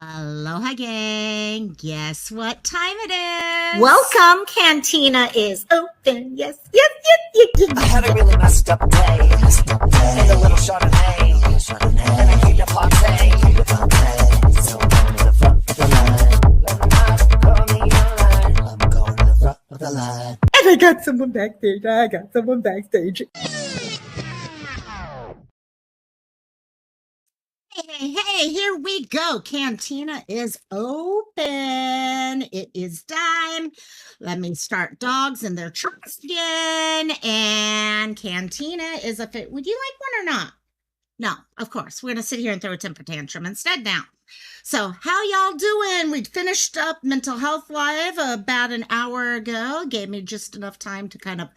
Aloha, gang. Guess what time it is? Welcome, Cantina is open. Yes, yes, yes, yes, yes. I had a really messed up day. Made a little Chardonnay. And I keep the party. So I'm going to the front of the line. Let the night call me online. I'm going to the front of the line. And I got someone backstage. Hey, here we go. Cantina is open. It is time. Let me start dogs in their trucks again. And Cantina is a fit. Would you like one or not? No, of course. We're going to sit here and throw a temper tantrum instead now. So how y'all doing? We finished up Mental Health Live about an hour ago. Gave me just enough time to kind of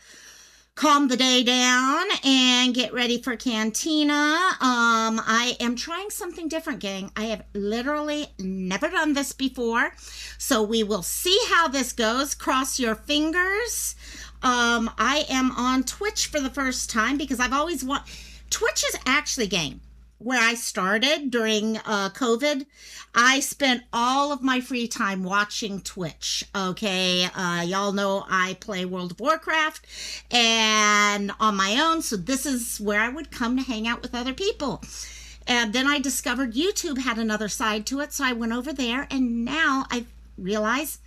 calm the day down and get ready for Cantina. I am trying something different, gang. I have literally never done this before. So we will see how this goes. Cross your fingers. I am on Twitch for the first time because I've always Twitch is actually, gang, where I started during COVID. I spent all of my free time watching Twitch. Okay, y'all know I play World of Warcraft and on my own, so this is where I would come to hang out with other people. And then I discovered YouTube had another side to it, so I went over there, and now I realize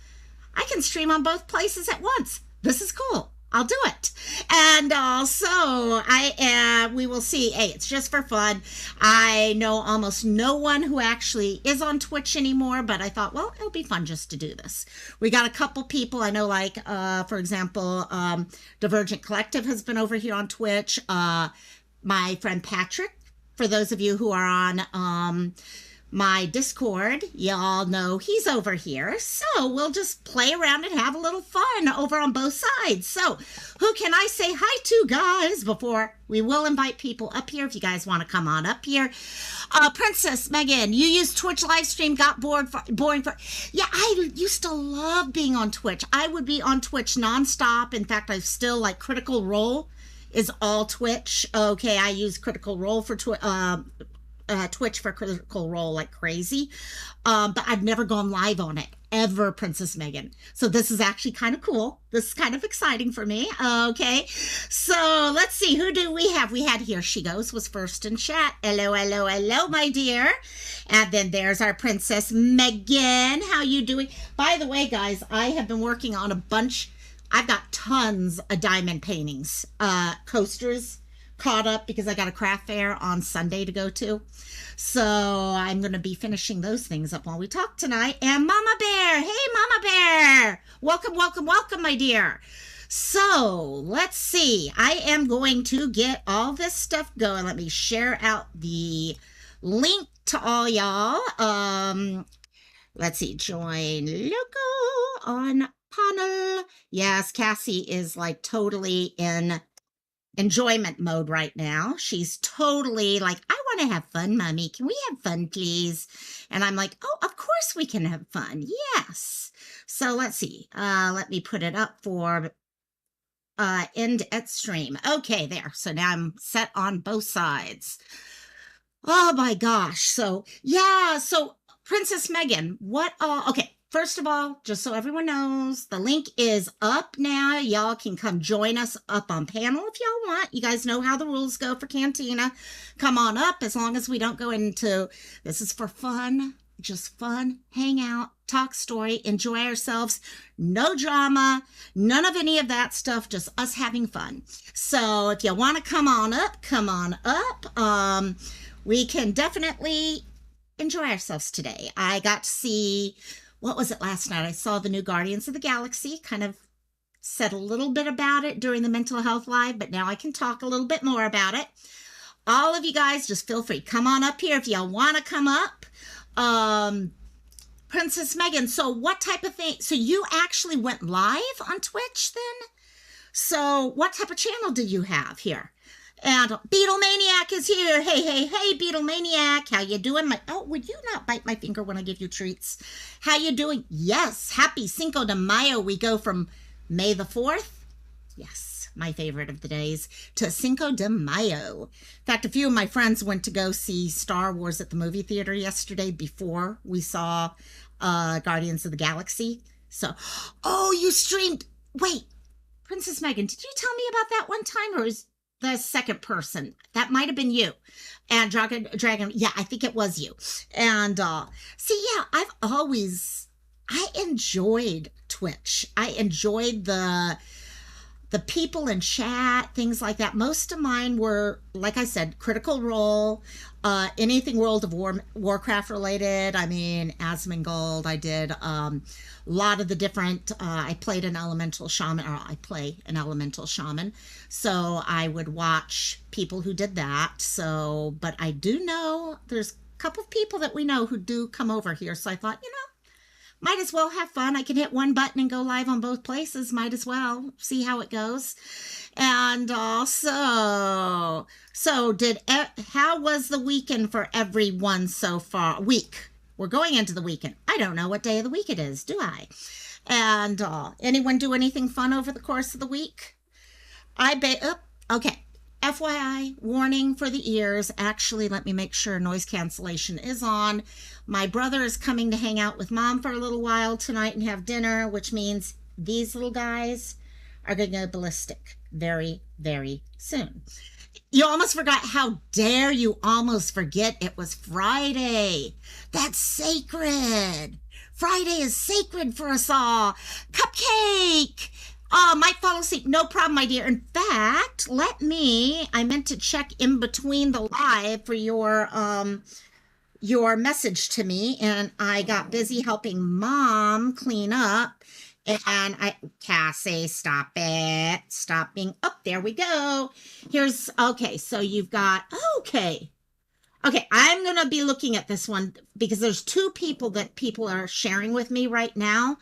I can stream on both places at once. This is cool. I'll do it. And also, we will see. Hey, it's just for fun. I know almost no one who actually is on Twitch anymore, but I thought, well, it'll be fun just to do this. We got a couple people I know, like, for example, Divergent Collective has been over here on Twitch. My friend Patrick, for those of you who are on my Discord, y'all know he's over here. So we'll just play around and have a little fun over on both sides. So who can I say hi to, guys, before we will invite people up here if you guys want to come on up here. Princess Megan, you used Twitch live stream, got boring for. Yeah, I used to love being on Twitch. I would be on Twitch nonstop. In fact, I still like Critical Role is all Twitch. Okay, I use Critical Role for Twitch for Critical Role like crazy, but I've never gone live on it ever, Princess Megan. So this is actually kind of cool. This is kind of exciting for me. Okay, so let's see, who do we have? We had Here She Goes was first in chat. Hello, hello, hello, my dear. And then there's our Princess Megan. How you doing? By the way, guys, I have been working on a bunch. I've got tons of diamond paintings, coasters caught up because I got a craft fair on Sunday to go to. So I'm going to be finishing those things up while we talk tonight. And Mama Bear, hey Mama Bear, welcome, welcome, welcome, my dear. So let's see, I am going to get all this stuff going. Let me share out the link to all y'all. Let's see, join logo on panel. Yes, Cassie is like totally in enjoyment mode right now. She's totally like, I want to have fun, Mommy. Can we have fun, please? And I'm like, oh, of course we can have fun. Yes. So let's see. Let me put it up for end at stream. Okay, there. So now I'm set on both sides. Oh my gosh. So yeah. So Princess Megan, okay. First of all, just so everyone knows, the link is up now. Y'all can come join us up on panel if y'all want. You guys know how the rules go for Cantina. Come on up as long as we don't go into, this is for fun, just fun, hang out, talk story, enjoy ourselves. No drama, none of any of that stuff, just us having fun. So if you want to come on up, come on up. We can definitely enjoy ourselves today. I got to see, what was it last night? I saw the new Guardians of the Galaxy, kind of said a little bit about it during the Mental Health Live, but now I can talk a little bit more about it. All of you guys, just feel free. Come on up here if y'all want to come up. Princess Megan, so what type of thing? So you actually went live on Twitch then? So what type of channel do you have here? And Beatlemaniac is here. Hey, hey, hey, Beatlemaniac. How you doing? Would you not bite my finger when I give you treats? How you doing? Yes, happy Cinco de Mayo. We go from May the 4th. Yes. my favorite of the days, to Cinco de Mayo. In fact, a few of my friends went to go see Star Wars at the movie theater yesterday before we saw Guardians of the Galaxy. So, oh, you streamed. Wait, Princess Megan, did you tell me about that one time, or is the second person? That might have been you. And Dragon, yeah, I think it was you. And see, yeah, I enjoyed Twitch. I enjoyed the people in chat, things like that. Most of mine were, like I said, Critical Role, anything World of Warcraft related. I mean, Asmongold. I did a lot of the different. I played an elemental shaman, or I play an elemental shaman. So I would watch people who did that. So, but I do know there's a couple of people that we know who do come over here. So I thought, might as well have fun. I can hit one button and go live on both places. Might as well see how it goes. And also, how was the weekend for everyone so far? Week. We're going into the weekend. I don't know what day of the week it is, do I? And anyone do anything fun over the course of the week? Okay. FYI, warning for the ears. Actually, let me make sure noise cancellation is on. My brother is coming to hang out with Mom for a little while tonight and have dinner, which means these little guys are going to go ballistic very, very soon. You almost forgot. How dare you almost forget it was Friday? That's sacred. Friday is sacred for us all. Cupcake. Might fall asleep. No problem, my dear. In fact, I meant to check in between the live for your message to me, and I got busy helping Mom clean up. And Cassie, stop it. Stop being, there we go. So you've got, okay, I'm going to be looking at this one because there's two people that people are sharing with me right now.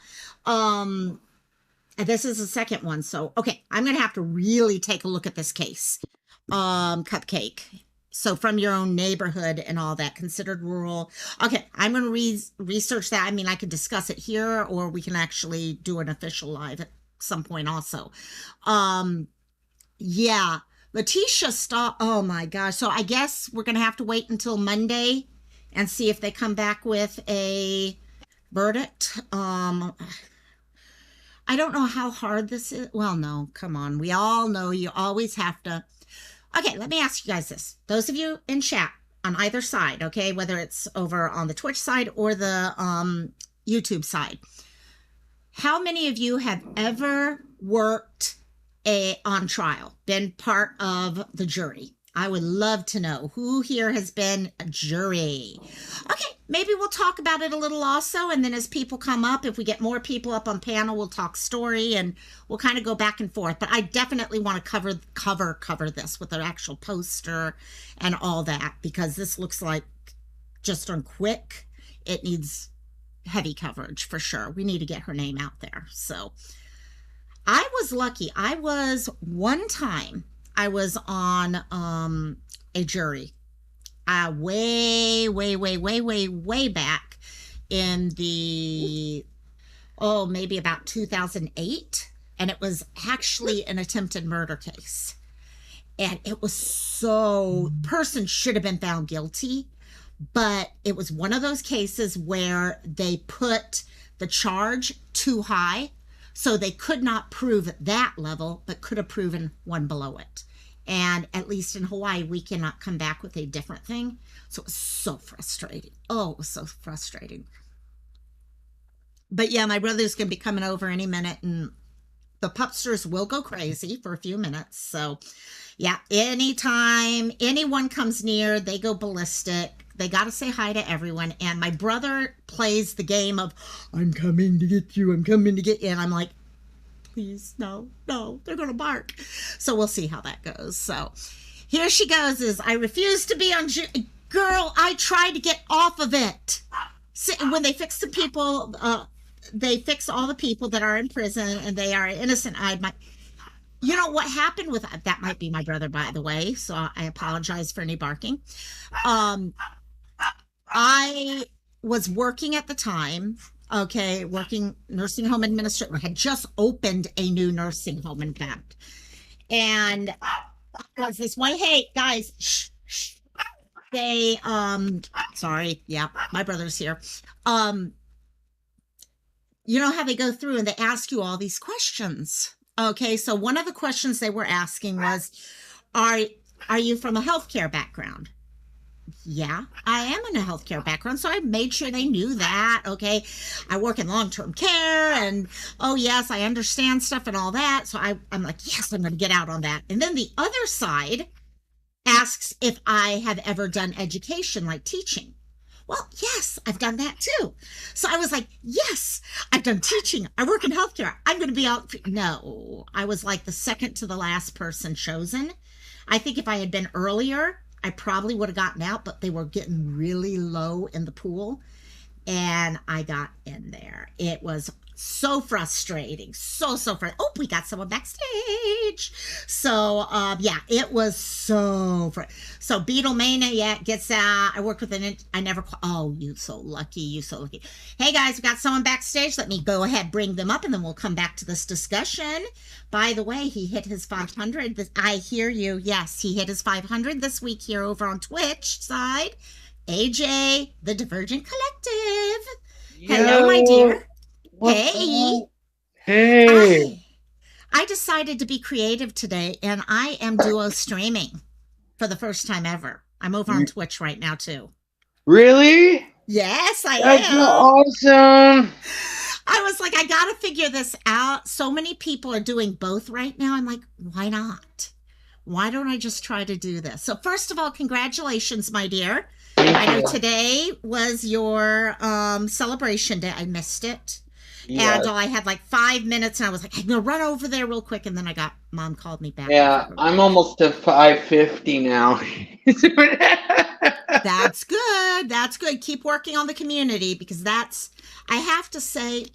And this is the second one. So, I'm going to have to really take a look at this case. Cupcake. So from your own neighborhood and all that, considered rural. Okay, I'm going to research that. I mean, I could discuss it here, or we can actually do an official live at some point also. Yeah, Letitia stopped. Oh my gosh. So I guess we're going to have to wait until Monday and see if they come back with a verdict. I don't know how hard this is. Well, no, come on. We all know you always have to. Okay, let me ask you guys this. Those of you in chat on either side, okay, whether it's over on the Twitch side or the YouTube side, how many of you have ever worked on trial, been part of the jury? I would love to know who here has been a jury. Okay, maybe we'll talk about it a little also, and then as people come up, if we get more people up on panel, we'll talk story, and we'll kind of go back and forth. But I definitely want to cover this with an actual poster and all that, because this looks like just on quick. It needs heavy coverage for sure. We need to get her name out there. So I was lucky. One time I was on a jury way back in the, maybe about 2008. And it was actually an attempted murder case. And it was person should have been found guilty, but it was one of those cases where they put the charge too high. So they could not prove that level, but could have proven one below it. And at least in Hawaii, we cannot come back with a different thing. So it was so frustrating. Oh, it was so frustrating. But yeah, my brother's going to be coming over any minute, and the pupsters will go crazy for a few minutes. So yeah, anytime anyone comes near, they go ballistic. They got to say hi to everyone. And my brother plays the game of, I'm coming to get you. I'm coming to get you. And I'm like, please, no, they're going to bark. So we'll see how that goes. So here she goes I refuse to be on girl, I tried to get off of it. When they fix the people, they fix all the people that are in prison and they are innocent. You know what happened with that might be my brother, by the way. So I apologize for any barking. I was working at the time, working nursing home administrator, had just opened a new nursing home, in fact. And was this one, hey guys, they sorry, yeah, my brother's here. You know how they go through and they ask you all these questions. Okay, so one of the questions they were asking was, are you from a healthcare background? Yeah, I am in a healthcare background, so I made sure they knew that. Okay, I work in long-term care, and oh yes, I understand stuff and all that. So I'm like, yes, I'm going to get out on that. And then the other side asks if I have ever done education, like teaching. Well, yes, I've done that too. So I was like, yes, I've done teaching. I work in healthcare. I'm going to be out. No, I was like the second to the last person chosen. I think if I had been earlier, I probably would have gotten out, but they were getting really low in the pool. And I got in there. It was so frustrating. So frustrating. Oh, we got someone backstage. So, yeah, it was so Beatlemania gets out. I worked with I never, oh, you so lucky. You so lucky. Hey guys, we got someone backstage. Let me go ahead, bring them up, and then we'll come back to this discussion. By the way, he hit his 500. I hear you. Yes, he hit his 500 this week here over on Twitch side. AJ, the Divergent Collective. Yo, Hello, my dear. Hey. Up? Hey. I decided to be creative today, and I am duo streaming for the first time ever. I'm over on Twitch right now, too. Really? Yes, I That's am. awesome. I was like, I got to figure this out. So many people are doing both right now. I'm like, why not? Why don't I just try to do this? So first of all, congratulations, my dear. I know today was your celebration day. I missed it. Yeah. And I had like 5 minutes and I was like, I'm going to run over there real quick. And then Mom called me back. Yeah, I'm almost to 550 now. That's good. That's good. Keep working on the community because I have to say,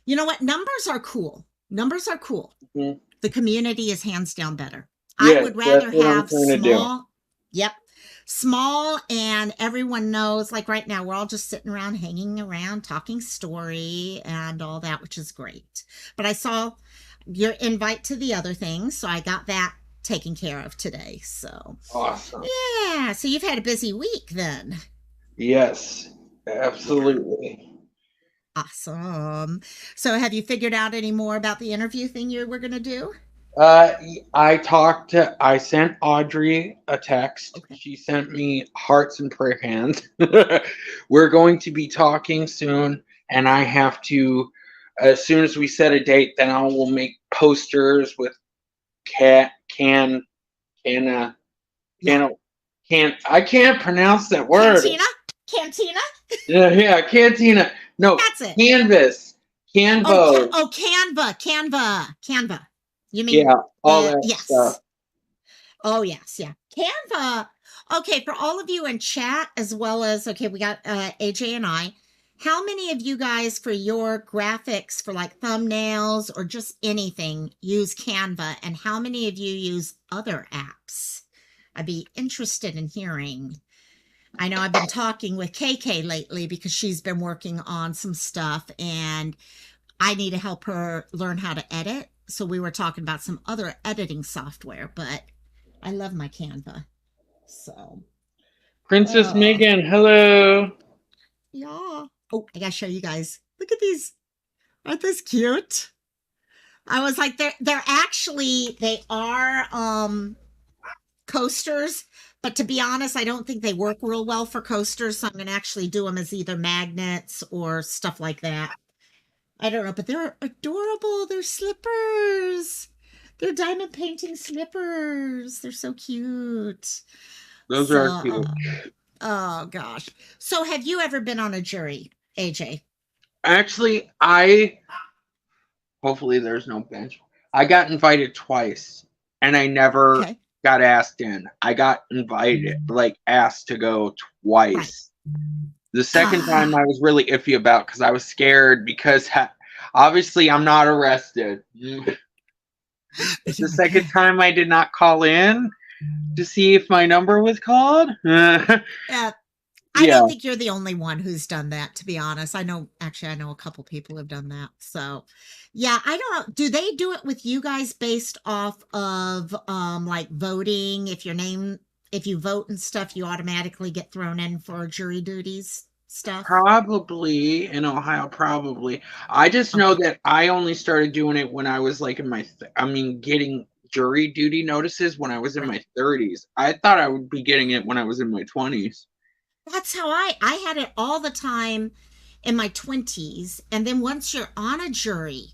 you know what? Numbers are cool. Mm-hmm. The community is hands down better. Yes, I would rather have small. Yep. Small, and everyone knows, like right now, we're all just sitting around, hanging around, talking story and all that, which is great. But I saw your invite to the other things, so I got that taken care of today. So Awesome. Yeah. So you've had a busy week then. Yes, absolutely. Awesome. So have you figured out any more about the interview thing you were going to do? I sent Audrey a text. Okay. She sent me hearts and prayer hands. We're going to be talking soon, and I have to, as soon as we set a date, then I will make posters with I can't pronounce that word. Cantina? Yeah, Cantina. No, that's it. Canvas. Canva. Canva. You mean all that stuff. Oh yes, yeah. Canva. Okay, for all of you in chat as well as we got AJ and I. How many of you guys for your graphics for like thumbnails or just anything use Canva, and how many of you use other apps? I'd be interested in hearing. I know I've been talking with KK lately because she's been working on some stuff and I need to help her learn how to edit. So we were talking about some other editing software, but I love my Canva. So Princess Megan, hello. Yeah. Oh, I gotta show you guys. Look at these. Aren't these cute? I was like, they are coasters, but to be honest, I don't think they work real well for coasters. So I'm gonna actually do them as either magnets or stuff like that. I don't know, but they're adorable. They're slippers. They're diamond painting slippers. They're so cute. Those are cute. Oh, gosh. So have you ever been on a jury, AJ? Actually, hopefully there's no bench. I got invited twice, and I never got asked in. I got invited, asked to go twice. Right. The second time I was really iffy about because I was scared because obviously I'm not arrested. The second time I did not call in to see if my number was called. Yeah. I Yeah, don't think you're the only one who's done that, to be honest. I know a couple people have done that. So, yeah, I don't know. Do they do it with you guys based off of like voting? If you vote and stuff, you automatically get thrown in for jury duties stuff? probably in Ohio, probably. I just know Okay. that I only started doing it when I was like in my, getting jury duty notices when I was in Right. my 30s. I thought I would be getting it when I was in my 20s. That's how I had it all the time in my 20s. And then once you're on a jury,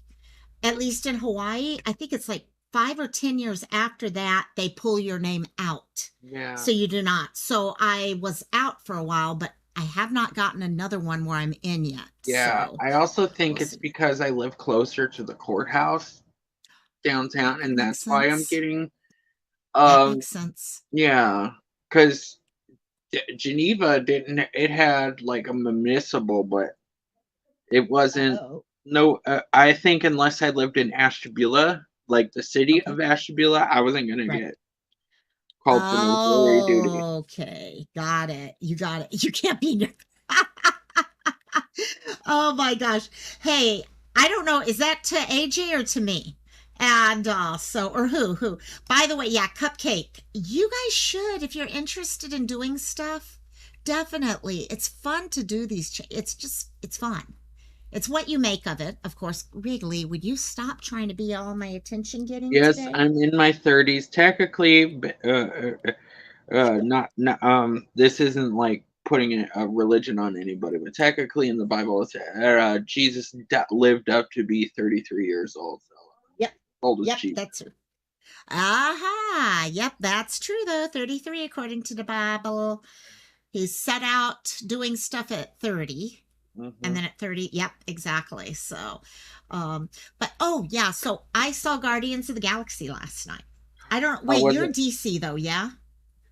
at least in Hawaii, I think it's like 5 or 10 years after that, they pull your name out. Yeah. So you do not. So I was out for a while, but I have not gotten another one where I'm in yet. Yeah, So I also we'll think it's see. because I live closer to the courthouse downtown, That and makes that's why I'm sense. getting, That um, makes sense. yeah, because Geneva didn't, it had like a municipal, but it wasn't, Oh, no, I think unless I lived in Ashtabula, like the city okay. of Ashtabula, I wasn't going to Right. get called for no jury duty. Okay. Got it. You got it. You can't be near. Oh my gosh. Hey, I don't know. Is that to AJ or to me? And or who? By the way, yeah, Cupcake. You guys should, if you're interested in doing stuff, definitely. It's fun to do these. It's fun. It's what you make of it. Of course, Wrigley, would you stop trying to be all my attention getting Yes, today? I'm in my 30s. Technically, not this isn't like putting a religion on anybody, but technically in the Bible it's Jesus lived up to be 33 years old, so Yep. old as Yep, Jesus. that's true. Aha. Yep, that's true though. 33 according to the Bible. He set out doing stuff at 30 and Hmm. then at 30, yep, exactly. So um but oh yeah, so I saw Guardians of the Galaxy last night. I don't How wait, was you're it? DC though, yeah?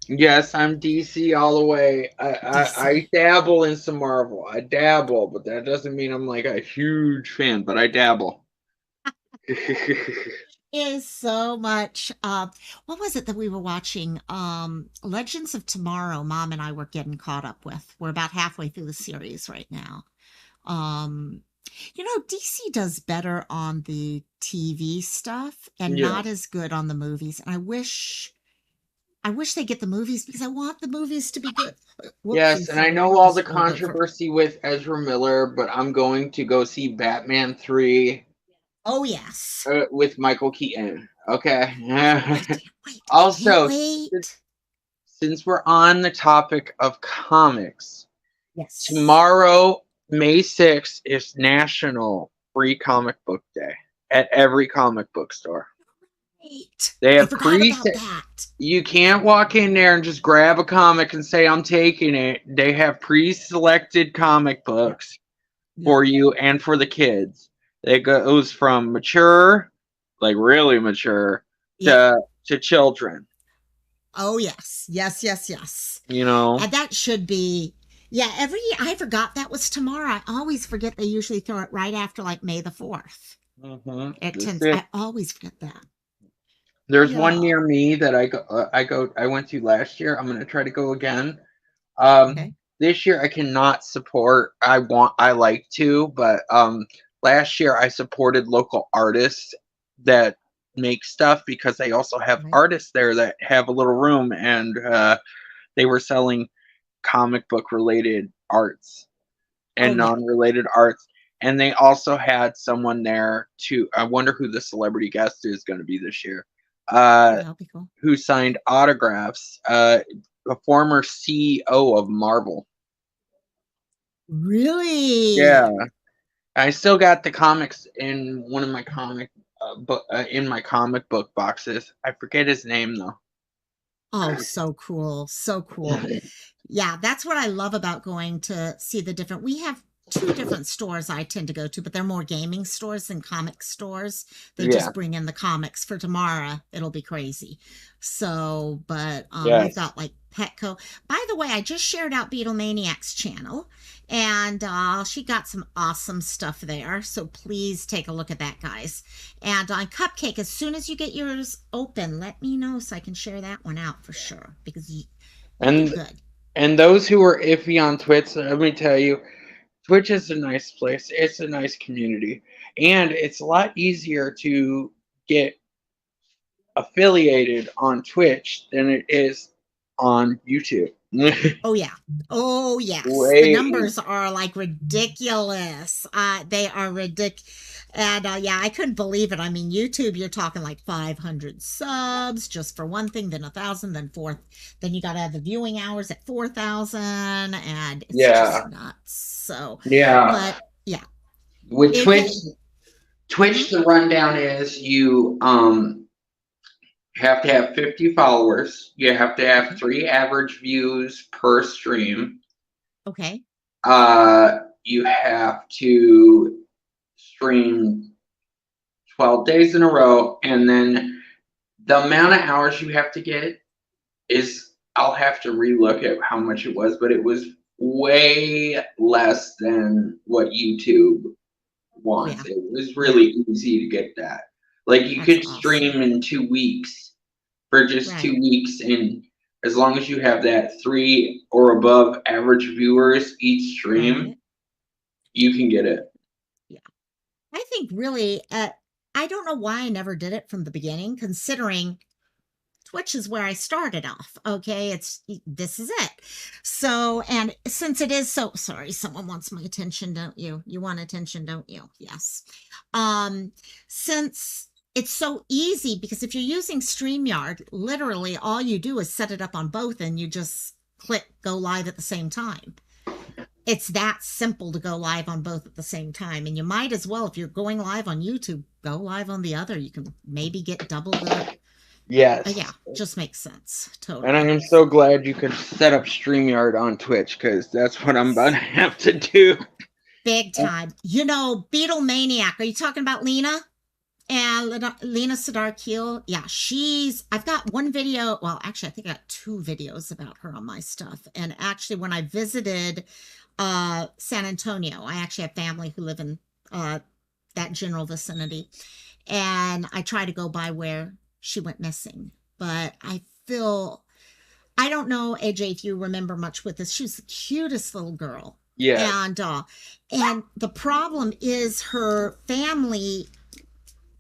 Yes, I'm DC all the way. I DC dabble in some Marvel. I dabble, but that doesn't mean I'm like a huge fan, but I dabble. is so much what was it that we were watching? Legends of Tomorrow, Mom and I were getting caught up with. We're about halfway through the series right now. Um, DC does better on the TV stuff and Yeah. not as good on the movies. And I wish they get the movies because I want the movies to be good. Yes, Whoopsie, and I sorry, I know all just the rolled over. controversy with Ezra Miller, but I'm going to go see Batman 3 Oh yes. with Michael Keaton. Okay. I can't wait. I can't Also, wait. since we're on the topic of comics, Yes. tomorrow, May 6th, is National Free Comic Book Day at every comic book store. Wait. They I have forgot pre about that. You can't walk in there and just grab a comic and say I'm taking it. They have pre-selected comic Yep. books Yep. for you and for the kids. It goes from mature, like really mature, Yep. to children. Oh yes. Yes, yes, yes. You know. And that should be, yeah, every year. I forgot that was tomorrow. I always forget they usually throw it right after like May the 4th. Mm-hmm. It That's tends, it. I always forget that. There's one Yeah. near me that I went to last year. I'm gonna try to go again. Okay. This year I cannot support. I like to, but last year I supported local artists that make stuff because they also have Right. artists there that have a little room, and they were selling comic book related arts and Oh, yeah. non-related arts, and they also had someone there to, I wonder who the celebrity guest is going to be this year, Oh, that'll be cool. who signed autographs, a former CEO of Marvel. Really? Yeah, I still got the comics in one of my in my comic book boxes. I forget his name though. Oh, so cool. So cool. Yeah, that's what I love about going to see the different. We have two different stores I tend to go to, but they're more gaming stores than comic stores. They Yeah. just bring in the comics for tomorrow. It'll be crazy. So, but we've Yes. got like Petco. By the way, I just shared out Beatlemaniac's channel and she got some awesome stuff there. So please take a look at that, guys. And on Cupcake, as soon as you get yours open, let me know so I can share that one out for sure because you do And good. And those who are iffy on Twitch, let me tell you, Twitch is a nice place. It's a nice community. And it's a lot easier to get affiliated on Twitch than it is on YouTube. Oh yeah. Oh yes. The Way. numbers are like ridiculous. They are ridiculous. And yeah, I couldn't believe it. I mean, YouTube, you're talking like 500 subs just for one thing, then 1,000, then four. Then you got to have the viewing hours at 4,000, and it's Yeah. just nuts. So, Yeah. but yeah, With it Twitch, get. Twitch, the rundown is you have to have 50 followers. You have to have Okay. 3 average views per stream. Okay. You have to stream 12 days in a row, and then the amount of hours you have to get is, I'll have to relook at how much it was, but it was way less than what YouTube Oh yeah. wants. It was Yeah. really easy to get that. Like you That's could awesome. stream in 2 weeks for just Right. 2 weeks, and as long as you have that 3 or above average viewers each stream, Right. you can get it. Yeah. I think really, I don't know why I never did it from the beginning, considering Twitch is where I started off. Okay, this is it. So, and since it is so, sorry, someone wants my attention, don't you? You want attention, don't you? Yes. Since it's so easy, because if you're using StreamYard, literally all you do is set it up on both, and you just click go live at the same time. It's that simple to go live on both at the same time. And you might as well, if you're going live on YouTube, go live on the other. You can maybe get double the. Yes. Yeah, just makes sense. And I Totally. am so glad you could set up StreamYard on Twitch, because that's what I'm about to have to do. Big time. You know, Beetle Maniac. Are you talking about Lena? And Lena Sidar-Keel? Yeah, I've got one video. Well, actually, I think I got 2 videos about her on my stuff. And actually, when I visited San Antonio, I actually have family who live in that general vicinity. And I try to go by where she went missing. But I don't know, AJ, if you remember much with this. She was the cutest little girl. Yeah. And the problem is her family,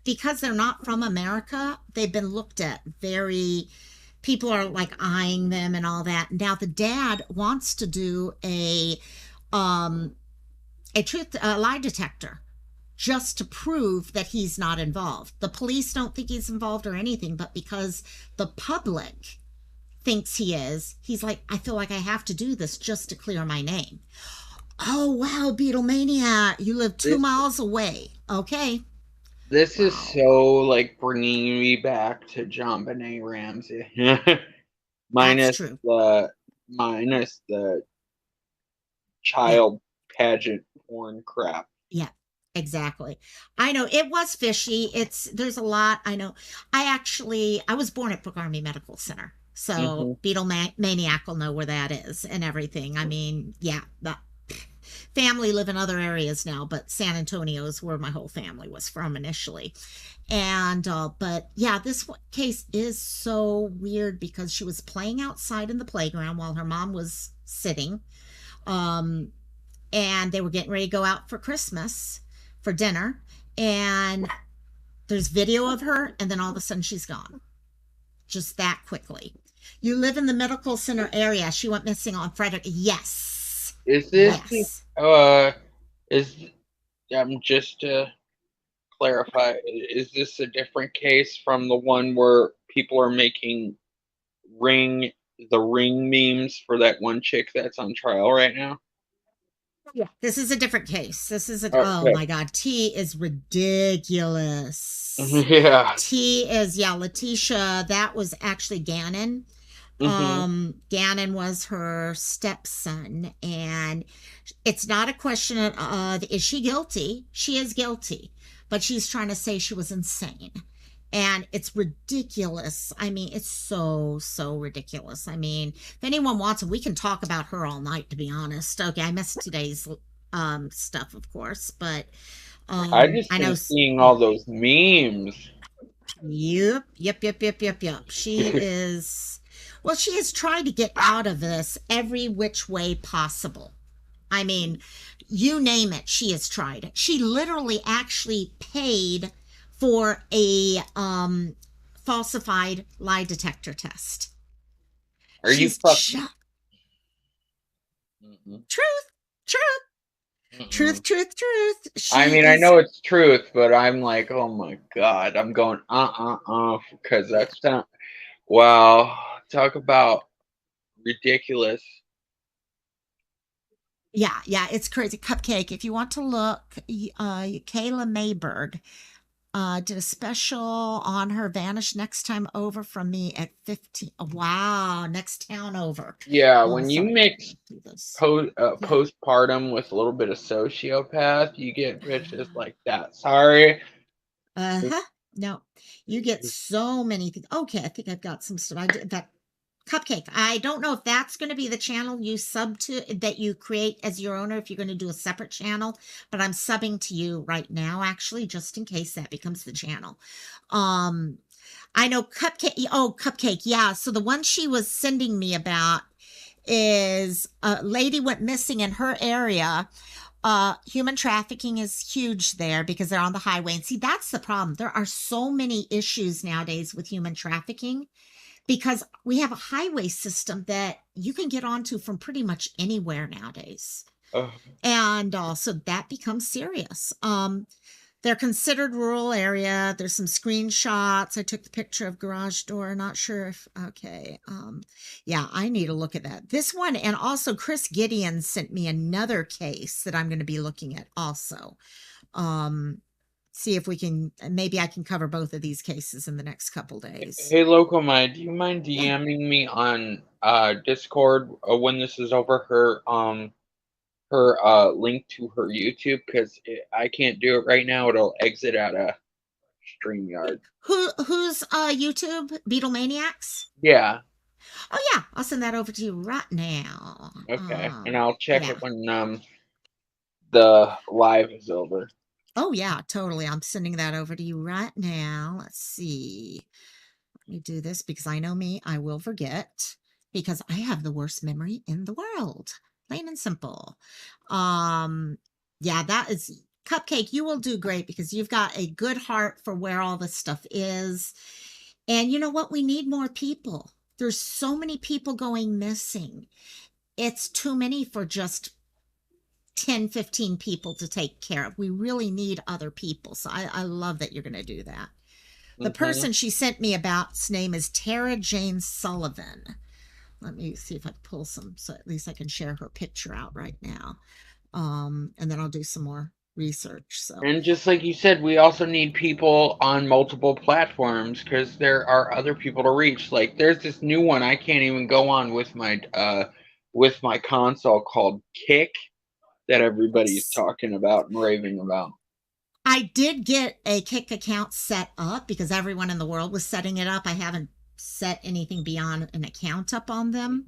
because they're not from America, they've been looked at people are like eyeing them and all that. Now the dad wants to do a lie detector just to prove that he's not involved. The police don't think he's involved or anything, but because the public thinks he is, he's like, I feel like I have to do this just to clear my name. Oh, wow, Beatlemania, you live 2 miles away. Okay. This is so like bringing me back to John Benet Ramsey. That's true. minus the child pageant porn crap. Yeah, exactly. I know it was fishy. There's a lot. I know. I was born at Brook Army Medical Center. So Beetle Maniac will know where that is and everything. I mean, yeah, the family live in other areas now, but San Antonio is where my whole family was from initially. And, but yeah, this case is so weird because she was playing outside in the playground while her mom was sitting. And they were getting ready to go out for Christmas for dinner. And there's video of her, and then all of a sudden she's gone. Just that quickly. You live in the medical center area. She went missing on Friday. Yes. Is this just to clarify, is this a different case from the one where people are making the ring memes for that one chick that's on trial right now? Yeah. This is a different case. This is Okay. my God. T is ridiculous. Yeah. T is, Letitia. That was actually Gannon. Gannon was her stepson, and it's not a question of is she guilty? She is guilty, but she's trying to say she was insane. And it's ridiculous. I mean, it's so ridiculous. I mean, if anyone wants it, we can talk about her all night, to be honest. Okay, I missed today's stuff, of course, but I just been seeing all those memes. Yep. She is. Well, she has tried to get out of this every which way possible. I mean, you name it, she has tried it. She literally actually paid for a falsified lie detector test. Are you She's fucking? truth, truth, truth, truth. I She mean, I is, know it's truth, but I'm like, oh my god, I'm going because yeah, that's not. Wow, talk about ridiculous. yeah, it's crazy. Cupcake. If you want to look, Kayla Mayberg did a special on her Vanish Next Time Over from me at 15. Wow, next town over. Yeah, Oh, when you sorry, mix do this. Yeah. postpartum with a little bit of sociopath, you get bitches like that. Sorry. Uh-huh. No, you get so many things. Okay, I think I've got some stuff. I did that cupcake. I don't know if that's going to be the channel you sub to that you create as your owner, if you're going to do a separate channel, but I'm subbing to you right now, actually, just in case that becomes the channel. I know Cupcake. Oh, Cupcake. Yeah. So the one she was sending me about is a lady went missing in her area. Human trafficking is huge there because they're on the highway. And see, that's the problem. There are so many issues nowadays with human trafficking because we have a highway system that you can get onto from pretty much anywhere nowadays. Ugh. And so that becomes serious. They're considered rural area. There's some screenshots. I took the picture of garage door. Not sure if, okay. Yeah, I need to look at that. This one, and also Chris Gideon sent me another case that I'm going to be looking at also. See if we can, maybe I can cover both of these cases in the next couple days. Hey, Loco Mai, do you mind Yeah. DMing me on Discord when this is over her link to her YouTube? Because I can't do it right now. It'll exit out of StreamYard. Who's YouTube? Beatlemaniacs? Yeah. Oh yeah, I'll send that over to you right now. Okay. And I'll check Yeah. it when the live is over. Oh yeah, totally. I'm sending that over to you right now. Let's see. Let me do this because I know me, I will forget because I have the worst memory in the world. Plain and simple. Yeah, that is Cupcake. You will do great because you've got a good heart for where all this stuff is. And you know what? We need more people. There's so many people going missing. It's too many for just 10, 15 people to take care of. We really need other people. So I love that you're going to do that. The person she sent me about's name is Tara Jane Sullivan. Let me see if I can pull some, so at least I can share her picture out right now. And then I'll do some more research. So, and just like you said, we also need people on multiple platforms because there are other people to reach. Like there's this new one I can't even go on with my console called Kick that everybody's talking about and raving about. I did get a Kick account set up because everyone in the world was setting it up. I haven't set anything beyond an account up on them.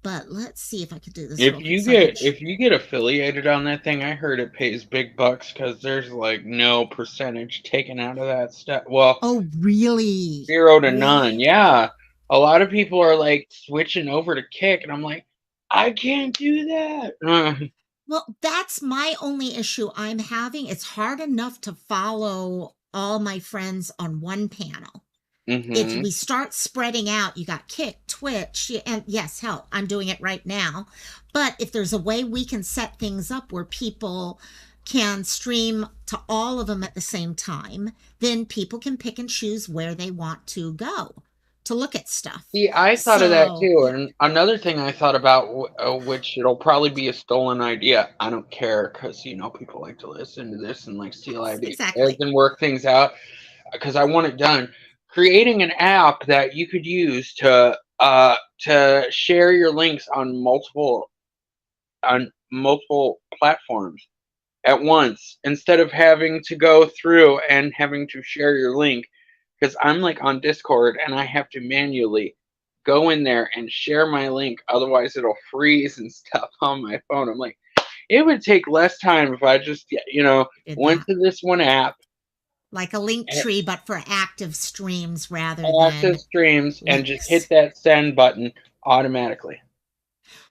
But let's see if I could do this. If you get affiliated on that thing, I heard it pays big bucks because there's like no percentage taken out of that stuff. Well, oh really? 0 to none. Yeah, a lot of people are like switching over to Kick, and I'm like, I can't do that. Well, that's my only issue I'm having. It's hard enough to follow all my friends on one panel. If we start spreading out, you got Kick, Twitch, and yes, hell, I'm doing it right now. But if there's a way we can set things up where people can stream to all of them at the same time, then people can pick and choose where they want to go to look at stuff. See, I thought of that too. And another thing I thought about, which it'll probably be a stolen idea. I don't care because, people like to listen to this and like steal ideas and work things out because I want it done. Creating an app that you could use to share your links on multiple platforms at once instead of having to go through and having to share your link. Because I'm like on Discord and I have to manually go in there and share my link. Otherwise, it'll freeze and stuff on my phone. I'm like, it would take less time if I just, went to this one app, Like a link eh, tree, but for active streams rather than active streams, and just hit links. that send button automatically.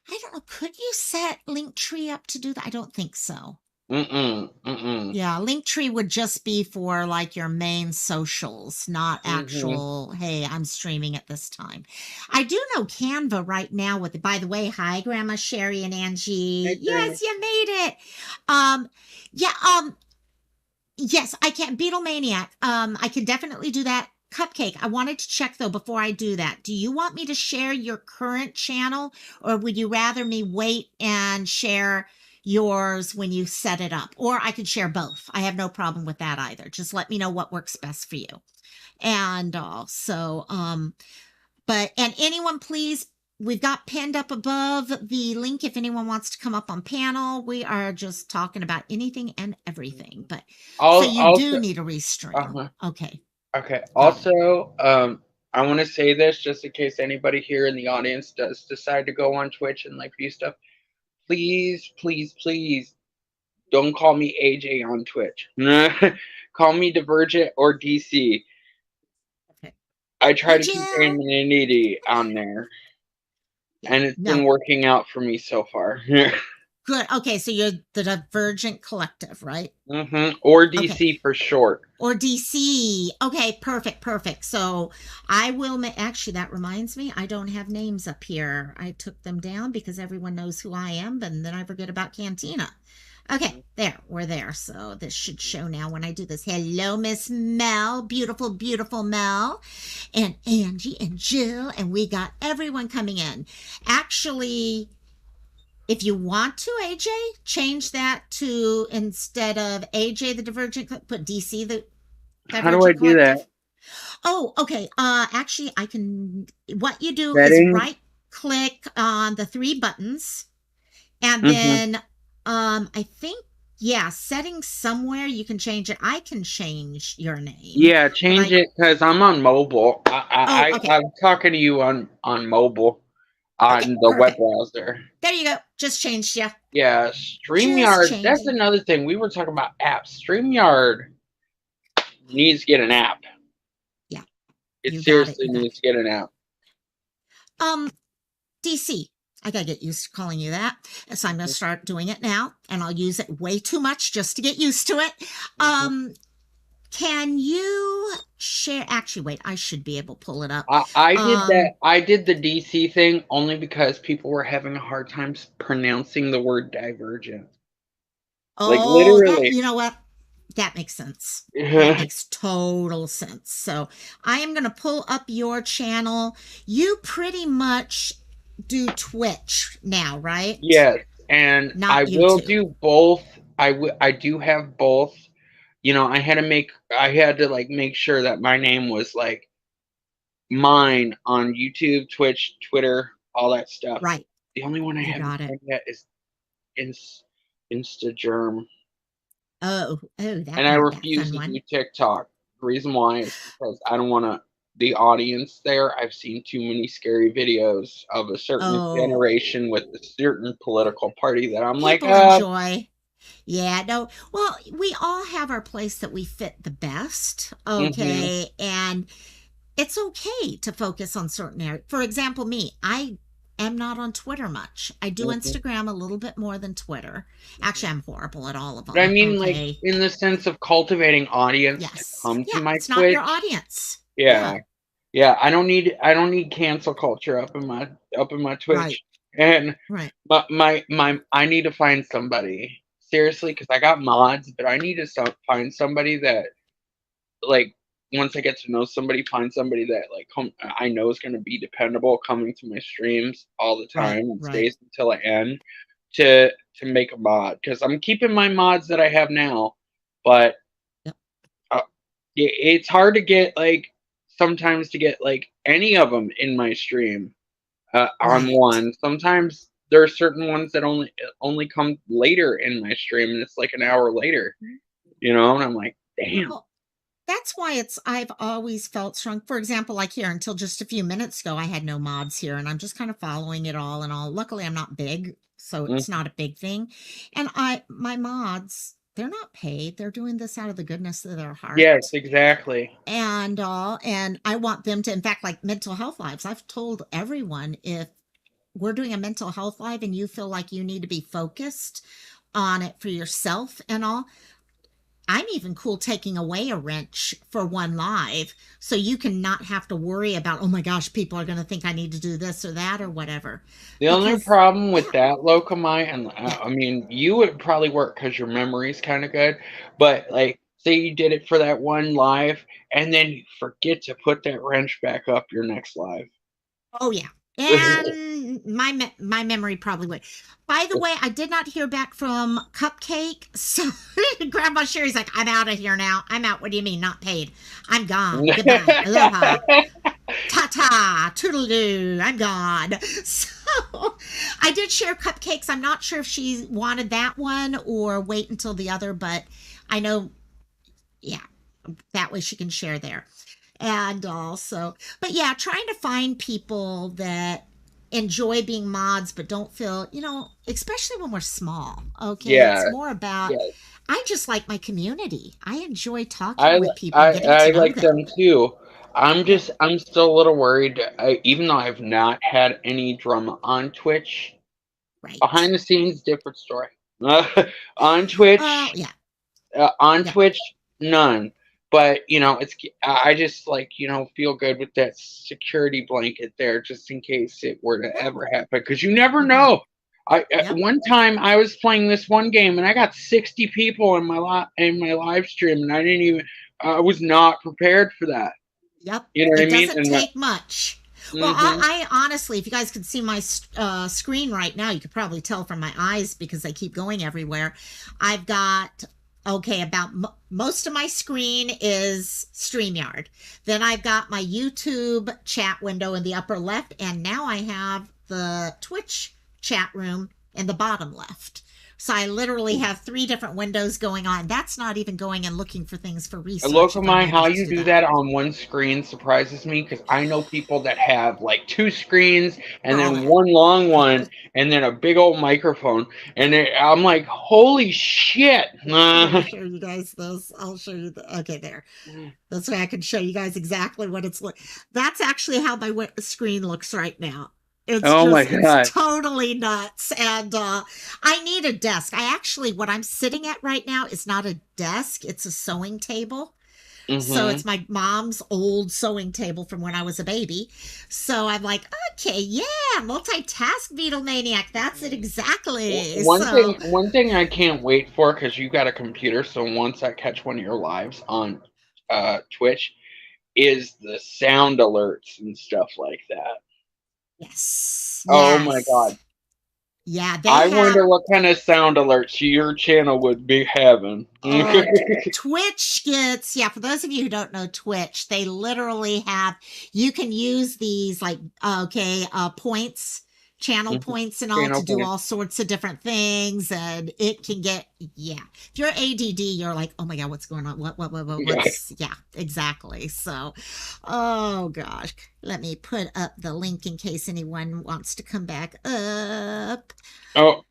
I don't know. Could you set Linktree up to do that? I don't think so. Mm-mm, mm-mm. Yeah, Linktree would just be for like your main socials, not Mm-hmm. actual, hey, I'm streaming at this time. I do know Canva right now with, by the way, hi, Grandma Sherry and Hey, Angie. Granny. Yes, you made it. Um, yeah, yes, I can. Beatlemaniac. I can definitely do that. Cupcake. I wanted to check though before I do that. Do you want me to share your current channel, or would you rather me wait and share yours when you set it up? Or I could share both. I have no problem with that either. Just let me know what works best for you. And also, but and anyone please, we've got pinned up above the link if anyone wants to come up on panel. We are just talking about anything and everything. But so I'll you do also, need a restream. uh-huh. Okay, Okay. got it. Also, I want to say this just in case anybody here in the audience does decide to go on Twitch and like view stuff. Please, please, please don't call me AJ on Twitch. Call me Divergent or DC. Okay. I try Hey to keep Jill. anonymity on there, Yeah. and it's been No. working out for me so far. Good. Okay, so you're the Divergent Collective, right? Or Okay. DC for short. Or DC. Okay, perfect, perfect. So I will actually, that reminds me, I don't have names up here. I took them down because everyone knows who I am, and then I forget about Cantina. Okay, there, we're there. So this should show now when I do this. Hello, Miss Mel, beautiful, beautiful Mel, and Angie and Jill, and we got everyone coming in. Actually, if you want to, AJ, change that to instead of AJ the Divergent, put DC the How do I Divergent do that? Collective. Oh, okay. Actually, I can. What you do is Settings. right click on the three buttons, and Mm-hmm. then I think yeah, settings somewhere you can change it. I can change your name, Yeah, but change it because I'm on mobile. oh, okay, I'm talking to you on mobile okay, on the web perfect. browser. There you go. Just changed you. Yeah, Just StreamYard. That's changing. another thing. We were talking about apps. StreamYard needs to get an app. Yeah, It you got it. seriously You got needs to get an app. it. DC. I gotta get used to calling you that. So I'm gonna start doing it now, and I'll use it way too much just to get used to it. Mhm. Can you share? Actually, wait. I should be able to pull it up. I did that. I did the DC thing only because people were having a hard time pronouncing the word divergent. Like Oh, that literally. you know what? That makes sense. That makes total sense. So I am gonna pull up your channel. You pretty much do Twitch now, right? Yes, and I Not will YouTube. do both. I do have both. You know, I had to like make sure that my name was like mine on YouTube, Twitch, Twitter, all that stuff. Right. The only one I You haven't got it. done yet is Instagerm. Oh, oh, And that I one, that refuse fun to do one. TikTok. The reason why is because I don't want to the audience there. I've seen too many scary videos of a certain Oh, generation with a certain political party that I'm like, people enjoy. Yeah, no. Well, we all have our place that we fit the best. mhm, Okay. And it's okay to focus on certain areas. For example, me, I am not on Twitter much. I do mhm. Instagram a little bit more than Twitter. Actually, I'm horrible at all of But I them. mean, like, Okay. in the sense of cultivating audience to Yes. come to Yeah. my It's not your Twitch. audience. Yeah, Yeah. yeah. I don't need cancel culture up in my Right. Twitch. And Right. I need to find somebody seriously because I got mods, but I need to find somebody that like once I get to know somebody, find somebody that like I know is going to be dependable, coming to my streams all the Right. time and Right. stays until I end to make a mod because I'm keeping my mods that I have now, but Yep. uh, it's hard to get like sometimes to get like any of them in my stream on Right. one. Sometimes there are certain ones that only come later in my stream, and it's like an hour later, you know. And I'm like, damn. Well, that's why I've always felt strong. For example, like here, until just a few minutes ago, I had no mods here, and I'm just kind of following it all and all. Luckily, I'm not big, so it's Mm-hmm. not a big thing. And my mods, they're not paid. They're doing this out of the goodness of their heart. Yes, exactly. And I want them to, in fact, like mental health lives. I've told everyone, if we're doing a mental health live and you feel like you need to be focused on it for yourself and all, I'm even cool taking away a wrench for one live so you can not have to worry about, oh my gosh, people are going to think I need to do this or that or whatever. The only Because, problem with that, Locomai, and yeah, I mean, you would probably work because your memory's kind of good, but like, say you did it for that one live, and then you forget to put that wrench back up your next live. oh yeah. And my memory probably would. By the way, I did not hear back from Cupcake. So Grandma Sherry's like, I'm out of here now. I'm out. What do you mean, not paid? I'm gone. Goodbye. Aloha. Ta-ta. Toodle-doo. I'm gone. So I did share cupcakes. I'm not sure if she wanted that one or wait until the other, but I know, yeah, that way she can share there. And also, but yeah, trying to find people that enjoy being mods but don't feel, especially when we're small. Okay, Yeah, it's more about, yeah. I just like my community. I enjoy talking I with people and I getting to I know like them. them too. Yeah, I'm still a little worried, even though I've not had any drama on Twitch. right. Behind the scenes, different story. On Twitch, Oh yeah, on yeah, Twitch, none. But it's I just like feel good with that security blanket there, just in case it were to yep, ever happen, because you never hmm, know. yep, One time I was playing this one game and I got 60 people in my live stream, and I was not prepared for that. yep. You know what I It mean? doesn't And take much. Well, hmm I honestly, if you guys could see my screen right now, you could probably tell from my eyes because they keep going everywhere. I've got, okay, about most of my screen is StreamYard. Then I've got my YouTube chat window in the upper left, and now I have the Twitch chat room in the bottom left. So I literally have three different windows going on. That's not even going and looking for things for research if I Locomai, how needed to you do do that. that on one screen surprises me, because I know people that have like two screens and For all then that. one long Yeah. one and then a big old microphone, and I'm like, holy shit! Let me show you guys this. I'll show you okay, there. That's why I can show you guys exactly what it's like. That's actually how my screen looks right now. Oh my It's god! totally nuts. And I need a desk. What I'm sitting at right now is not a desk, it's a sewing table. So hmm it's my mom's old sewing table from when I was a baby. So I'm like, okay, yeah, multitask beetle maniac. That's it exactly. So One thing I can't wait for, because you got a computer, so once I catch one of your lives on Twitch, is the sound alerts and stuff like that. yes, Oh my god! yes. Yeah, they I have wonder what kind of sound alerts your channel would be having. uh Twitch gets, yeah, for those of you who don't know Twitch, they literally have, you can use these like points, channel points and all Channel to do point. all sorts of different things, and it can get, yeah. If you're ADD, you're like, "Oh my god, what's going on? Yeah. What's yeah, exactly." So, oh gosh, let me put up the link in case anyone wants to come back up. Oh,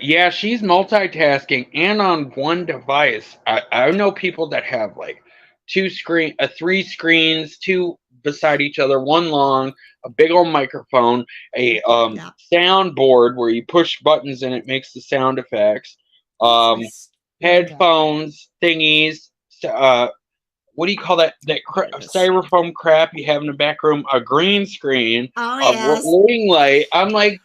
yeah, she's multitasking and on one device. I know people that have like three screens, two beside each other, one long, a big old microphone, a Yeah. soundboard where you push buttons and it makes the sound effects, Where's my um, screen go? headphones, thingies. What do you call that? That There it is. styrofoam crap you have in the back room? A green screen, Oh, a yes. ring light. I'm like,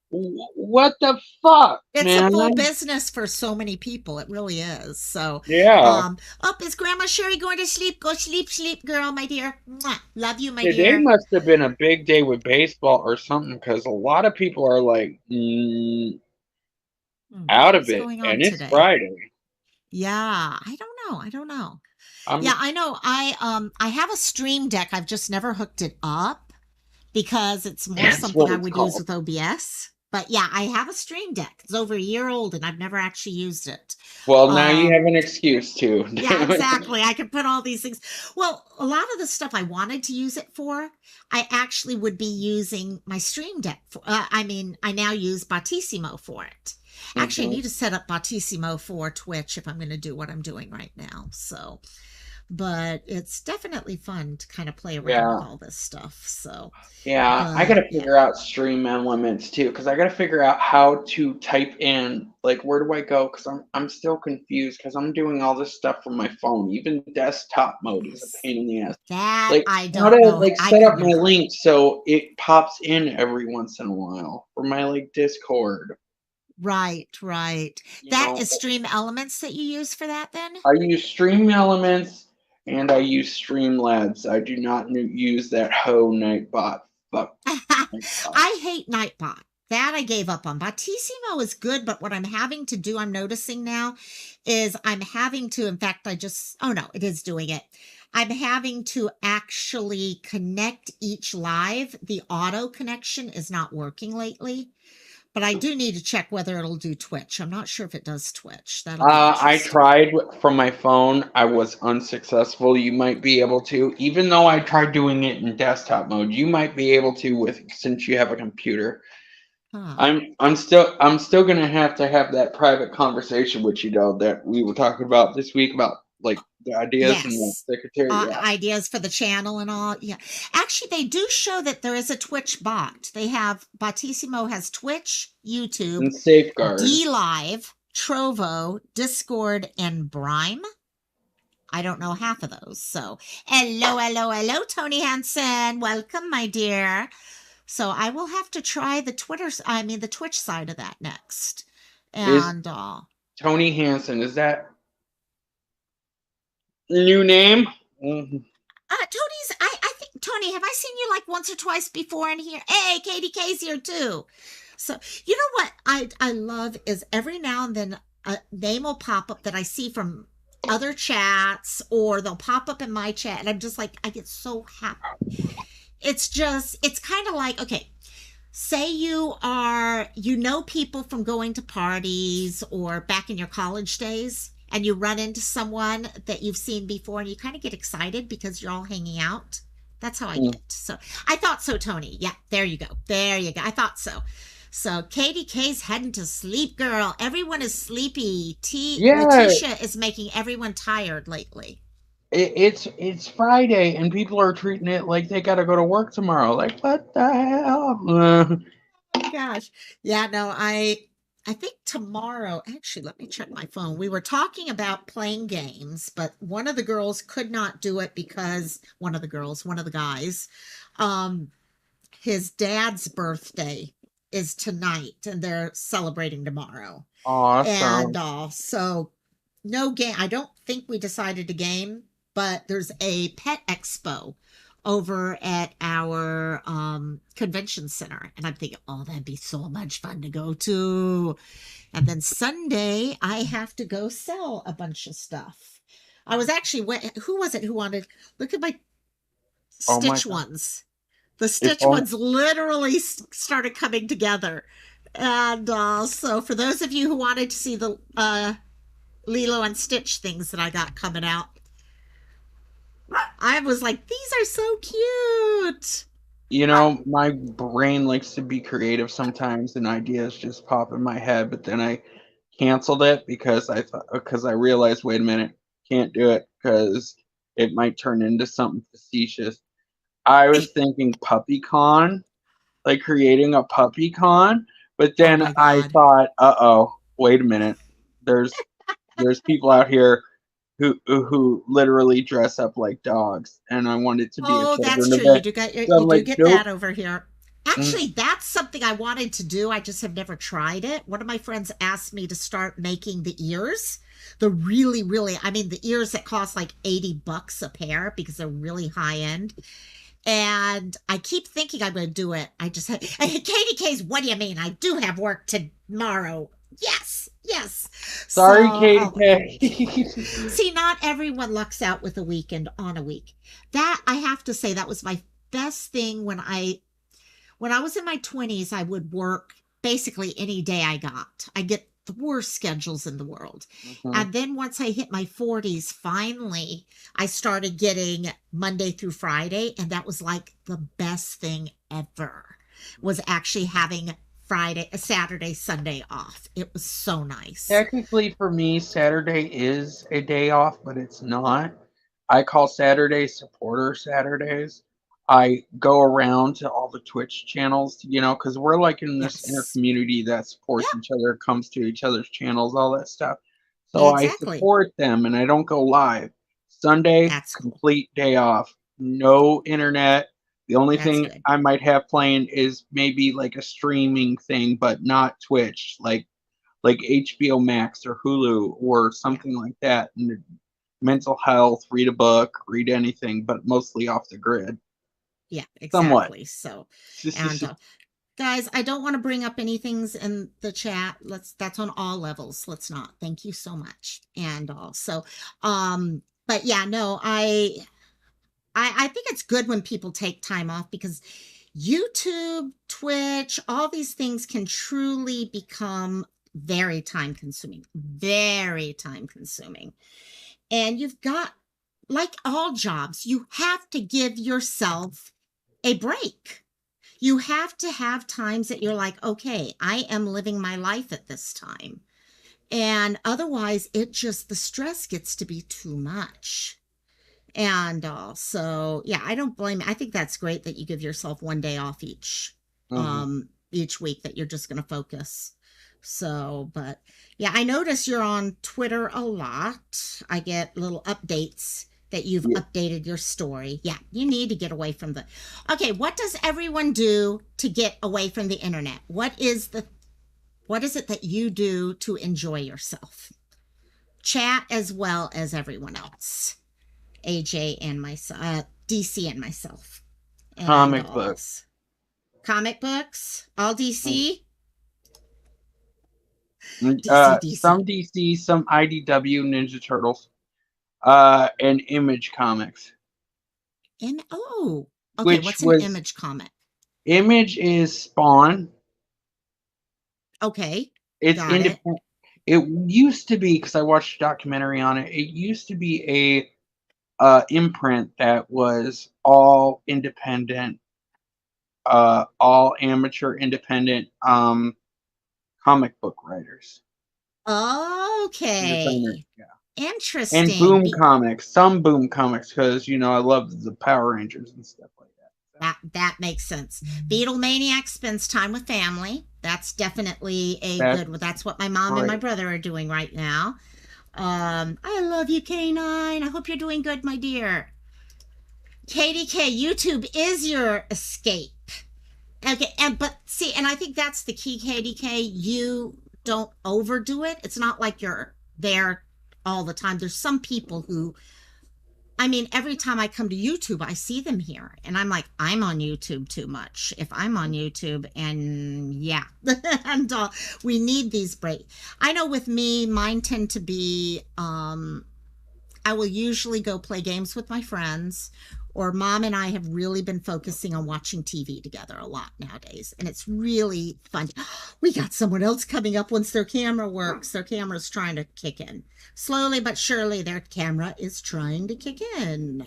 what the fuck, It's a man? full business for so many people. It really is. So, Yeah. up is Grandma Sherry going to sleep? Go sleep, sleep, girl, my dear. Mwah. Love you, my Today dear. must have been a big day with baseball or something, because a lot of people are like out What of is it, going on and it's today? Friday. Yeah, I don't know. I don't know. I'm Yeah, I know. I have a stream deck. I've just never hooked it up because it's more That's something what I it's would use called. with OBS. But yeah, I have a stream deck. It's over a year old and I've never actually used it. Well, now you have Um, an excuse to. yeah, Damn it. exactly. I can put all these things. Well, a lot of the stuff I wanted to use it for, I actually would be using my stream deck for. I mean, I now use Battissimo for it. Actually, I need to set up Bautissimo for Twitch if I'm going to do what I'm doing right now. So, but it's definitely fun to kind of play around with all this stuff. So, yeah, I but gotta figure out stream elements too, because I gotta figure out how to type in, like, where do I go? Because I'm still confused because I'm doing all this stuff from my phone. Even desktop mode is a pain in the ass. that Like, I how don't to know. like I set up couldn't my either. link so it pops in every once in a while for my like Discord. Right, right. You That know, is Stream Elements that you use for that then? I use Stream Elements and I use Streamlabs. I do not use that Nightbot. Fuck Nightbot. I hate Nightbot. That I gave up on. Bautissimo is good, but what I'm having to do, I'm noticing now, is I'm having to, in fact, oh no, it is doing it. I'm having to actually connect each live. The auto connection is not working lately, but I do need to check whether it'll do Twitch. I'm not sure if it does Twitch. That'll be I interesting. tried from my phone. I was unsuccessful. You might be able to, even though I tried doing it in desktop mode. You might be able to since you have a computer. Huh. I'm still gonna have to have that private conversation with you though that we were talking about this week about like the ideas and the Yes. secretary. Yeah. Ideas for the channel and all. Yeah. Actually, they do show that there is a Twitch bot. They have, Bautissimo has Twitch, YouTube, And safeguard. D Live, Trovo, Discord, and Brime. I don't know half of those. So, hello, Tony Hansen. Welcome, my dear. So I will have to try the Twitch side of that next. Is And Tony Hansen, is that new name? Tony's, I think, Tony, have I seen you like once or twice before in here? Hey, Katie K's here too. So, you know what I love is every now and then a name will pop up that I see from other chats, or they'll pop up in my chat, and I'm just like, I get so happy. It's kind of like, okay, say you know people from going to parties or back in your college days, and you run into someone that you've seen before and you kind of get excited because you're all hanging out. That's how I get. So I thought so, Tony. Yeah, there you go. I thought so. So Katie K's heading to sleep, girl. Everyone is sleepy. Letitia is making everyone tired lately. It's Friday and people are treating it like they gotta go to work tomorrow. Like, what the hell? Gosh. Yeah, no, I think tomorrow, actually, let me check my phone. We were talking about playing games, but one of the girls could not do it because one of the guys, his dad's birthday is tonight and they're celebrating tomorrow. Awesome. And so no game. I don't think we decided a game, but there's a pet expo over at our convention center, and I'm thinking, oh, that'd be so much fun to go to. And then Sunday I have to go sell a bunch of stuff. I was actually, who was it who wanted, look at my Stitch ones. The Stitch ones literally started coming together. And so for those of you who wanted to see the Lilo and Stitch things that I got coming out, I was like, these are so cute. You know, my brain likes to be creative sometimes and ideas just pop in my head, but then I canceled it because I realized, wait a minute, can't do it because it might turn into something facetious. I was thinking PuppyCon, like creating a PuppyCon, but then I thought, wait a minute, there's people out here who literally dress up like dogs, and I wanted to be a that's children's true. event. You So I'm do like, get nope. that over here. Actually, that's something I wanted to do. I just have never tried it. One of my friends asked me to start making the ears. The really, really, I mean, the ears that cost like $80 a pair because they're really high end. And I keep thinking I'm going to do it. I just had, Katie K's, what do you mean? I do have work tomorrow. Yes. Sorry, So, Katie. see, not everyone lucks out with a weekend on a week. That, I have to say, that was my best thing when I was in my 20s. I would work basically any day I got. I get the worst schedules in the world. Mm-hmm. And then once I hit my 40s, finally, I started getting Monday through Friday. And that was like the best thing ever, was actually having Saturday, Sunday off. It was so nice. Technically, for me, Saturday is a day off, but it's not. I call Saturdays supporter Saturdays. I go around to all the Twitch channels, because we're like in this inner Yes. community that supports Yeah. each other, comes to each other's channels, all that stuff. Yeah, So I exactly. support them and I don't go live. Sunday, That's cool. complete day off. No internet. The only That's thing good. I might have playing is maybe like a streaming thing, but not Twitch, like HBO Max or Hulu or Yeah. something like that. And mental health, read a book, read anything, but mostly off the grid. Yeah, Somewhat. exactly. So, and guys, I don't want to bring up anything's in the chat. That's on all levels. Let's not. Thank you so much. And also, but yeah, no, I think it's good when people take time off because YouTube, Twitch, all these things can truly become very time consuming, very time consuming. And you've got, like all jobs, you have to give yourself a break. You have to have times that you're like, okay, I am living my life at this time. And otherwise, the stress gets to be too much. And so, yeah, I don't blame. I think that's great that you give yourself one day off each week that you're just going to focus. So, but yeah, I notice you're on Twitter a lot. I get little updates that you've updated your story. Yeah, you need to get away from okay, what does everyone do to get away from the internet? What is it that you do to enjoy yourself? Chat as well as everyone else. AJ and myself, DC and myself. Comic books. Comic books? All DC? DC. Some DC, some IDW, Ninja Turtles, and Image Comics. Okay, Which what's an Image comic? Image is Spawn. Okay, it's independent. It used to be, because I watched a documentary on it. It used to be a imprint that was all independent, all amateur independent comic book writers. Okay. Yeah. Interesting. And Boom Comics, some Boom Comics, because I love the Power Rangers and stuff like that. That makes sense. Beatlemaniac spends time with family. That's definitely good one. That's what my mom and my brother are doing right now. I love you, K9. I hope you're doing good, my dear. KDK, YouTube is your escape. Okay, but I think that's the key, KDK. You don't overdo it. It's not like you're there all the time. There's some people who, every time I come to YouTube, I see them here. And I'm like, I'm on YouTube too much. If I'm on YouTube, and yeah. And we need these breaks. I know with me, mine tend to be, I will usually go play games with my friends, or Mom and I have really been focusing on watching TV together a lot nowadays. And it's really fun. We got someone else coming up once their camera works. Their camera's trying to kick in. Slowly but surely, their camera is trying to kick in.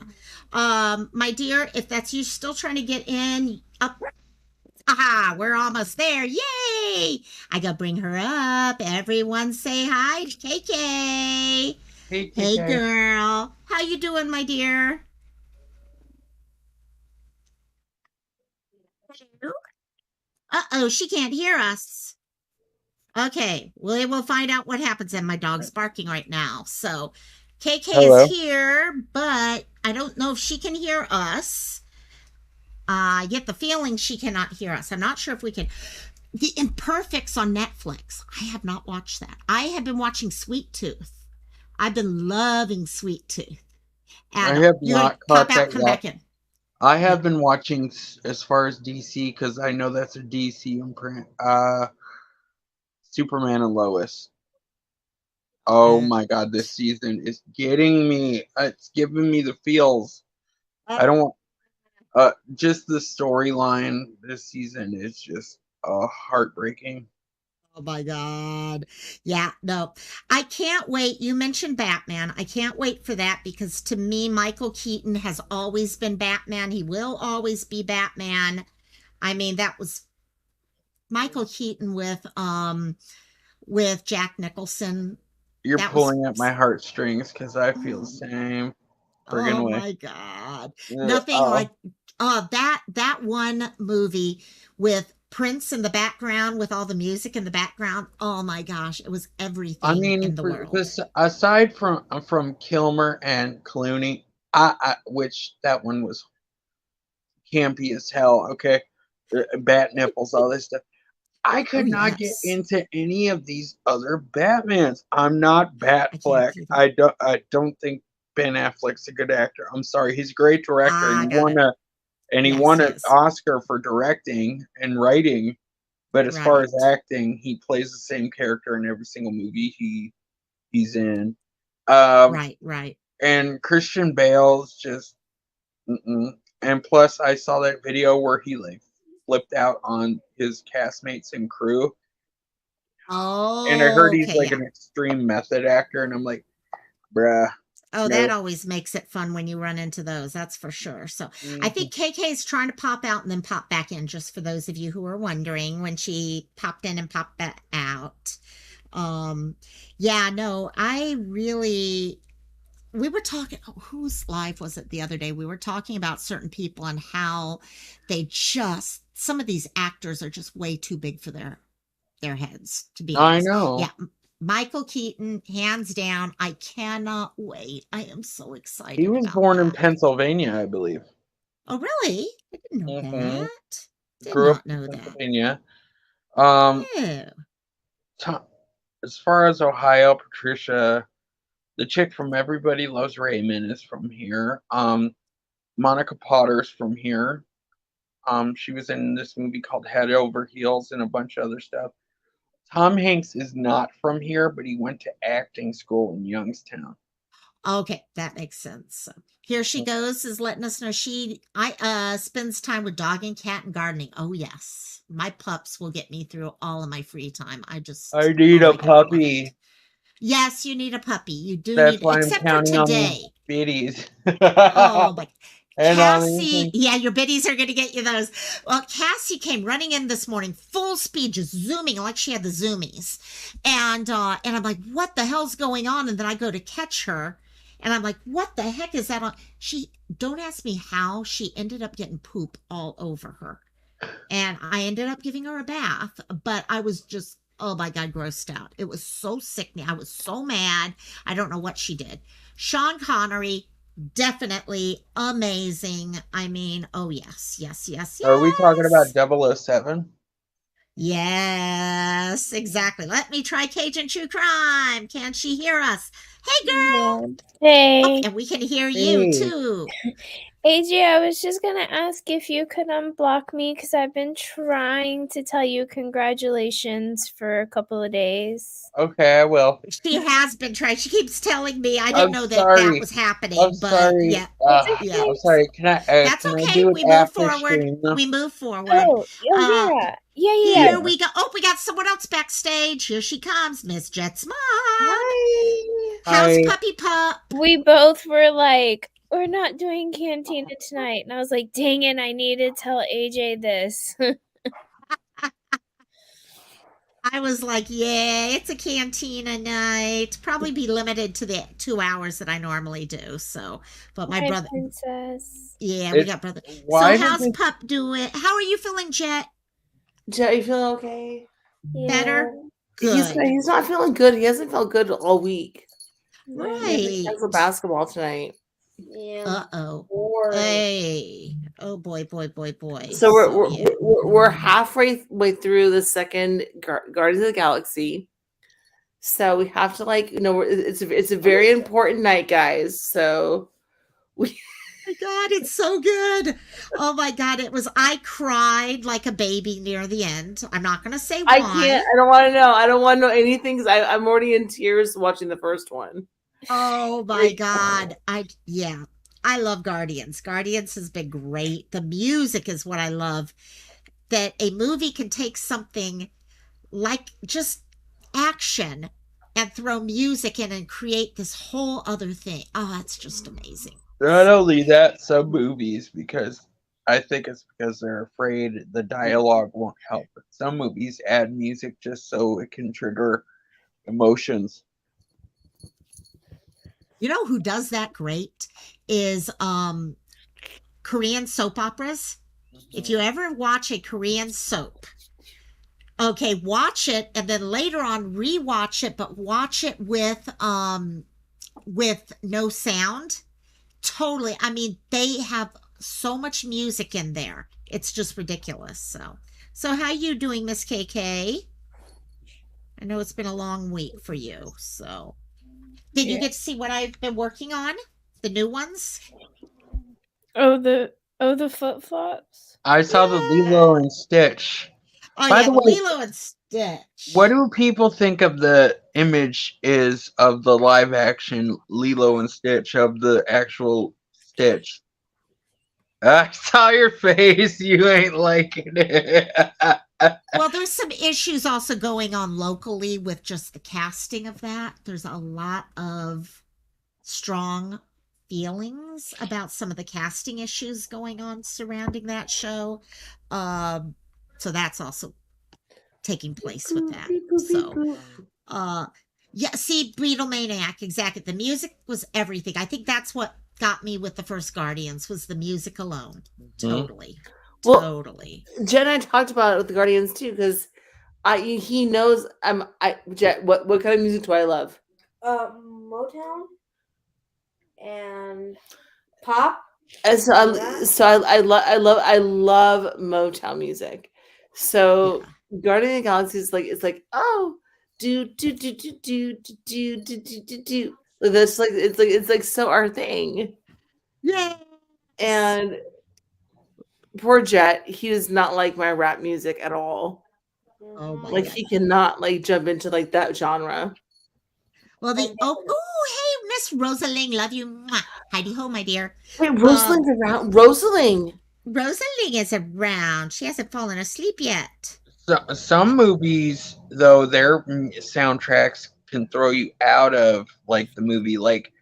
My dear, if that's you still trying to get in, up. Aha, we're almost there. Yay! I gotta bring her up. Everyone say hi to KK. Hey, girl. How you doing, my dear? Uh-oh, she can't hear us. Okay, we'll find out what happens. And my dog's barking right now. So KK is here, but I don't know if she can hear us. I get the feeling she cannot hear us. I'm not sure if we can. The Imperfects on Netflix. I have not watched that. I have been watching Sweet Tooth. I've been loving Sweet Tooth. I have not caught that come back in. I have been watching, as far as DC, because I know that's a DC imprint. Superman and Lois. Oh my God, this season is getting me. It's giving me the feels. I don't want. Just the storyline this season is just heartbreaking. Oh my God. Yeah, no. I can't wait. You mentioned Batman. I can't wait for that because to me, Michael Keaton has always been Batman. He will always be Batman. That was Michael Keaton with Jack Nicholson. You're That was pulling at my heartstrings because I feel the same friggin' oh way. my God. Nothing like that one movie with Prince in the background with all the music in the background. Oh my gosh, it was I everything mean, in the world. aside from Kilmer and Clooney, which that one was campy as hell. Okay, bat nipples, all this stuff. I Oh could not get yes. into any of these other Batmans. I'm not I can't Batfleck. either. I don't think Ben Affleck's a good actor. I'm sorry. He's a great director. I got it. He Yes, won he an is. Oscar for directing and writing, but as far as Right. acting, he plays the same character in every single movie he's in. Um Right, right. and Christian Bale's just mm-mm. And plus I saw that video where he like flipped out on his castmates and crew. And I heard Oh, he's okay, like yeah. an extreme method actor, and I'm like, bruh, Oh, that no. always makes it fun when you run into those. That's for sure. So I Mhm. think KK is trying to pop out and then pop back in, just for those of you who are wondering when she popped in and popped back out. Um, yeah, no, we were talking, whose live was it the other day? We were talking about certain people and how some of these actors are just way too big for their heads, to be I honest. Yeah, know. Michael Keaton, hands down. I cannot wait. I am so He excited was about born in that. Pennsylvania, I believe. Oh, really? I didn't know Hmm. that. Did Grew up not in know that. Pennsylvania. Um, Oh, to- as far as Ohio, Patricia, the chick from Everybody Loves Raymond is from here. Monica Potter's from here. She was in this movie called Head Over Heels and a bunch of other stuff. Tom Hanks is not from here, but he went to acting school in Youngstown. okay, that makes sense. So here she goes, is letting us know I spends time with dog and cat and gardening. Oh yes, my pups will get me through all of my free time. I Oh need a my God, I love it. puppy. Yes, you need a puppy. You do That's need, why I'm except for counting on these today. biddies. Oh my, And on Cassie, anything. yeah, your biddies are going to get you those. Well, Cassie came running in this morning, full speed, just zooming like she had the zoomies. And I'm like, what the hell's going on? And then I go to catch her and I'm like, what the heck is that on? Don't ask me how she ended up getting poop all over her. And I ended up giving her a bath, but I was just, oh my God, grossed out. It was so sickening. I was so mad. I don't know what she did. Sean Connery, definitely amazing. I mean, oh yes, yes, yes, Are we talking about yes. 007? Yes, exactly. Let me try Cajun True Crime. Can she hear us? Hey, girl. Yeah. Oh, Hey, and we can hear you Hey. too. AJ, I was just gonna ask if you could unblock me because I've been trying to tell you congratulations for a couple of days. Okay, I will. She has been trying. She keeps telling me. I didn't I'm know that sorry. was I'm happening, but sorry. yeah, It's yeah. I'm okay. sorry. That's Can I okay. do it We move after forward. stream? We move forward. Oh, Uh, yeah. Yeah, yeah. Here Yeah. we go. Oh, we got someone else backstage. Here she comes, Miss Jet Smog. Hi. How's Hi. Puppy Pup? We both were like, we're not doing Cantina tonight. And I was like, dang it, I need to tell AJ this. I was like, yeah, it's a Cantina night. Probably be limited to the 2 hours that I normally do. So, but my My brother, princess. yeah, we It's got brother. So, why did how's this Pup doing? How are you feeling, Jet? Jet, you feeling okay? Yeah. Better? Good. He's not feeling good. He hasn't felt good all week. He had to Right. cancel basketball tonight. Yeah. Uh-oh. Boring. Hey. Oh boy, boy, boy, boy. So So yeah. we're halfway through the second Guardians of the Galaxy. So we have to it's a very important night, guys. So we Oh my God, it's so good. Oh my God, I cried like a baby near the end. I'm not gonna say I why. can't. I don't want to know. I don't want to know anything because I'm already in tears watching the first one. Oh my Like, God. Yeah. I love Guardians. Guardians has been great. The music is what I love. That a movie can take something like just action and throw music in and create this whole other thing. Oh, it's just amazing. not So only that, some movies because I think it's because they're afraid the dialogue won't help. But some movies add music just so it can trigger emotions. You know who does that great is Korean soap operas. If you ever watch a Korean soap, okay, watch it and then later on rewatch it, but watch it with no sound. Totally. I mean, they have so much music in there. It's just ridiculous. So how you doing, Miss KK? I know it's been a long week for you. So did you get to see what I've been working on? The new ones? Oh, the flip flops. I saw the Lilo and Stitch. Oh, By yeah, the way, Lilo and Stitch. what do people think of the image is of the live action Lilo and Stitch of the actual Stitch? I saw your face. You ain't liking it. Well, there's some issues also going on locally with just the casting of that. There's a lot of strong feelings about some of the casting issues going on surrounding that show. So that's also taking place with that. So, yeah, see, Beatlemaniac, exactly. The music was everything. I think that's what got me with the first Guardians was the music alone. Totally. Well, Totally. Jen and I talked about it with the Guardians too, because he knows Jet, what kind of music do I love? Motown and pop. And so I love Motown music. So Guardian of the Galaxy is like, it's like, oh, do. That's like it's like so our thing. Yeah. And poor Jet, he does not like my rap music at all. Oh my Like God. he cannot like jump into like that genre. Well, hey, Miss Rosaling, love you. Mwah. Heidi ho, my dear. Wait, Rosaling's around. Rosaling is around. She hasn't fallen asleep yet. Some movies, though, their soundtracks can throw you out of like the movie. Like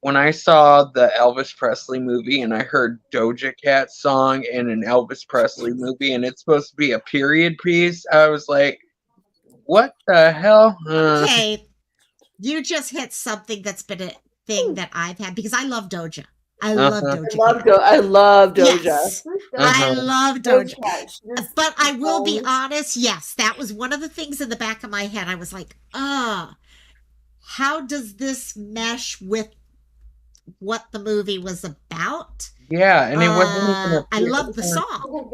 when I saw the Elvis Presley movie and I heard Doja Cat's song in an Elvis Presley movie, and it's supposed to be a period piece, I was like, "What the hell?" Okay, you just hit something that's been a thing that I've had because I love Doja. I love Doja. I love Doja. Yes. I love Doja. But I will be honest, yes, that was one of the things in the back of my head. I was like, how does this mesh with what the movie was about? Yeah, and it wasn't. I love the song.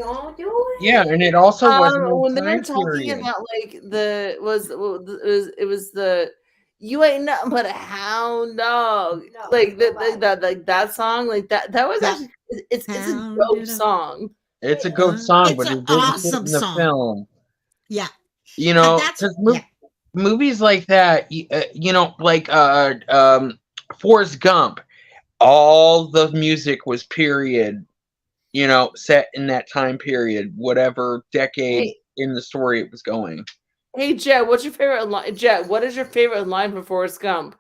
Yeah, and it also wasn't when they were time talking period. about like it was the you ain't nothing but a hound dog. No, like that song, like that was actually it's a dope song. It's a good song, It's but an it didn't fit awesome in the song. film. Yeah. You know, that's because movies like that, you know, like Forrest Gump, all the music was period, you know, set in that time period, whatever decade in the story it was going. Hey Jet, what's your favorite line? Jet, what is your favorite line from Forrest Gump?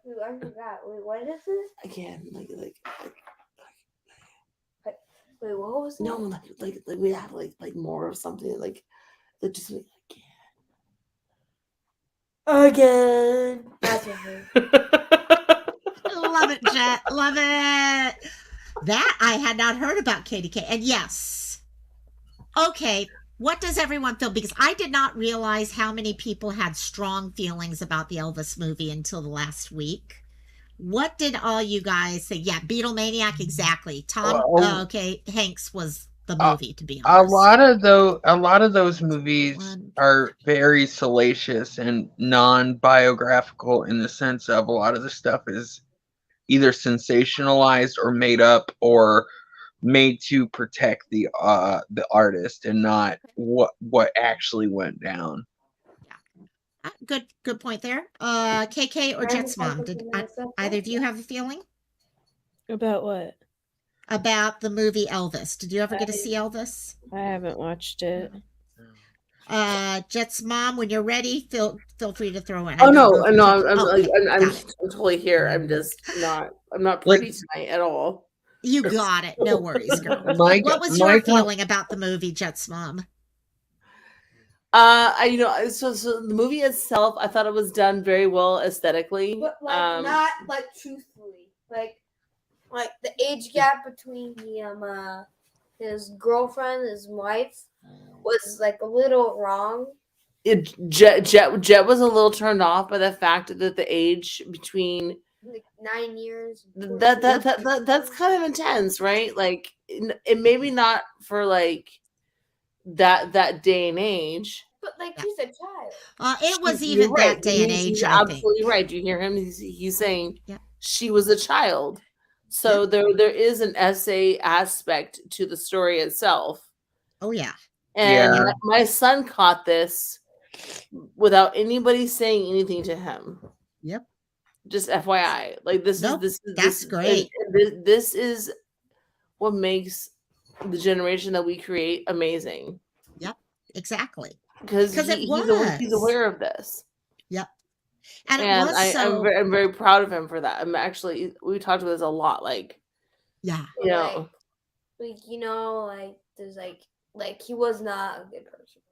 Ooh, I forgot. Wait, what is it? Again, like wait, what was it? no, like we have like more of something like just like again. That's it. Love it, Jet. Love it. That I had not heard about KDK. And yes. Okay. What does everyone feel? Because I did not realize how many people had strong feelings about the Elvis movie until the last week. What did all you guys say? Yeah, Beatlemaniac, exactly. Tom, okay, Hanks was the movie, to be honest. A lot of those movies are very salacious and non-biographical in the sense of a lot of the stuff is either sensationalized or made up or made to protect the artist and not what actually went down. Yeah. Good point there. KK or Jet's mom, did either of you have a feeling about what? About the movie Elvis? Did you ever get to see Elvis? I haven't watched it. Jet's mom, when you're ready, feel free to throw in. I'm totally here. I'm not pretty tonight at all. You got it. No worries, girl. My What was my your com- feeling about the movie, Jet's mom? So the movie itself, I thought it was done very well aesthetically. But like not like truthfully. Like the age gap between the his girlfriend, his wife, was like a little wrong. Jet was a little turned off by the fact that the age between Like 9 years. that's kind of intense, right? Like it maybe not for like that day and age. But like she's a child. It was You're even right. that day and He's age, I absolutely think. right. Do you hear him? He's saying Yeah. she was a child. So there is an essay aspect to the story itself. Oh yeah. And Yeah. my son caught this without anybody saying anything to him. Yep. Just FYI. Like That's great. This is what makes the generation that we create amazing. Yep. Exactly. Because he's aware of this. Yep. And I'm very proud of him for that. We talked about this a lot. Like, yeah, you know, like there's like he was not a good person.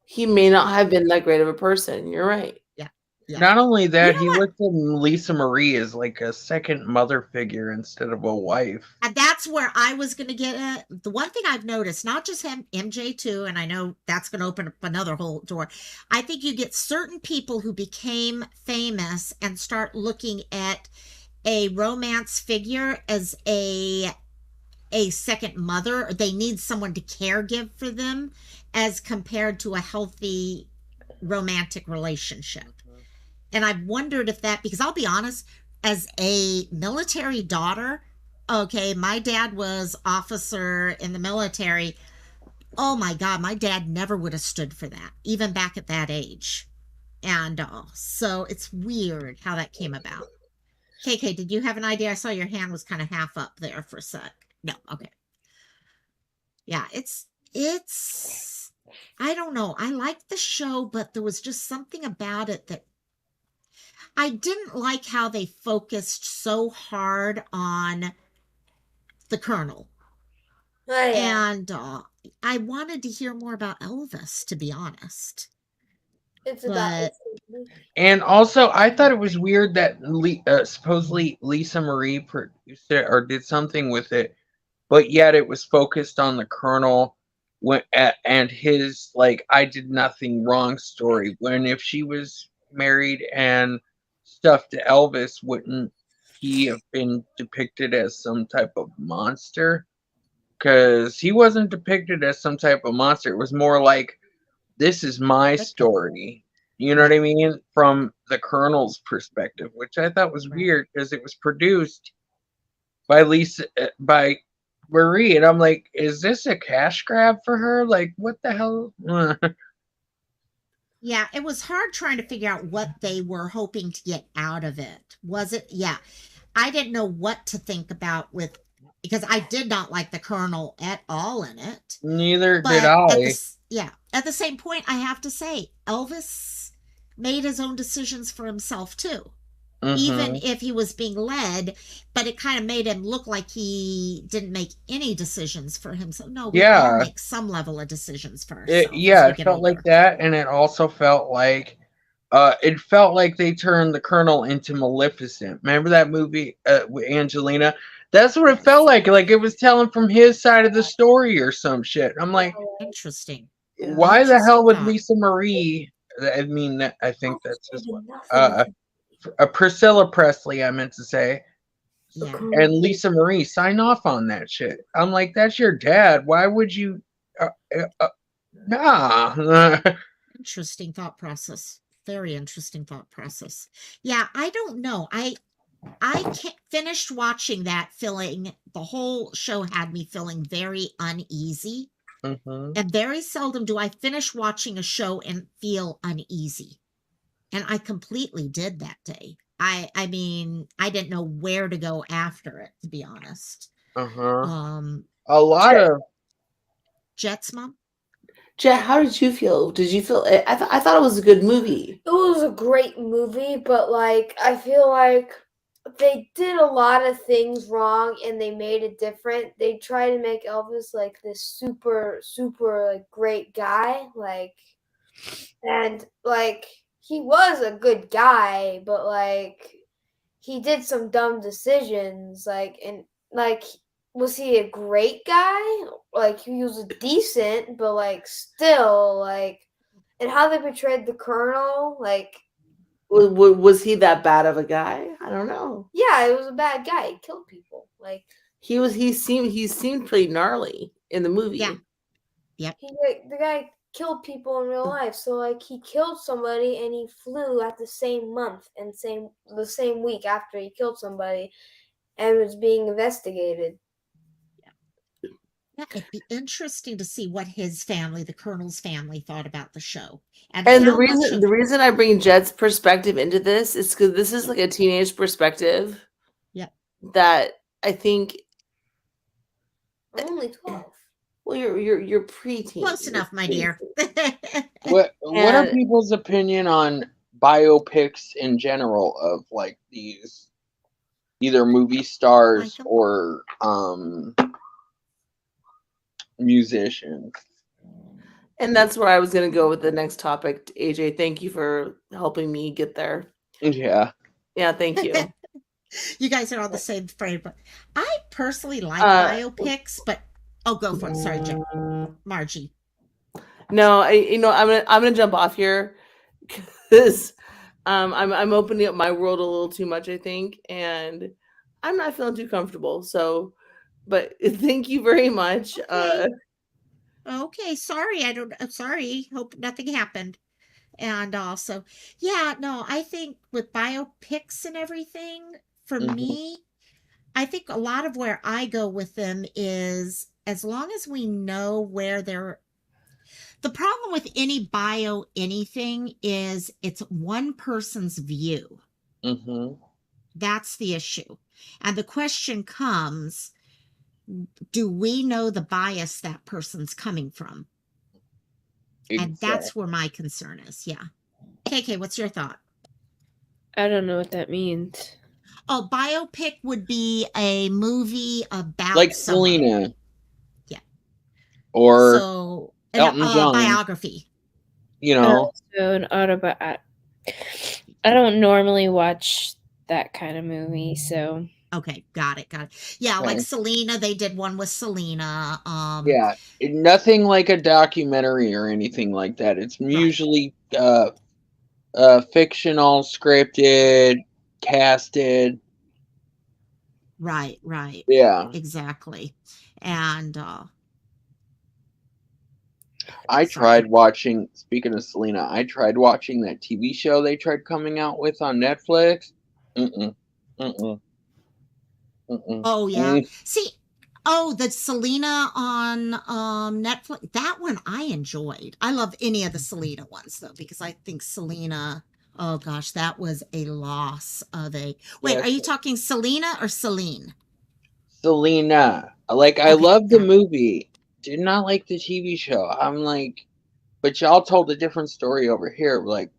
He may not have been that great of a person. You're right. Yeah. Not only that, You know he what? looked at Lisa Marie as like a second mother figure instead of a wife. And that's where I was going to get at. The one thing I've noticed, not just him, MJ too, and I know that's going to open up another whole door. I think you get certain people who became famous and start looking at a romance figure as a second mother, or they need someone to caregive for them as compared to a healthy romantic relationship. And I've wondered if that, because I'll be honest, as a military daughter, okay, my dad was officer in the military. Oh my God, my dad never would have stood for that, even back at that age. And so it's weird how that came about. KK, did you have an idea? I saw your hand was kind of half up there for a sec. No, okay. Yeah, it's I don't know. I liked the show, but there was just something about it that I didn't like how they focused so hard on the Colonel. Oh, yeah. And I wanted to hear more about Elvis, to be honest. And also, I thought it was weird that supposedly Lisa Marie produced it or did something with it, but yet it was focused on the Colonel and his like I did nothing wrong story. When if she was married and stuff to Elvis, wouldn't he have been depicted as some type of monster? Because he wasn't depicted as some type of monster. It was more like, this is my story. You know what I mean? From the Colonel's perspective, which I thought was weird because it was produced by by Marie. And I'm like, is this a cash grab for her? Like, what the hell? Yeah, it was hard trying to figure out what they were hoping to get out of it. Was it? Yeah. I didn't know what to think about because I did not like the Colonel at all in it. Neither did I. At the same point, I have to say, Elvis made his own decisions for himself too. Mm-hmm. Even if he was being led, but it kind of made him look like he didn't make any decisions for himself. No, we all make some level of decisions for ourselves. It felt like that, and it also felt like they turned the Colonel into Maleficent. Remember that movie with Angelina? That's what it felt like. Like it was telling from his side of the story or some shit. I'm like, interesting. Why the hell would Lisa Marie? I mean, I think that's just Priscilla Presley. I meant to say, and Lisa Marie sign off on that shit. I'm like, that's your dad. Why would you? Nah. Interesting thought process. Very interesting thought process. Yeah, I don't know. I finished watching that feeling, the whole show had me feeling very uneasy. Mm-hmm. And very seldom do I finish watching a show and feel uneasy. And I completely did that day. I mean, I didn't know where to go after it, to be honest. A lot of Jet's mom. Jet, how did you feel? Did you feel? I thought it was a good movie. It was a great movie, but like I feel like they did a lot of things wrong and they made it different. They tried to make Elvis like this super like great guy, like, and like he was a good guy, but like he did some dumb decisions, like, and like, was he a great guy? Like he was decent, but like still like, and how they portrayed the Colonel, like, Was he that bad of a guy? I don't know. yeah, it was a bad guy. He killed people. Like He seemed pretty gnarly in the movie. Yeah. Yep. the guy killed people in real life. So like he killed somebody and he flew at the same month and the same week after he killed somebody and was being investigated. Yeah, it'd be interesting to see what his family, the Colonel's family, thought about the show. And how the much of reason I bring Jed's perspective into this is because this is like a teenage perspective. Yeah. That I think. I'm only 12. Well, you're preteen. close enough, my dear. What are people's opinion on biopics in general of like these either movie stars Michael? or musicians? And that's where I was going to go with the next topic. AJ, thank you for helping me get there. Yeah. Yeah, thank you. You guys are on the same frame, but I personally like biopics, but go for it. Sorry, Margie. No, I'm gonna jump off here because I'm opening up my world a little too much, I think, and I'm not feeling too comfortable. So, but thank you very much. Okay, sorry. I'm sorry. Hope nothing happened. And also, yeah, no, I think with biopics and everything, for me, I think a lot of where I go with them is as long as we know where they're. The problem with any bio anything is it's one person's view. That's the issue. And the question comes, do we know the bias that person's coming from? Exactly. And that's where my concern is. Yeah. KK, what's your thought? I don't know what that means. Oh, biopic would be a movie about like someone. Selena. Yeah. Or so Elton John. Biography. You know. So an autobiography. I don't normally watch that kind of movie, so. Okay, got it. Yeah, okay. Like Selena, they did one with Selena. Yeah, nothing like a documentary or anything like that. It's usually fictional, scripted, casted. Right. Yeah. Exactly. And I tried watching, speaking of Selena, I tried watching that TV show they tried coming out with on Netflix. Oh, yeah. See, the Selena on Netflix, that one I enjoyed. I love any of the Selena ones, though, because I think Selena, oh gosh, that was a loss of a... Wait, are you talking Selena or Celine? Selena. Like, I love the movie. Did not like the TV show. I'm like, but y'all told a different story over here. Like,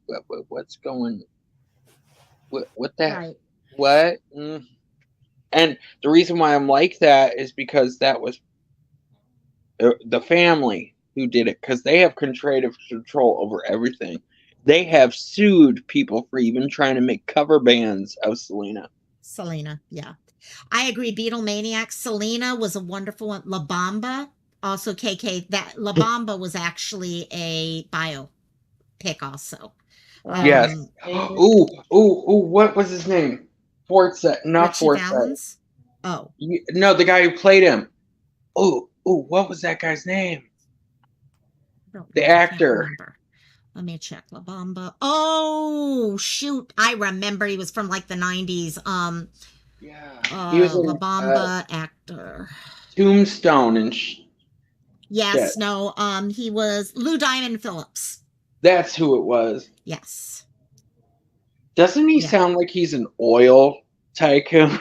what's going... What the... Right. What? And the reason why I'm like that is because that was the family who did it, because they have creative control over everything. They have sued people for even trying to make cover bands of Selena. Yeah. I agree. Beatlemaniac. Selena was a wonderful one. La Bamba. Also, KK, that La Bamba was actually a biopic also. Yes. Ooh, what was his name? Not Forsyth. Oh. No, the guy who played him. Ooh, what was that guy's name? The actor. Let me check. La Bamba. Oh, shoot. I remember he was from like the 90s. Yeah. He was a La Bamba actor. Tombstone and yes, shit. No. He was Lou Diamond Phillips. That's who it was. Yes. Doesn't he sound like he's an oil tycoon?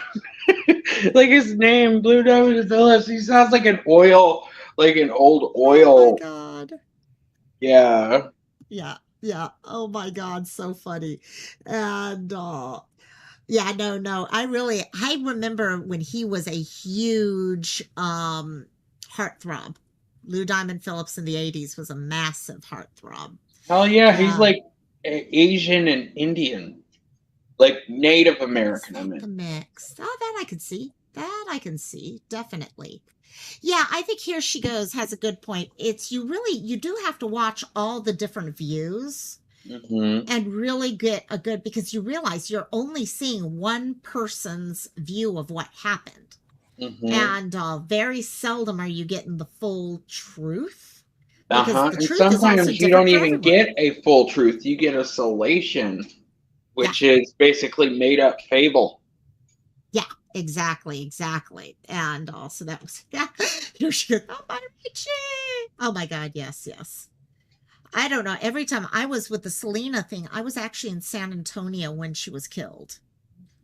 Like his name, Blue Diamond Phillips. He sounds like an old oil. Oh my God. Yeah. Yeah. Oh my God. So funny. And Yeah, no. I remember when he was a huge heartthrob. Lou Diamond Phillips in the 80s was a massive heartthrob. Oh yeah, he's Yeah. like Asian and Indian, like Native Is American. I that mean, the mix? Oh, that I can see. That I can see. Definitely. Yeah, I think Here She Goes has a good point. You do have to watch all the different views and really get a good, because you realize you're only seeing one person's view of what happened. And very seldom are you getting the full truth, because the And truth is also sometimes you different don't for even everyone. get a full truth. You get a salation, Yeah, which is basically made up fable. yeah, exactly. And also that was, yeah, Here She Goes. Oh my Richie. Oh my God, yes. I don't know. Every time I was with the Selena thing, I was actually in San Antonio when she was killed.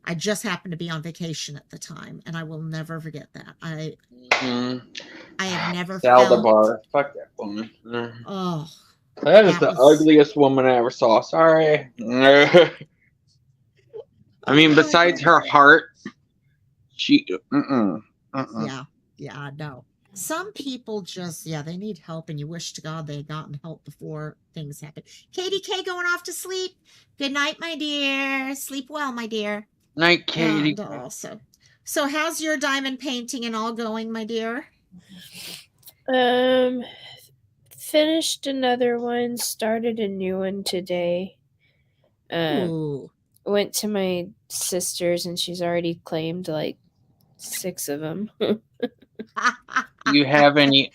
I just happened to be on vacation at the time, and I will never forget that. I have never felt. Saldivar. Fuck that woman. Oh, That is that the was. ugliest woman I ever saw. Sorry. I mean, Oh my besides her God. heart, she. Yeah, no. Some people just, yeah, they need help, and you wish to God they had gotten help before things happen. Katie K going off to sleep. Good night, my dear. Sleep well, my dear. Night, Katie. And also, so how's your diamond painting and all going, my dear? Finished another one, started a new one today. Ooh. Went to my sister's and she's already claimed like 6 of them. Do you have any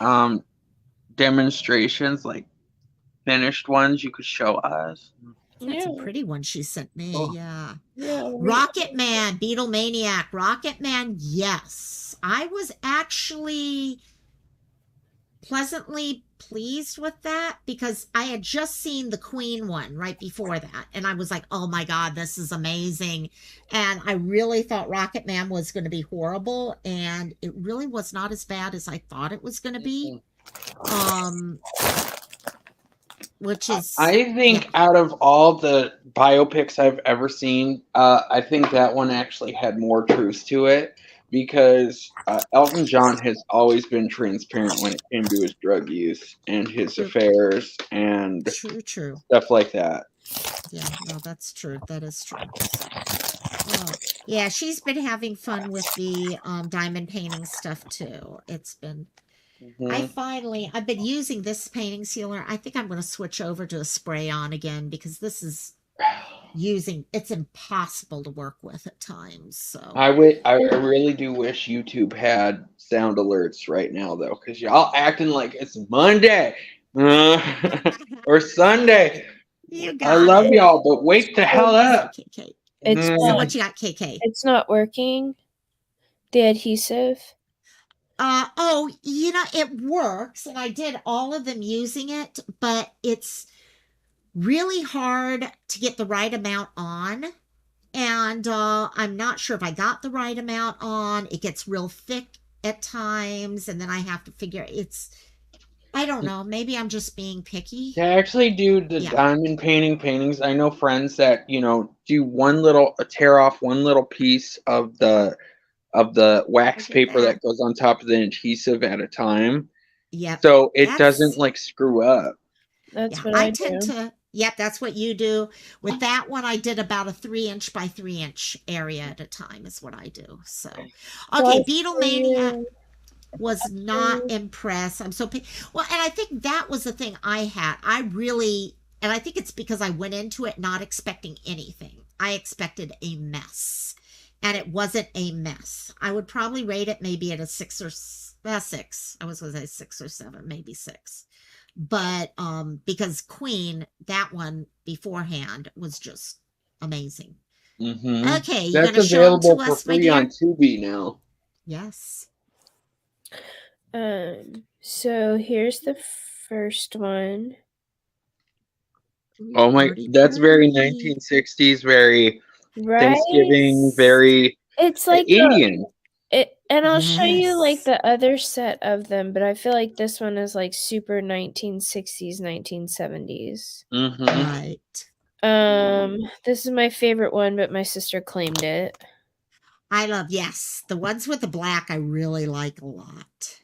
demonstrations, like finished ones you could show us? That's a pretty one she sent me. Oh. Yeah. Yeah. Rocket Man, Beatlemaniac. Rocket Man, yes. I was actually pleasantly pleased with that, because I had just seen the Queen one right before that, and I was like, oh my God, this is amazing. And I really thought Rocket Man was going to be horrible, and it really was not as bad as I thought it was going to be. Which is, I think out of all the biopics I've ever seen, I think that one actually had more truth to it, because Elton John has always been transparent when it came to his drug use and his affairs and true stuff like that. Yeah, no, that's true. That is true. Oh, yeah, she's been having fun with the diamond painting stuff too. It's been I've been using this painting sealer. I think I'm going to switch over to a spray on again, because this is it's impossible to work with at times. So I really do wish YouTube had sound alerts right now, though, because y'all acting like it's Monday or Sunday. I love y'all, but wake the hell up. So what you got, KK? It's not working. The adhesive. Oh, it works, and I did all of them using it, but it's really hard to get the right amount on. And I'm not sure if I got the right amount on. It gets real thick at times, and then I have to figure I don't know. Maybe I'm just being picky. To actually do the diamond paintings, I know friends that, do tear off one little piece of the wax paper that goes on top of the adhesive at a time. Yep. So it doesn't like screw up. That's what I tend to. Yep, that's what you do. With that one, I did about a 3-inch by 3-inch area at a time is what I do. So, okay, Beatlemania was not impressed. I'm so well, and I think that was the thing I had. And I think it's because I went into it not expecting anything. I expected a mess, and it wasn't a mess. I would probably rate it maybe at a 6 or 6. I was going to say 6 or 7, maybe 6. But because Queen, that one beforehand was just amazing. Okay, you're going to show them to us, my dear? On Tubi now. Yes. So here's the first one. Oh my, that's very 1960s, very Thanksgiving, very it's like Indian. And I'll show you like the other set of them, but I feel like this one is like super 1960s, 1970s. Right. This is my favorite one, but my sister claimed it. I love, yes, the ones with the black I really like a lot.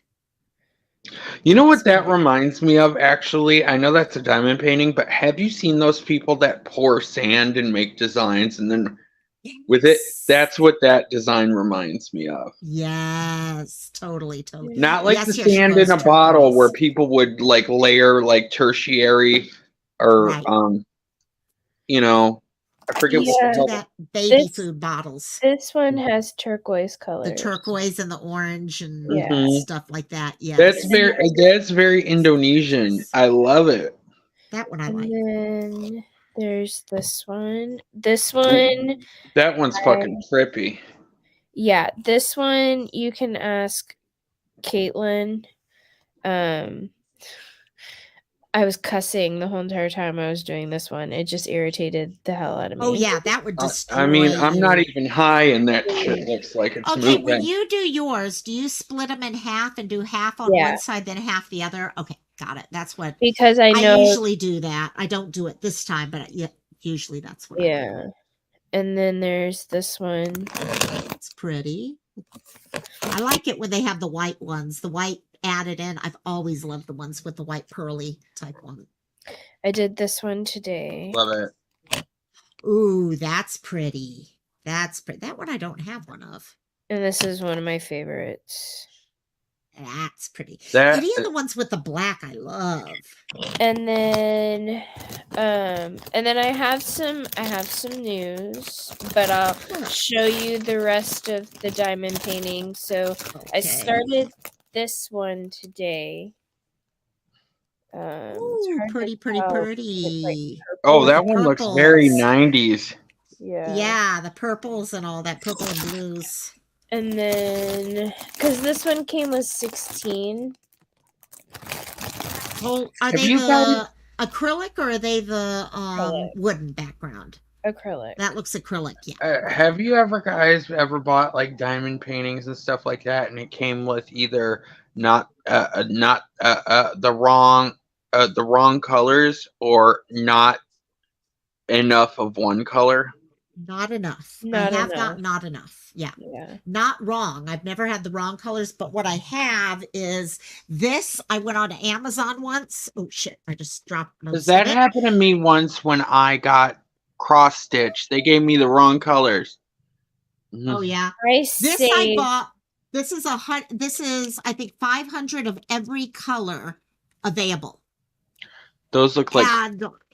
You know what that reminds me of, actually? I know that's a diamond painting, but have you seen those people that pour sand and make designs and then with it? That's what that design reminds me of. Yes, totally. Not like the Yes, here she sand in goes, a bottle where turquoise. people would like layer like tertiary or Right. you know, I forget what the Do hell. that baby food bottles. This one has turquoise The colors. turquoise and the orange and Yeah. stuff like that. Yes. That's very Indonesian. I love it. That one I And like. then there's this one. This one. That one's fucking trippy. Yeah, this one you can ask Caitlin. I was cussing the whole entire time I was doing this one. It just irritated the hell out of me. Oh yeah, that would destroy I mean, I'm not you. even high, and that shit looks like it's Okay, moving. when you do yours, do you split them in half and do half on one side, then half the other? Okay, got it. That's what. Because I know usually do that. I don't do it this time, but usually that's what I do. And then there's this one. It's pretty. I like it when they have the white ones. The white added in. I've always loved the ones with the white pearly type one. I did this one today. Love it. Ooh, that's pretty. That's pretty. That one I don't have one of. And this is one of my favorites. That's pretty. That, Any of the ones with the black I love. And then I have some news, but I'll show you the rest of the diamond painting. So I started this one today. Ooh, pretty. Like oh, that one looks very 90s. Yeah, the purples and all that, purple and blues. And then, because this one came with 16. Oh, are they the acrylic or are they the wooden background? Acrylic. That looks acrylic, yeah. Have you guys ever bought like diamond paintings and stuff like that, and it came with either not the wrong colors or not enough of one color? Not enough. I have got not enough. Yeah. Not wrong. I've never had the wrong colors, but what I have is this. I went on Amazon once. Oh shit, I just dropped most Does that of it. happen to me once when I got cross stitched? They gave me the wrong colors. Oh yeah. I bought. This is I think 500 of every color available. Those look like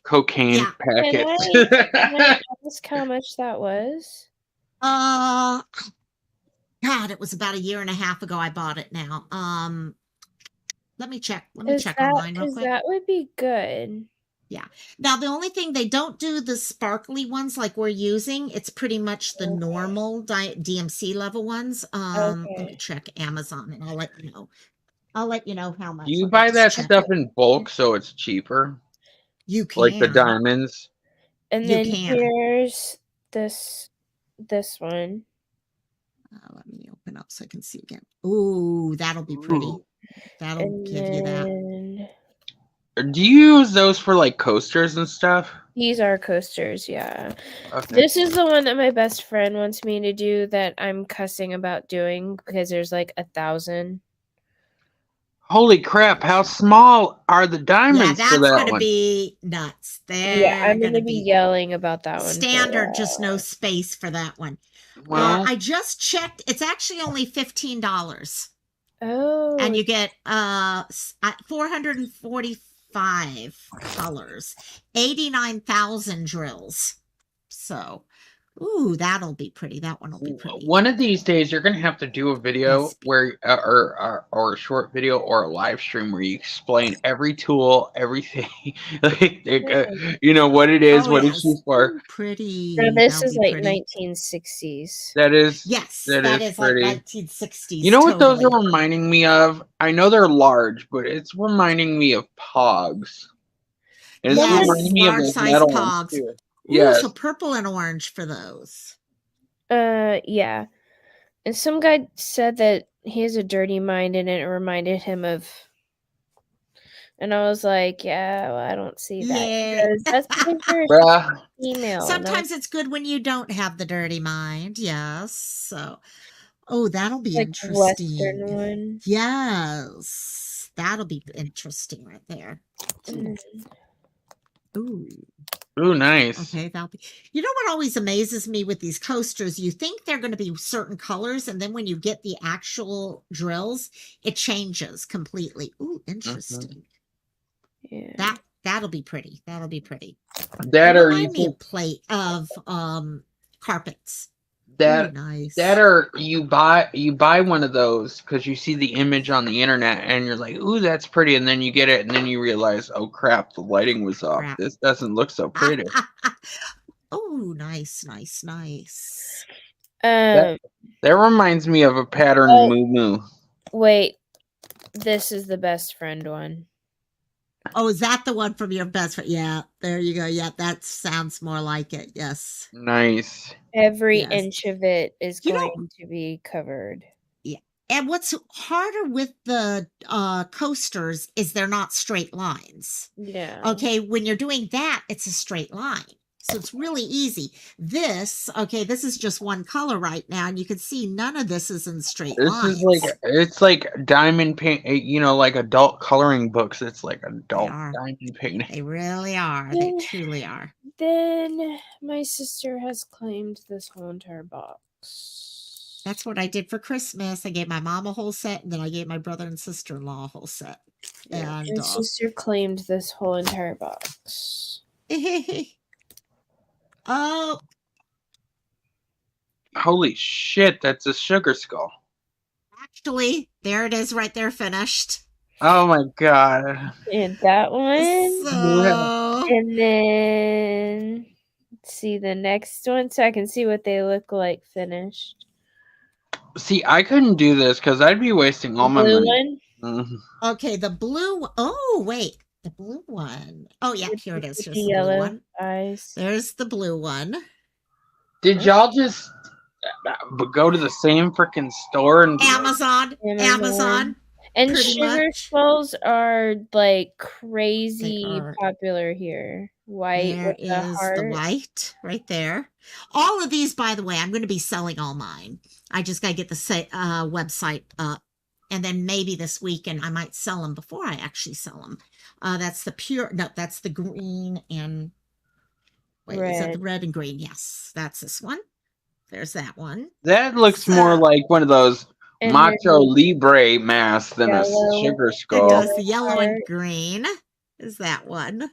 cocaine packets. Can I ask how much that was? God, it was about a year and a half ago I bought it now. Let me check. Let me check online real quick. That would be good. Yeah. Now, the only thing, they don't do the sparkly ones like we're using. It's pretty much the normal DMC level ones. Let me check Amazon and I'll let you know. I'll let you know how much. Do you buy that stuff in bulk so it's cheaper? You can. Like the diamonds? And then here's this one. Let me open up so I can see again. Ooh, that'll be pretty. That'll give you that. Do you use those for like coasters and stuff? These are coasters, yeah. Okay. This is the one that my best friend wants me to do that I'm cussing about doing because there's like 1,000. Holy crap, how small are the diamonds for that one? That's going to be nuts. I'm going to be yelling about that one. Standard, just no space for that one. Well, I just checked. It's actually only $15. Oh. And you get 445 colors, 89,000 drills. So, ooh, that'll be pretty. That one will be pretty. One of these days, you're gonna have to do a video where, or a short video or a live stream where you explain every tool, everything, like you know what it is, what it's used for. Pretty. Now this is like 1960s. That is that is pretty. like 1960s. You know what those are reminding me of? I know they're large, but it's reminding me of Pogs. And it's reminding me of those metal ones too. Yes. So purple and orange for those. Yeah. And some guy said that he has a dirty mind and it reminded him of And I was like, yeah, well, I don't see that Yeah. because that's because you're a Bruh. female. Sometimes it's good when you don't have the dirty mind. Yes. So, oh, that'll be like Western interesting. one. Yes. That'll be interesting right there. Mm. Ooh. Ooh, nice. Okay, that'll be. You know what always amazes me with these coasters? You think they're going to be certain colors, and then when you get the actual drills, it changes completely. Ooh, interesting. Yeah. That'll be pretty. That'll be pretty. That or you Remind me think of plate of carpets. that Ooh, nice. that or you buy one of those because you see the image on the internet and you're like, ooh, that's pretty, and then you get it and then you realize, oh crap, the lighting was off. Crap. This doesn't look so pretty. Oh, nice, nice, nice. That reminds me of a pattern Oh. moo moo. Wait, this is the best friend one. Oh, is that the one from your best friend? Yeah, there you go. Yeah, that sounds more like it. Yes. Nice. Every Yes. inch of it is You know- going to be covered. Yeah. And what's harder with the coasters is they're not straight lines. Yeah. Okay, when you're doing that, it's a straight line. So it's really easy. This is just one color right now, and you can see none of this is in straight This lines. it's like diamond paint, like adult coloring books. It's like adult are. diamond paint. They really are. They truly are. Then my sister has claimed this whole entire box. That's what I did for Christmas. I gave my mom a whole set, and then I gave my brother and sister-in-law a whole set. Yeah, And my sister claimed this whole entire box. Oh, Holy shit, that's a sugar skull. actually, there it is right there, finished. Oh my god. And that one. So, And then let's see the next one so I can see what they look like finished. See, I couldn't do this because I'd be wasting all my Blue money. one? Okay, the blue. Oh, wait. The blue one. Oh, yeah, here it is. With Here's the the blue yellow one. eyes. There's the blue one. Did y'all just go to the same freaking store and be like, Amazon. And pretty sugar much. skulls are like They crazy are. popular here. White There with the is heart. the white right there. All of these, by the way, I'm going to be selling all mine. I just got to get the website up. And then maybe this weekend I might sell them before I actually sell them. That's the green and wait, is that the red and green? Yes, that's this one. There's that one. that looks more like one of those And Macho then Libre masks than a yellow. sugar It skull. does the yellow and green. Is that one?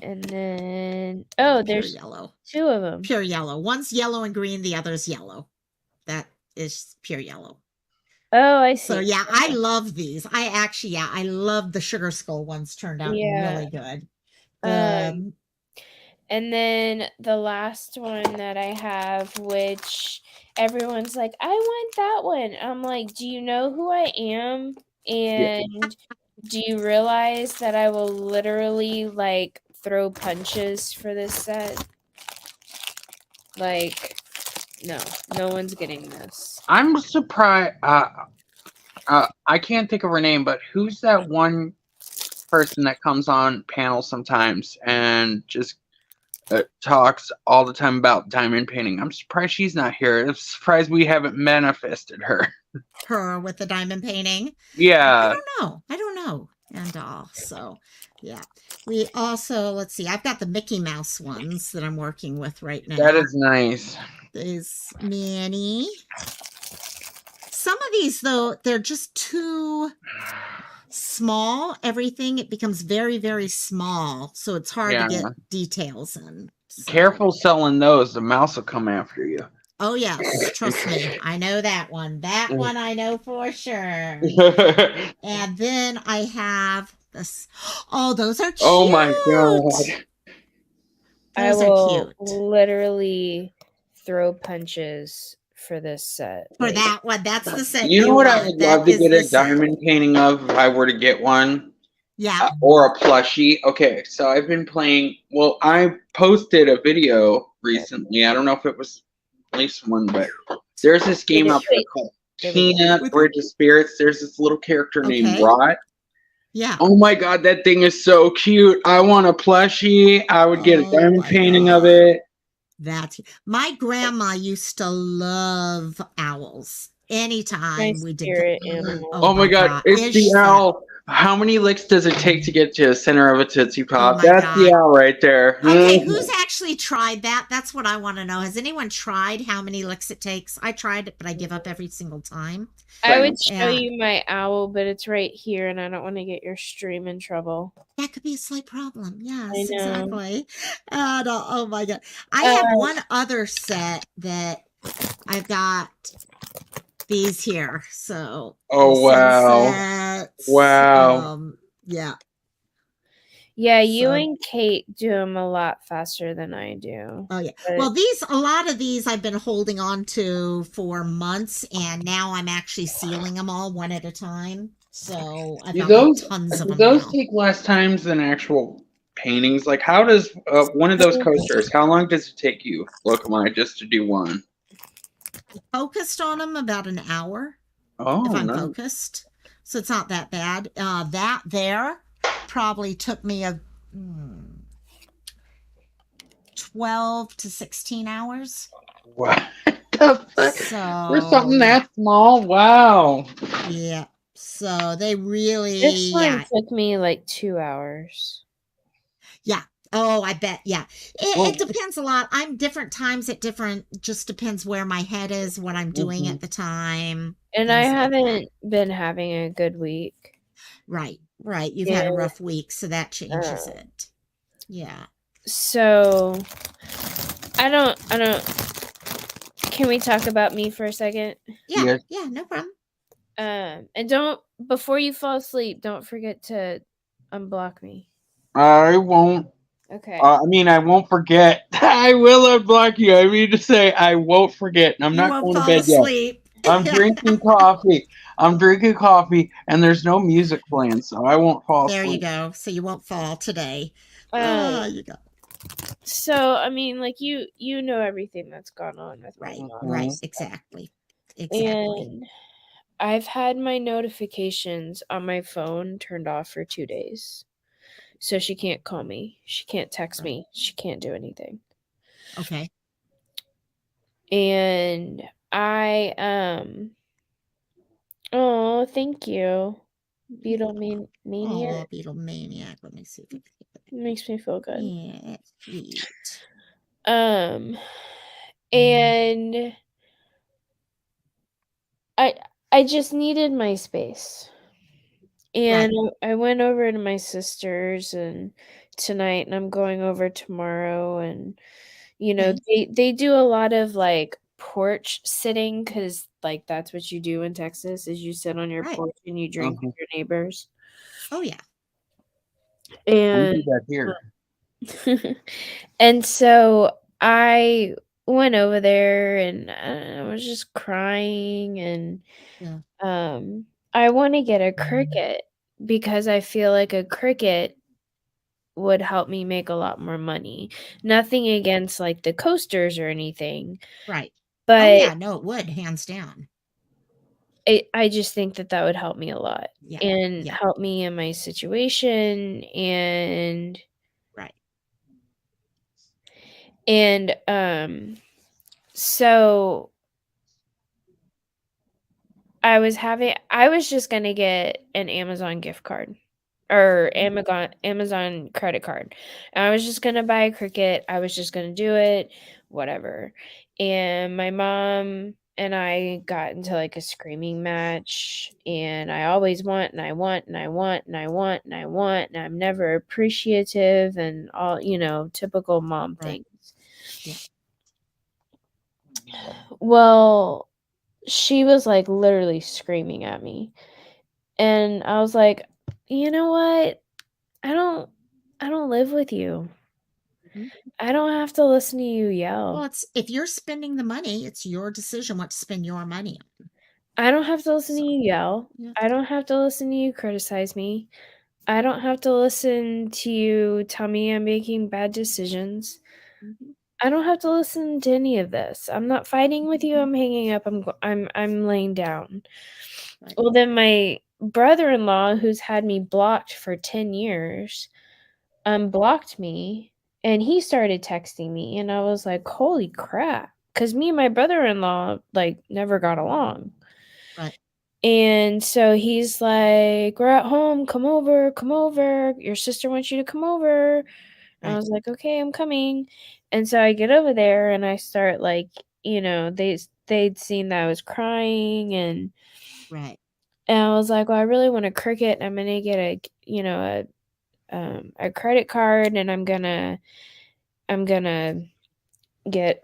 And then oh, Pure there's yellow. two of them. Pure yellow. One's yellow and green. The other's yellow. That is pure yellow. Oh, I see. So yeah, I love these. I love the sugar skull ones. Turned out really good. And then the last one that I have, which everyone's like, I want that one. I'm like, do you know who I am? And do you realize that I will literally like throw punches for this set? Like, no one's getting this. I'm surprised. I can't think of her name, but who's that one person that comes on panel sometimes and just talks all the time about diamond painting? I'm surprised she's not here. I'm surprised we haven't manifested her. Her with the diamond painting. Yeah. I don't know. And so yeah. We also, let's see, I've got the Mickey Mouse ones that I'm working with right now. That is nice. There's Minnie. Some of these, though, they're just too small. Everything, it becomes very, very small. So it's hard to get details in. So. Careful selling those. The mouse will come after you. Oh, yes. Trust me. I know that one. That one I know for sure. And then I have this. Oh, those are cute. Oh, my God. Those are cute. Literally throw punches for this set. For that one. That's the set. You know what I would love to get a diamond painting of if I were to get one? Yeah. Or a plushie. Okay, so I've been playing. Well, I posted a video recently. I don't know if it was at least one, but there's this game out there called Cantina, Bridge of Spirits. There's this little character named Rot. Yeah. Oh my god, that thing is so cute. I want a plushie. I would get a Oh diamond my painting of God. it. That's my grandma used to love owls. My Anytime we did spirit oh animal. Oh my my god, God. it's the Is that owl. How many licks does it take to get to the center of a Tootsie oh Pop? my That's the God. owl right there. Okay, who's actually tried that? That's what I want to know. Has anyone tried how many licks it takes? I tried it, but I give up every single time. I would show And you my owl, but it's right here, and I don't want to get your stream in trouble. that could be a slight problem. I Yes, know. exactly. And oh my God. I Uh, have one other set that I've got these here. So Oh wow. sunsets. Wow. Yeah. Yeah, you So and Kate do them a lot faster than I do. oh yeah. But Well, a lot of these I've been holding on to for months, and now I'm actually sealing them all one at a time. So I've Do got like those tons of do them those now. take less times than actual paintings? Like how does one of those coasters, how long does it take you, Lokamai, just to do one? Focused on them about an hour Oh if I'm no. focused. So it's not that bad. That there probably took me 12 to 16 hours. What the fuck? So For something that small? Wow. yeah. So they really this one took me like 2 hours. Yeah. Oh, I bet. Yeah. Well, It depends a lot. I'm different times at different, just depends where my head is, what I'm doing at the time. And I things like that. haven't been having a good week. Right. Right. You've had a rough week, so that changes it. Yeah. So I don't can we talk about me for a second? Yeah. Yes. Yeah. No problem. And don't before you fall asleep, don't forget to unblock me. I won't. Okay. I mean, I won't forget. I will unblock you. I mean to say, I won't forget. And I'm You not won't going to fall bed yet. asleep. I'm drinking coffee. I'm drinking coffee, and there's no music playing, so I won't fall There you asleep. go. So you won't fall today. You go. So I mean, like you know everything that's gone on with my mom. Right. Exactly. Exactly. And I've had my notifications on my phone turned off for 2 days. So she can't call me. She can't text me. She can't do anything. Okay. And I oh, thank you. Beatlemania. Oh, Beatlemaniac. Let me see if it Makes me feel good. yeah, that's sweet. And I just needed my space. And I went over to my sister's and tonight, and I'm going over tomorrow, and you know, they do a lot of like porch sitting because like that's what you do in Texas is you sit on your porch and you drink with your neighbors. Oh yeah. And we do that here. and so I went over there and I was just crying and I want to get a cricket because I feel like a cricket would help me make a lot more money. Nothing against like the coasters or anything. Right. But oh yeah, no, it would, hands down. I just think that would help me a lot and help me in my situation and so I was just going to get an Amazon gift card or Amazon credit card. And I was just going to buy a cricket. I was just going to do it, whatever. And my mom and I got into like a screaming match, and I always want and I want and I want and I want and I want, and I'm never appreciative and all, typical mom things. Yeah. Well, she was like literally screaming at me. And I was like, you know what? I don't live with you. I don't have to listen to you yell. Well, if you're spending the money, it's your decision what to spend your money on. I don't have to listen to you yell. I don't have to listen to you criticize me. I don't have to listen to you tell me I'm making bad decisions. I don't have to listen to any of this. I'm not fighting with you. I'm hanging up. I'm laying down. Well, then my brother-in-law, who's had me blocked for 10 years, unblocked me, and he started texting me, and I was like, "Holy crap!" Because me and my brother-in-law like never got along. Right. And so he's like, "We're at home. Come over. Come over. Your sister wants you to come over." And I Right. was like, "Okay, I'm coming." And so I get over there and I start like, they'd seen that I was crying, Right. and I was like, "Well, I really want a Cricket. I'm gonna get a credit card, and I'm gonna get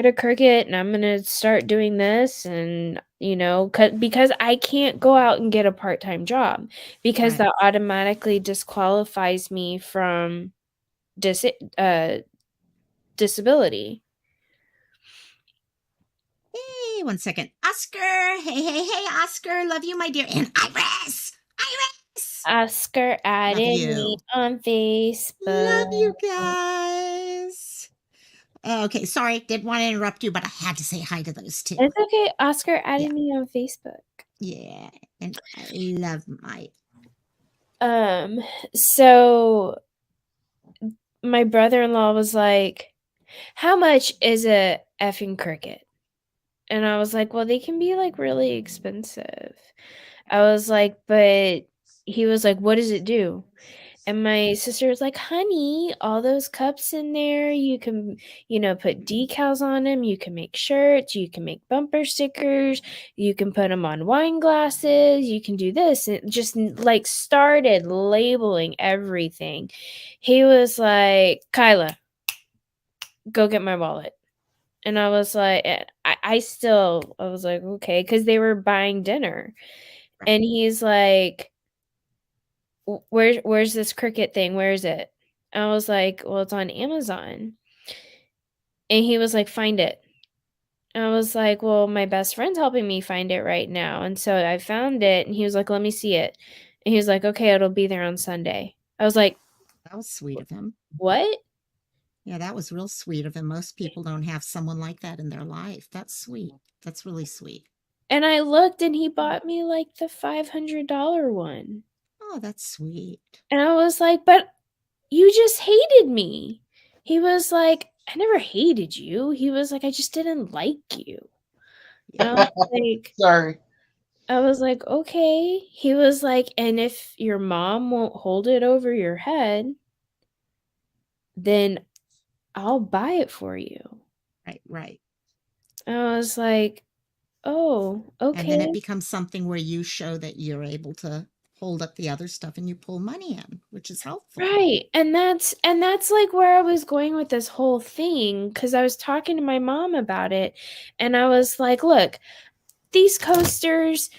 a Cricket, and I'm gonna start doing this, and because I can't go out and get a part-time job because Right. that automatically disqualifies me from disability." Hey, 1 second. Oscar. Hey, Oscar. Love you, my dear. And Iris. Iris. Oscar Love added me you. on Facebook. Love you guys. Okay, sorry. Didn't want to interrupt you, but I had to say hi to those two. It's okay. Oscar Yeah. added me on Facebook. Yeah. And I love my. So my brother-in-law was like, "How much is a effing Cricket?" And I was like, "Well, they can be like really expensive." I was like, "But," he was like, "What does it do?" And my sister was like, "Honey, all those cups in there, you can, put decals on them. You can make shirts. You can make bumper stickers. You can put them on wine glasses. You can do this." And just like started labeling everything. He was like, "Kyla, go get my wallet." And I was like, I was like, okay, because they were buying dinner. Right. And he's like, Where's this Cricket thing? Where is it?" I was like, "Well, it's on Amazon." And he was like, "Find it." I was like, "Well, my best friend's helping me find it right now." And so I found it, and he was like, "Let me see it." And he was like, "Okay, it'll be there on Sunday." I was like, That was sweet of him. "What?" Yeah, that was real sweet of him. Most people don't have someone like that in their life. That's sweet. That's really sweet. And I looked, and he bought me like the $500 one. Oh, that's sweet. And I was like, "But you just hated me." He was like, "I never hated you." He was like, "I just didn't like you." And I was like, Sorry. "Okay." He was like, "And if your mom won't hold it over your head, then I'll buy it for you." Right, right. I was like, "Oh, And then it okay." becomes something where you show that you're able to hold up the other stuff and you pull money in, which is helpful. Right. And that's like where I was going with this whole thing, because I was talking to my mom about it, and I was like, "Look, these coasters,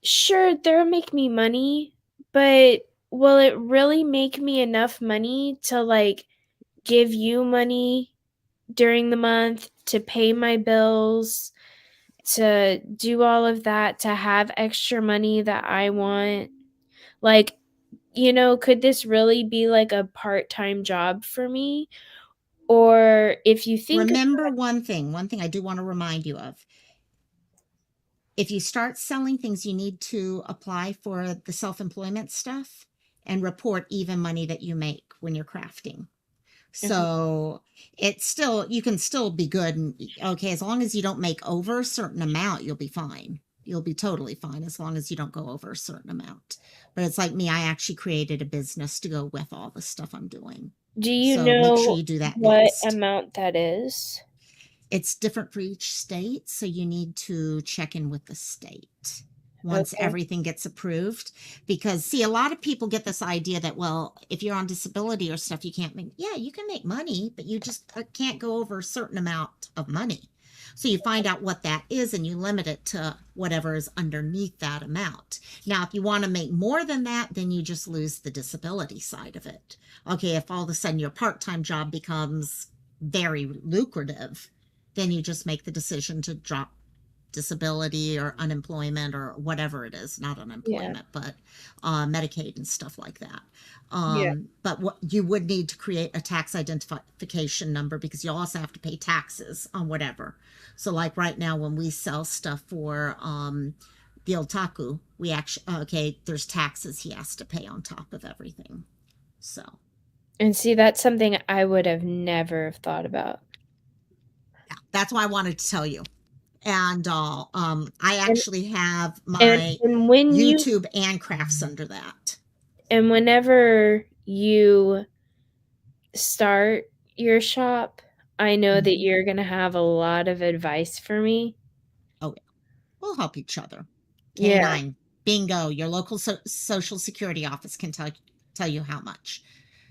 sure, they'll make me money, but will it really make me enough money to like give you money during the month, to pay my bills, to do all of that, to have extra money that I want? Like, could this really be like a part-time job for me?" Or if you think Remember one thing I do want to remind you of. If you start selling things, you need to apply for the self-employment stuff and report even money that you make when you're crafting. So it's still, you can still be good. And okay, as long as you don't make over a certain amount, you'll be fine. You'll be totally fine as long as you don't go over a certain amount. But it's like me, I actually created a business to go with all the stuff I'm doing. do you So make sure know you do that what next. amount that is? It's different for each state, so you need to check in with the state once Okay. everything gets approved. Because see, a lot of people get this idea that, well, if you're on disability or stuff, you can't make, yeah, you can make money, but you just can't go over a certain amount of money. So you find out what that is and you limit it to whatever is underneath that amount. Now, if you want to make more than that, then you just lose the disability side of it. Okay, if all of a sudden your part-time job becomes very lucrative, then you just make the decision to drop disability or unemployment or whatever it is, not unemployment, but Medicaid and stuff like that. But what you would need to create a tax identification number, because you also have to pay taxes on whatever. So like right now, when we sell stuff for the otaku, we actually, okay, there's taxes he has to pay on top of everything. So. And see, that's something I would have never have thought about. Yeah, that's why I wanted to tell you. And I actually have my and when YouTube and crafts under that. And whenever you start your shop, I know that you're going to have a lot of advice for me. Oh, yeah. We'll help each other. Yeah. K9, bingo. Your local social security office can tell you how much.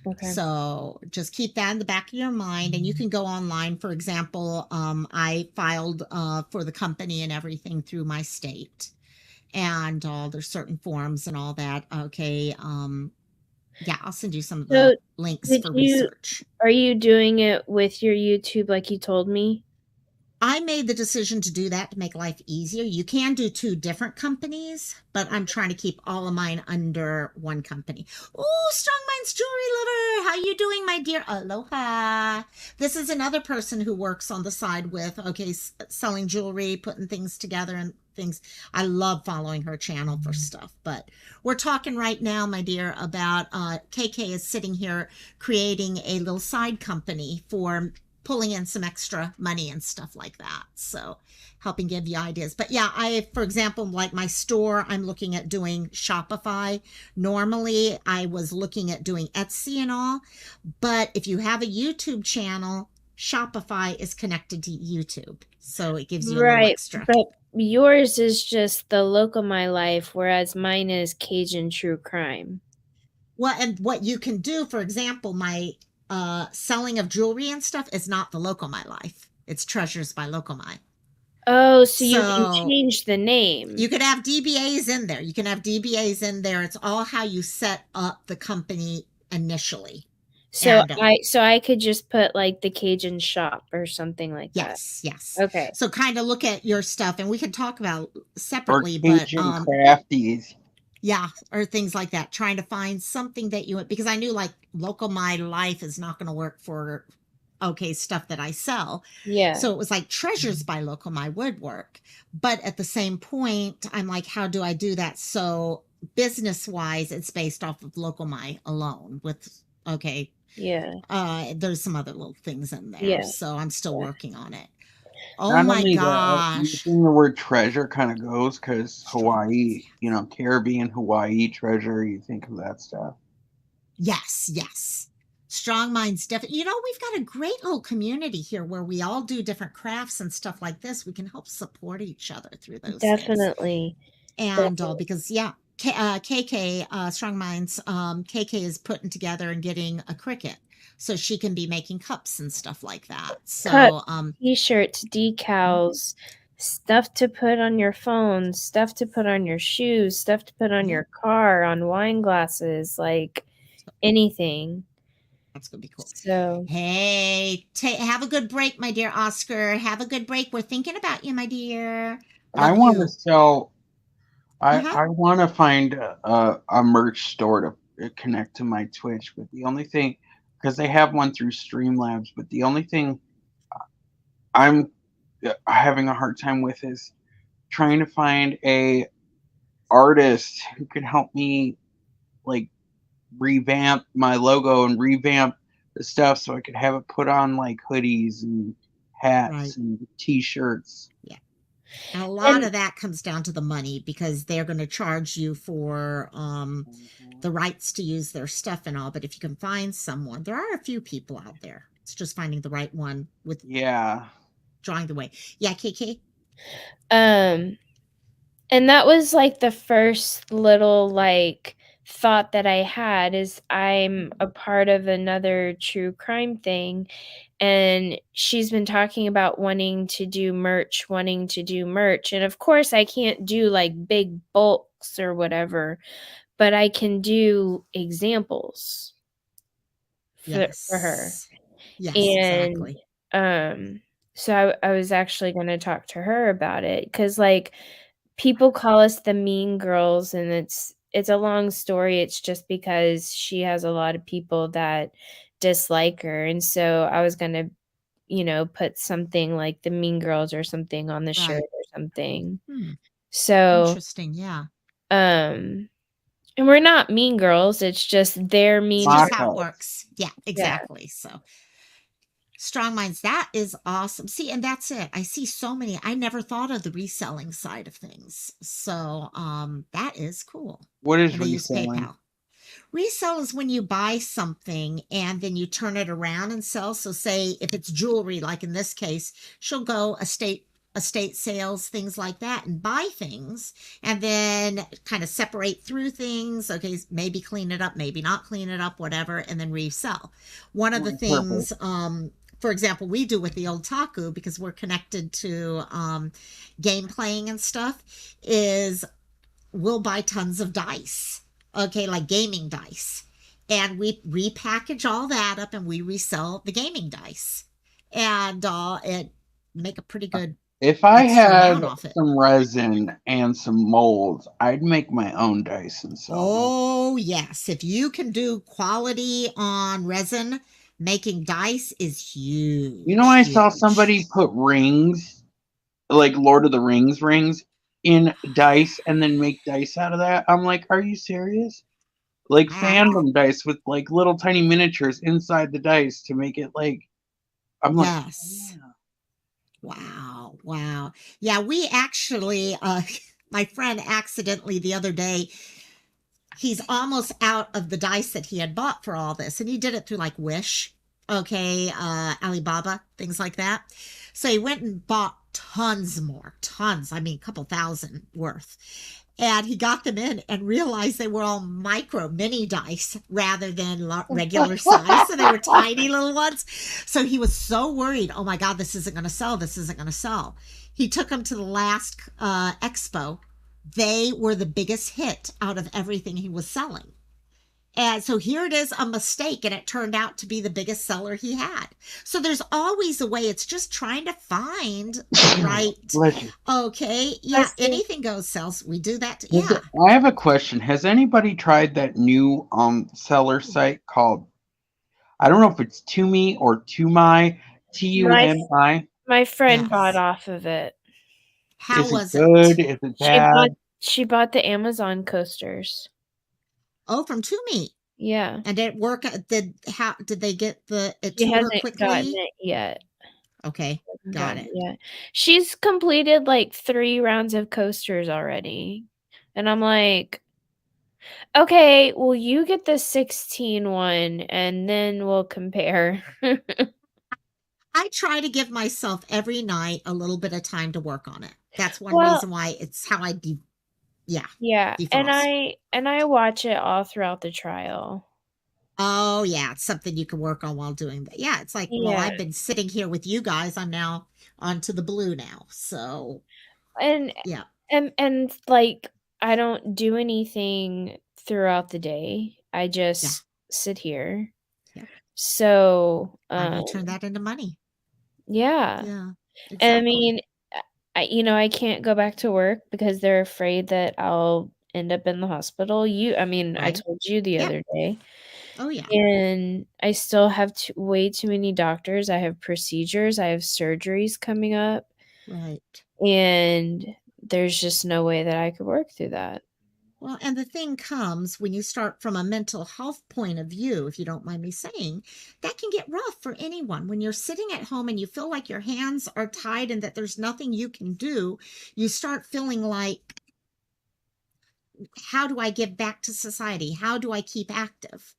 Okay. So just keep that in the back of your mind, and you can go online. For example, I filed for the company and everything through my state, and there's certain forms and all that. Okay. Yeah, I'll send you some of the links for research. Are you doing it with your YouTube like you told me? I made the decision to do that to make life easier. You can do 2 different companies, but I'm trying to keep all of mine under one company. Oh, Strong Minds Jewelry Lover. How you doing, my dear? Aloha. This is another person who works on the side with, okay, selling jewelry, putting things together and things. I love following her channel for stuff, but we're talking right now, my dear, about KK is sitting here creating a little side company for pulling in some extra money and stuff like that. So helping give you ideas. But yeah, for example, like my store, I'm looking at doing Shopify. Normally I was looking at doing Etsy and all, but if you have a YouTube channel, Shopify is connected to YouTube. So it gives you a little extra. But yours is just the local my life, whereas mine is Cajun True Crime. Well, and what you can do, for example, my selling of jewelry and stuff is not the Local My Life. It's Treasures by Local My. Oh, so you can change the name. You could have DBAs in there. You can have DBAs in there. It's all how you set up the company initially. So I could just put like the Cajun shop or something like that. Yes. Okay. So kind of look at your stuff, and we can talk about separately, or Cajun crafties. Yeah, or things like that. Trying to find something that you, because I knew like Local My Life is not going to work for stuff that I sell. Yeah. So it was like Treasures by Local My would work. But at the same point, I'm like, how do I do that? So business wise, it's based off of Local My alone with, yeah. There's some other little things in there. Yeah. So I'm still working on it. Oh Not my only gosh. that, using the word treasure kind of goes because Hawaii, Caribbean, Hawaii treasure, you think of that stuff. Yes. Strong Minds, definitely. We've got a great little community here where we all do different crafts and stuff like this. We can help support each other through those Definitely. things. And because, yeah, KK, Strong Minds, KK is putting together and getting a Cricut so she can be making cups and stuff like that. So t-shirts, decals, stuff to put on your phone, stuff to put on your shoes, stuff to put on your car, on wine glasses, like anything. That's gonna be cool. So hey, have a good break, my dear Oscar. Have a good break. We're thinking about you, my dear. I want to sell. I want to find a merch store to connect to my Twitch, but the only thing, because they have one through Streamlabs, but the only thing I'm having a hard time with is trying to find a artist who can help me like revamp my logo and revamp the stuff so I could have it put on like hoodies and hats and t-shirts. Yeah. And a lot of that comes down to the money because they're going to charge you for the rights to use their stuff and all. But if you can find someone, there are a few people out there. It's just finding the right one with drawing the way. Yeah, KK. And that was like the first little like thought that I had is I'm a part of another true crime thing. And she's been talking about wanting to do merch. And of course, I can't do like big bulks or whatever, but I can do examples for her. Yes, and, exactly. So I was actually going to talk to her about it because like people call us the mean girls and it's a long story. It's just because she has a lot of people that dislike her. And so I was going to put something like the Mean Girls or something on the shirt or something. So, Interesting. Yeah. and we're not mean girls. It's just they're mean. It's just to how it Macho. works. Yeah, exactly. So strong minds. That is awesome. See, and that's it. I see so many. I never thought of the reselling side of things. So that is cool. What is And they use reselling? PayPal. Resell is when you buy something and then you turn it around and sell. So say if it's jewelry, like in this case, she'll go estate sales, things like that, and buy things and then kind of separate through things. Okay, maybe clean it up, maybe not clean it up, whatever, and then resell. One of the Perfect. things, for example, we do with the old Taku, because we're connected to game playing and stuff, is we'll buy tons of dice, okay, like gaming dice, and we repackage all that up and we resell the gaming dice, and it make a pretty good If I extra amount had off it. some resin and some molds, I'd make my own dice and sell them. Oh yes, if you can do quality on resin, making dice is You know, huge, I saw somebody huge. put rings, like Lord of the Rings rings, in dice and then make dice out of that. I'm like, are you serious? Like Ah, fandom dice with like little tiny miniatures inside the dice to make it like. I'm like, yes. yeah. Wow, wow. Yeah, we actually my friend accidentally the other day, he's almost out of the dice that he had bought for all this, and he did it through like Wish, okay, Alibaba, things like that. So he went and bought tons more, tons, I mean a couple thousand worth, and he got them in and realized they were all micro mini dice rather than regular size, so they were tiny little ones. So he was so worried, oh my god, this isn't going to sell, this isn't going to sell. He took them to the last expo. They were the biggest hit out of everything he was selling. And so here it is, a mistake, and it turned out to be the biggest seller he had. So there's always a way. It's just trying to find the right. Okay, yeah, anything goes sells. We do that. Yeah. I have a question. Has anybody tried that new seller site called, I don't know if it's Tumi or Tumai, Tumi? My friend bought Yes. off of it. How Is it was good? it? Is it bad? She bought the Amazon coasters. Oh, from Toomey. Yeah. And did it work? Did they get it She to her hasn't gotten quickly? it yet. Okay, got it. Yeah. She's completed like 3 rounds of coasters already. And I'm like, okay, well, you get the 16 one and then we'll compare. I try to give myself every night a little bit of time to work on it. That's one Well, reason why it's how I yeah, defrost. and I watch it all throughout the trial. Oh yeah, it's something you can work on while doing that. Yeah, it's like, well, Yeah. I've been sitting here with you guys. I'm now on to the blue now. So And yeah, and like I don't do anything throughout the day. I yeah, just sit here. yeah. So, How do you turn that into money? yeah. Yeah, And I exactly. mean, I can't go back to work because they're afraid that I'll end up in the hospital. I mean, I Right. told you the Yep. other day. Oh yeah. And I still have way too many doctors. I have procedures, I have surgeries coming up, Right. and there's just no way that I could work through that. Well, and the thing comes when you start from a mental health point of view, if you don't mind me saying, that can get rough for anyone. When you're sitting at home and you feel like your hands are tied and that there's nothing you can do, you start feeling like, how do I give back to society? How do I keep active?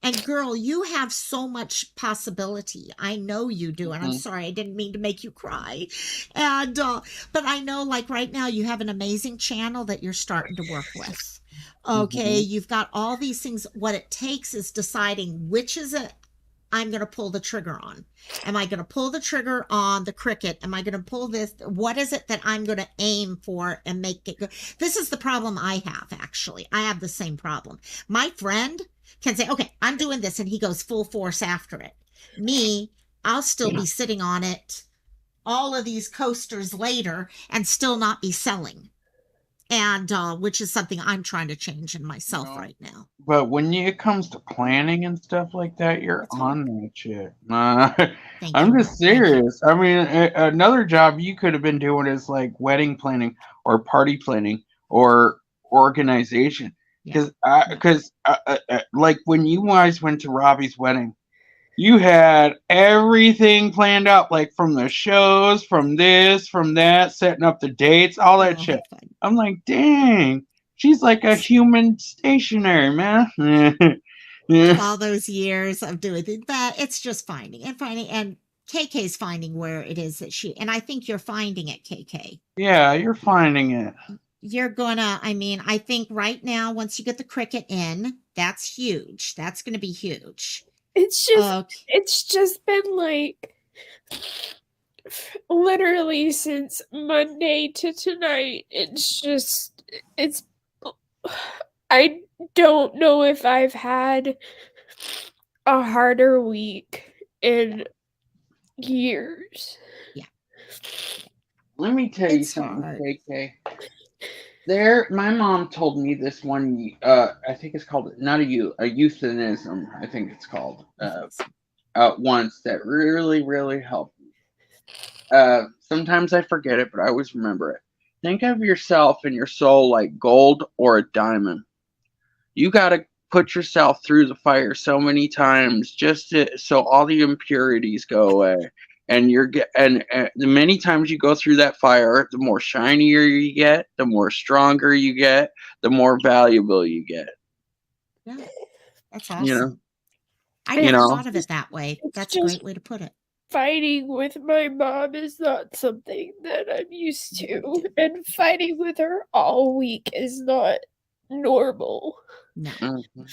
And girl, you have so much possibility. I know you do. And I'm Mhm. sorry, I didn't mean to make you cry. And, but I know like right now you have an amazing channel that you're starting to work with. Okay. Mhm. You've got all these things. What it takes is deciding which is it I'm going to pull the trigger on. Am I going to pull the trigger on the cricket? Am I going to pull this? What is it that I'm going to aim for and make it go? This is the problem I have, actually. I have the same problem. My friend can say, okay, I'm doing this, and he goes full force after it. Me, I'll still be sitting on it all of these coasters later and still not be selling. and which is something I'm trying to change in myself right now. But when it comes to planning and stuff like that, you're It's on hard. that shit. Thank I'm you. just Thank you. serious. I mean, another job you could have been doing is like wedding planning or party planning or organization. Yeah. Because like when you guys went to Robbie's wedding, you had everything planned out, like from the shows, from this, from that, setting up the dates, all that Oh, shit. fun. I'm like, dang, she's like a human stationary, man. Yeah. All those years of doing it, but it's just finding and KK's finding where it is that and I think you're finding it, KK. Yeah, you're finding it. You're gonna, I mean, I think right now, once you get the cricket in, that's huge. That's gonna be huge. It's just been like literally since Monday to tonight. It's I don't know if I've had a harder week in years. Yeah. Let me tell you It's something, hard. KK. My mom told me this one. I think it's called not a euthanism. I think it's called once that really helped me. Sometimes I forget it, but I always remember it. Think of yourself and your soul like gold or a diamond. You got to put yourself through the fire so many times so all the impurities go away. And the many times you go through that fire, the more shinier you get, the more stronger you get, the more valuable you get. Yeah, that's awesome. You know, I never thought of it that way. That's a great way to put it. Fighting with my mom is not something that I'm used to, and fighting with her all week is not normal. No. Mm-hmm.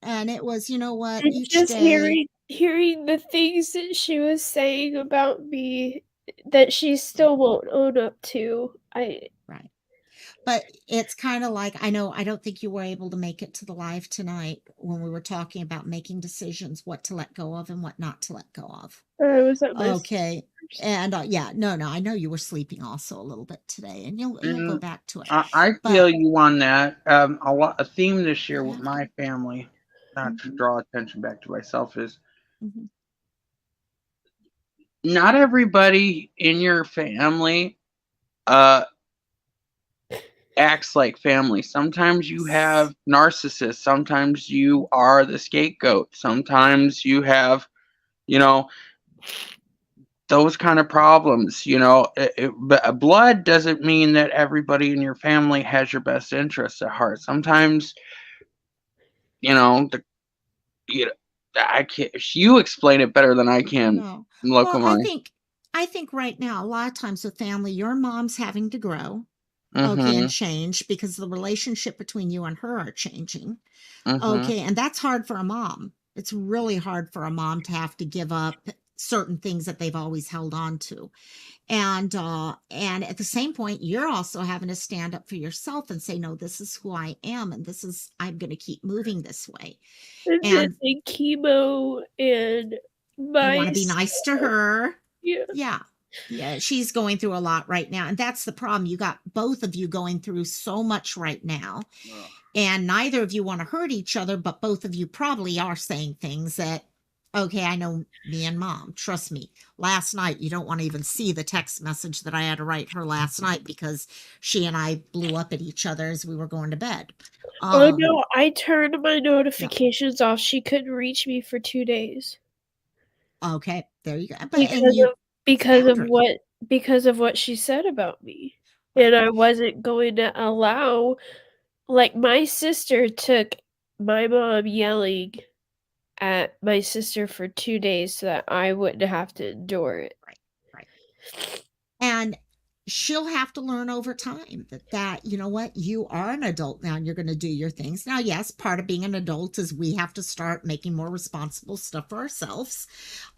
And it was, you know what, and each just day hearing the things that she was saying about me that she still won't own up to. Right. But it's kind of like, I don't think you were able to make it to the live tonight when we were talking about making decisions, what to let go of and what not to let go of. I was at my okay. And yeah, no, I know you were sleeping also a little bit today, and you'll go back to it. I feel you on that. A theme this year with my family, not to draw attention back to myself, is not everybody in your family acts like family. Sometimes you have narcissists. Sometimes you are the scapegoat. Sometimes you have, those kind of problems. But blood doesn't mean that everybody in your family has your best interests at heart. Sometimes, I can't. You explain it better than I can. No. Well, I think right now a lot of times with family, your mom's having to grow. Okay, and change because the relationship between you and her are changing. Okay, and that's hard for a mom. It's really hard for a mom to have to give up certain things that they've always held on to. And at the same point, you're also having to stand up for yourself and say, no, this is who I am, and I'm going to keep moving this way. And chemo, and you want to be nice to her. Yeah. Yeah, she's going through a lot right now. And that's the problem. You got both of you going through so much right now. And neither of you want to hurt each other, but both of you probably are saying things that, okay, I know me and mom. Trust me. Last night, you don't want to even see the text message that I had to write her last night because she and I blew up at each other as we were going to bed. Oh, no, I turned my notifications off. She couldn't reach me for 2 days. Okay, there you go. Because of what she said about me. And I wasn't going to allow, like, my sister took my mom yelling at my sister for 2 days so that I wouldn't have to endure it. Right. And she'll have to learn over time that you know what, you are an adult now and you're going to do your things. Now, yes, part of being an adult is we have to start making more responsible stuff for ourselves.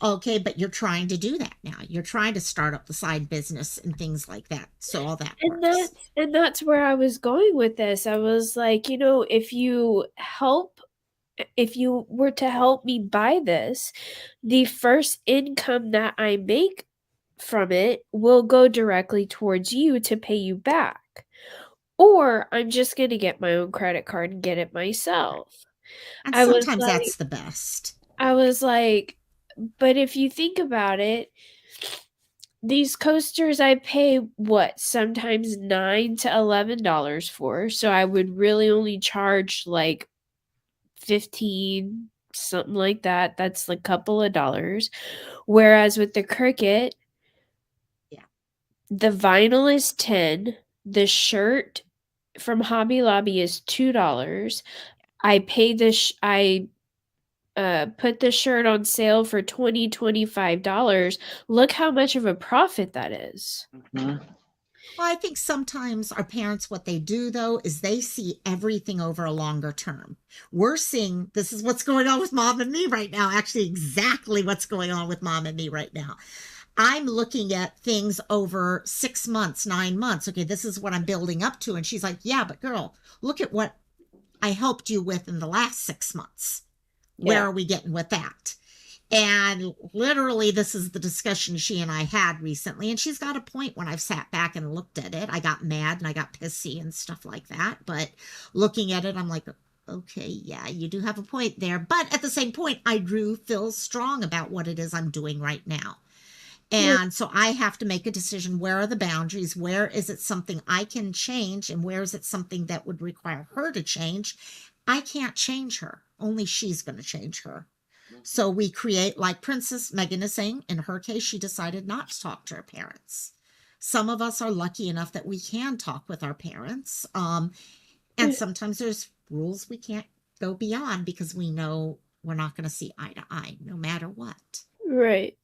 Okay, but you're trying to do that now. You're trying to start up the side business and things like that. So all that works. And that's where I was going with this. I was like, if you were to help me buy this, the first income that I make from it will go directly towards you to pay you back. or I'm just gonna get my own credit card and get it myself. And I was sometimes like that's the best. I was like, but if you think about it, these coasters I pay what, sometimes $9 to $11 for, so I would really only charge like 15, something like that. That's a couple of dollars. Whereas with the Cricut, Yeah. the vinyl is 10, the shirt from Hobby Lobby is $2. I pay I put the shirt on sale for $25. Look how much of a profit that is. Mhm. Well, I think sometimes our parents, what they do though, is they see everything over a longer term. We're seeing this is what's going on with mom and me right now. Actually, exactly what's going on with mom and me right now. I'm looking at things over 6 months, 9 months. Okay, this is what I'm building up to. And she's like, yeah, but girl, look at what I helped you with in the last 6 months. Where Yeah. are we getting with that? And literally, this is the discussion she and I had recently. And she's got a point when I've sat back and looked at it. I got mad and I got pissy and stuff like that. But looking at it, I'm like, okay, yeah, you do have a point there. But at the same point, I do feel strong about what it is I'm doing right now. And so I have to make a decision. Where are the boundaries? Where is it something I can change? And where is it something that would require her to change? I can't change her. Only she's going to change her. So we create, like Princess Megan is saying, in her case, she decided not to talk to her parents. Some of us are lucky enough that we can talk with our parents. And sometimes there's rules we can't go beyond because we know we're not going to see eye to eye no matter what. Right.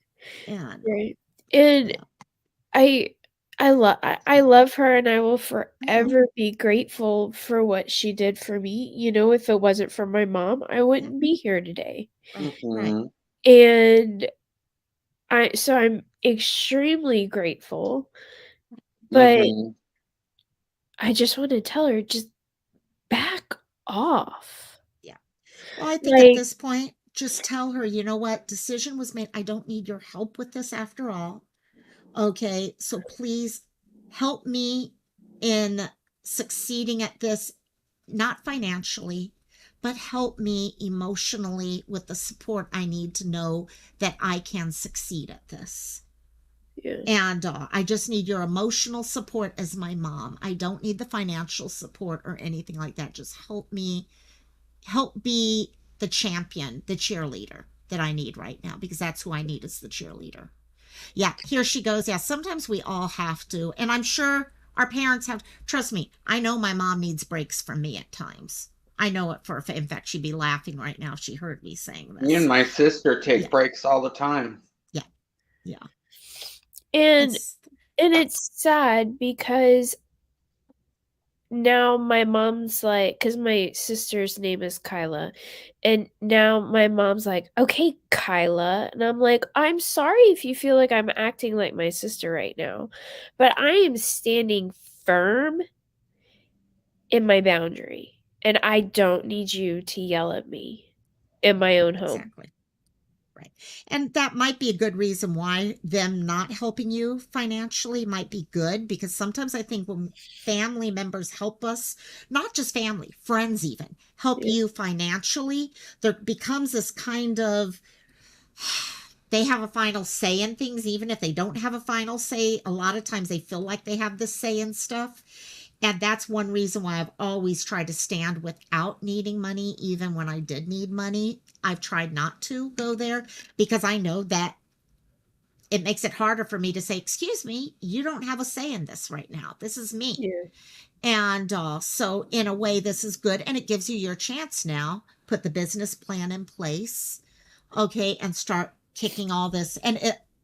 And Right. And yeah. I love her, and I will I know. forever be grateful for what she did for me. You know, if it wasn't for my mom, I wouldn't be here today. Right, right. Mhm. And I'm extremely grateful, but Mhm. I just want to tell her, just back off. Yeah. Well, I think at Like, this point, just tell her, you know what? Decision was made. I don't need your help with this after all. Okay. So please help me in succeeding at this, not financially, but help me emotionally with the support I need to know that I can succeed at this. yeah, And I just need your emotional support as my mom. I don't need the financial support or anything like that. Just help be the champion, the cheerleader that I need right now, because that's who I need as the cheerleader. Yeah, here she goes. Yeah, sometimes we all have to. And I'm sure our parents have. Trust me, I know my mom needs breaks from me at times. I know it for a fact. In fact, she'd be laughing right now if she heard me saying Me and this. my sister take Yeah, breaks all the time. yeah, yeah. and It's it's sad because now my mom's like, because my sister's name is Kyla, and now my mom's like, okay, Kyla. And I'm like, I'm sorry if you feel like I'm acting like my sister right now, but I am standing firm in my boundary, and I don't need you to yell at me in my own home. exactly right. And that might be a good reason why them not helping you financially might be good, because sometimes I think when family members help us, not just family, friends even, help Yeah. you financially, there becomes this kind of they have a final say in things, even if they don't have a final say. A lot of times they feel like they have this say in stuff. And that's one reason why I've always tried to stand without needing money. Even when I did need money, I've tried not to go there, because I know that it makes it harder for me to say, excuse me, you don't have a say in this right now. This is me. Yeah. And so in a way, this is good. And it gives you your chance now. Put the business plan in place. Okay. And start kicking all this. And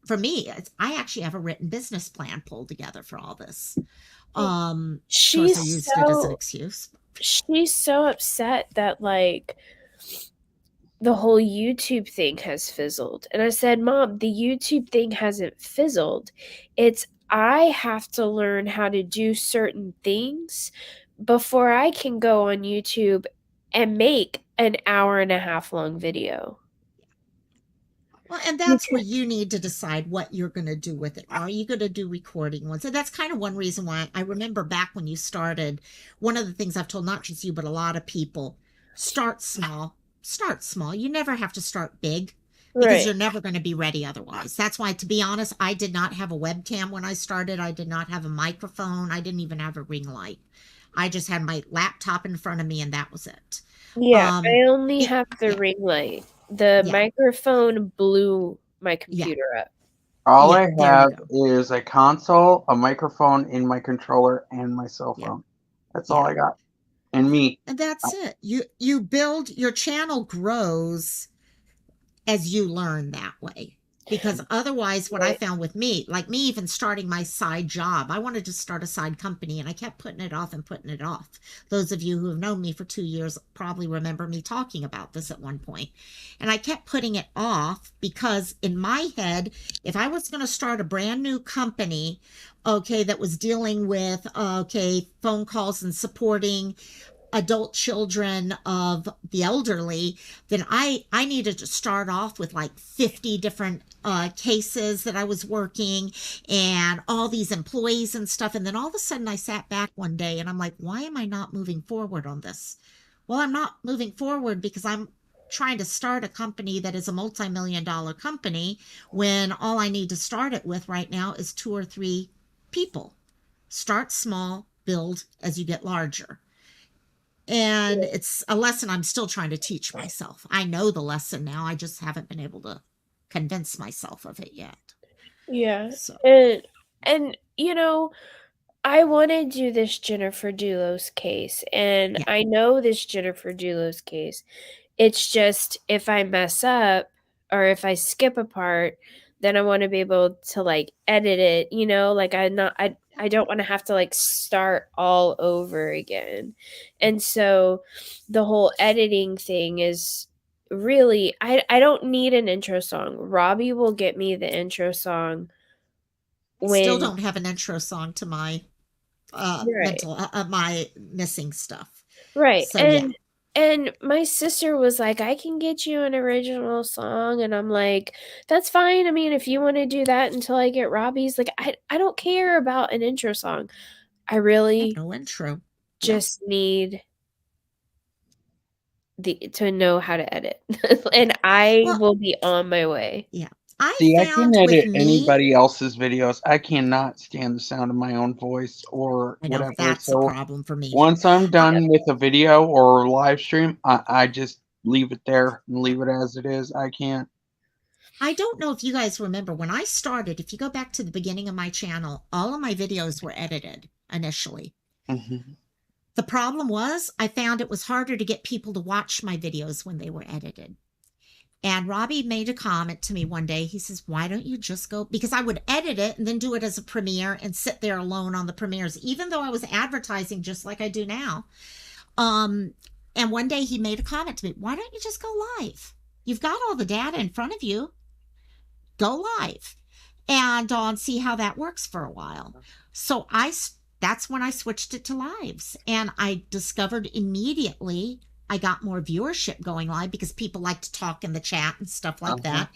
for me, I actually have a written business plan pulled together for all this. Of course, I She's used it as an so excuse. she's so upset that like the whole YouTube thing has fizzled. And I said, Mom, the YouTube thing hasn't fizzled. It's I have to learn how to do certain things before I can go on YouTube and make an hour and a half long video. Well, and that's where you need to decide what you're going to do with it. Are you going to do recording ones? And that's kind of one reason why I remember back when you started, one of the things I've told not just you, but a lot of people, start small. Start small. You never have to start big because Right. you're never going to be ready otherwise. That's why, to be honest, I did not have a webcam when I started. I did not have a microphone. I didn't even have a ring light. I just had my laptop in front of me and that was it. Yeah, I only It, have the yeah, ring light. The yeah, microphone blew my yeah, computer up. All yeah, I there you have go. is a console, a microphone in my controller, and my cell Yeah, phone. That's all yeah. I got. And me. And that's it. You build, your channel grows as you learn that way. Because otherwise, what I Right. found with me, like me even starting my side job, I wanted to start a side company and I kept putting it off and putting it off. Those of you who have known me for 2 years probably remember me talking about this at one point. And I kept putting it off because in my head, if I was going to start a brand new company, okay, that was dealing with, okay, phone calls and supporting adult children of the elderly, then I needed to start off with like 50 different cases that I was working and all these employees and stuff. And then all of a sudden I sat back one day and I'm like, why am I not moving forward on this? Well, I'm not moving forward because I'm trying to start a company that is a multi-million-dollar company when all I need to start it with right now is 2 or 3 people. Start small, build as you get larger. And it's a lesson I'm still trying to teach myself. I know the lesson now. I just haven't been able to convince myself of it yet. Yeah. So, And you know, I want to do this Jennifer Dulos case, and yeah. I know this Jennifer Dulos case. It's just if I mess up or if I skip a part, then I want to be able to like edit it, you know, like I don't want to have to like start all over again. And so the whole editing thing is really I don't need an intro song. Robbie will get me the intro song Still when don't have an intro song to my right. my missing stuff. Right. So, yeah. And my sister was like, "I can get you an original song." And I'm like, "That's fine. I mean, if you want to do that until I get Robbie's, like I don't care about an intro song. I I have really no intro. Yeah. just need the to know how to edit." Yeah. And I Well, will be on my way. yeah. I See, I can found with edit me, anybody else's videos. I cannot stand the sound of my own voice or I know whatever. that's a So problem for me. once I'm I, done with a video or live stream, I just leave it there and leave it as it is. I can't. I don't know if you guys remember when I started, if you go back to the beginning of my channel, all of my videos were edited initially. Mhm. The problem was I found it was harder to get people to watch my videos when they were edited. And Robbie made a comment to me one day. He says, why don't you just go? Because I would edit it and then do it as a premiere and sit there alone on the premieres, even though I was advertising just like I do now. And one day he made a comment to me, why don't you just go live? You've got all the data in front of you. Go live and see how that works for a while. So that's when I switched it to lives, and I discovered immediately I got more viewership going live because people like to talk in the chat and stuff like Uh-huh. that.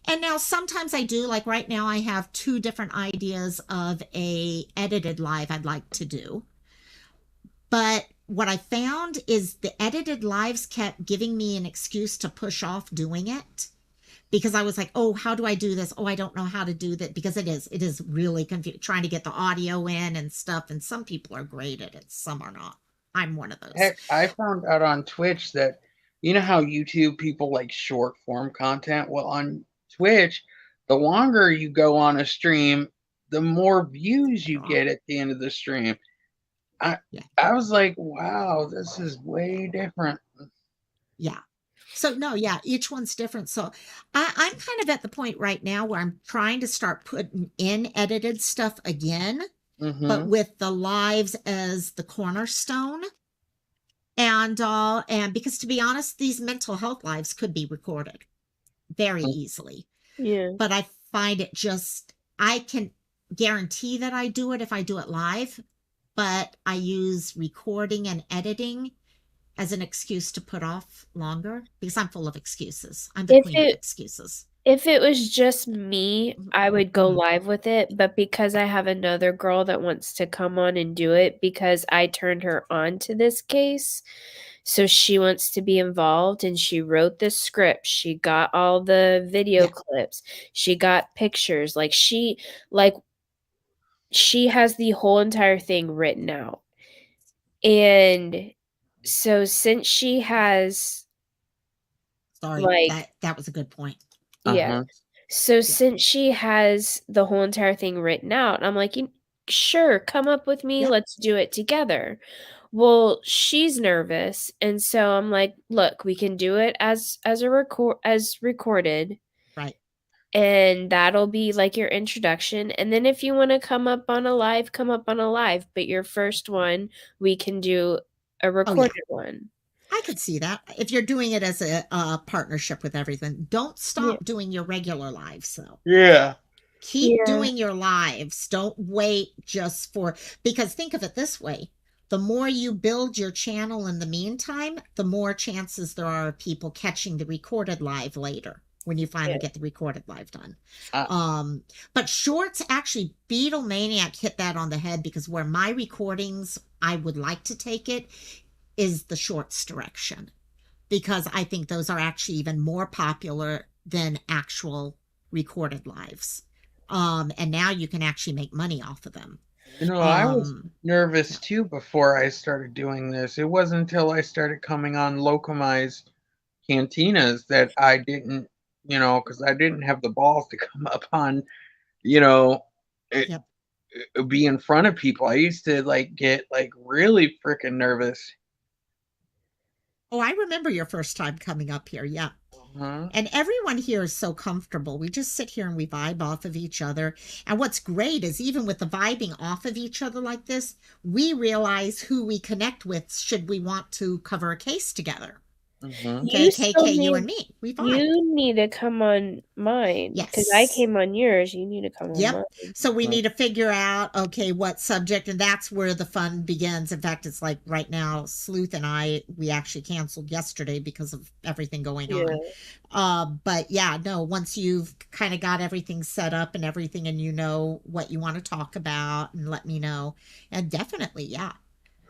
And now sometimes I do, like right now I have 2 different ideas of a edited live I'd like to do. But what I found is the edited lives kept giving me an excuse to push off doing it because I was like, oh, how do I do this? Oh, I don't know how to do that because it is really confusing trying to get the audio in and stuff. And some people are great at it, some are not. I'm one of those. Heck, I found out on Twitch that you know how YouTube people like short form content? Well, on Twitch, the longer you go on a stream, the more views you Better off. get at the end of the stream. I Yeah. I was like, wow, this is way different. Yeah. So no, yeah, each one's different. So I'm kind of at the point right now where I'm trying to start putting in edited stuff again, but Mm-hmm. with the lives as the cornerstone. And because to be honest, these mental health lives could be recorded very easily. Yeah. But I find it just, I can guarantee that I do it if I do it live, but I use recording and editing as an excuse to put off longer because I'm full of excuses. I'm the If queen of it excuses. If it was just me, I would go live with it, but because I have another girl that wants to come on and do it because I turned her on to this case, so she wants to be involved and she wrote the script. She got all the video clips. She got pictures. Like she has the whole entire thing written out. And so since she has Sorry, like that was a good point. yeah. Uh-huh. So since she has the whole entire thing written out, I'm like, sure, come up with me, Yep. let's do it together. Well, she's nervous, and so I'm like, look, we can do it as recorded, Right. and that'll be like your introduction. And then if you want to come up on a live, come up on a live. But your first one, we can do a recorded one. I could see that. If you're doing it as a partnership with everything, don't stop doing your regular lives, though. Yeah. Keep doing your lives. Don't wait just for, because think of it this way. The more you build your channel in the meantime, the more chances there are of people catching the recorded live later when you finally get the recorded live done. But shorts, actually, Beatlemaniac hit that on the head, because where my recordings, I would like to take it, is the shorts direction, because I think those are actually even more popular than actual recorded lives. And now you can actually make money off of them. I was nervous too before I started doing this. It wasn't until I started coming on locumized cantinas that I didn't, because I didn't have the balls to come up on, be in front of people. I used to get really freaking nervous. Oh, I remember your first time coming up here. Yeah. And everyone here is so comfortable. We just sit here and we vibe off of each other. And what's great is, even with the vibing off of each other like this, we realize who we connect with should we want to cover a case together. Okay, KK, you and me. We vibe. You need to come on mine. Yes. Because I came on yours. You need to come on mine. So we need to figure out, okay, what subject, and that's where the fun begins. In fact, it's like right now, Sleuth and I, we actually canceled yesterday because of everything going on. But yeah, no, once you've kind of got everything set up and everything, and you know what you want to talk about, and let me know. And definitely, yeah.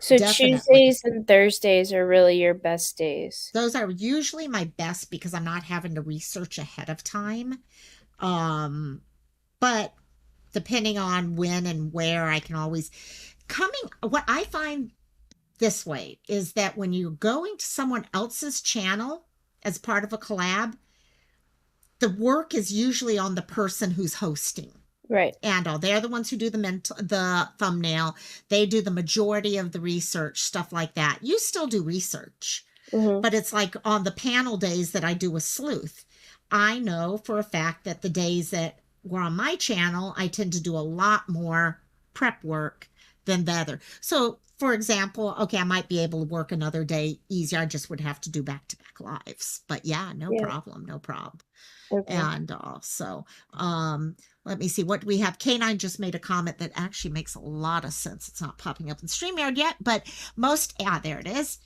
So Tuesdays and Thursdays are really your best days. Those are usually my best because I'm not having to research ahead of time. But depending on when and where, I can always what I find this way is that when you're going to someone else's channel as part of a collab, the work is usually on the person who's hosting. Right. And they're the ones who do the thumbnail. They do the majority of the research, stuff like that. You still do research, but it's like on the panel days that I do with Sleuth, I know for a fact that the days that were on my channel, I tend to do a lot more prep work than the other. So, for example, okay, I might be able to work another day easier. I just would have to do back-to-back lives. But yeah, no problem. Okay. And so let me see, what do we have? K9 just made a comment that actually makes a lot of sense. It's not popping up in StreamYard yet, but there it is.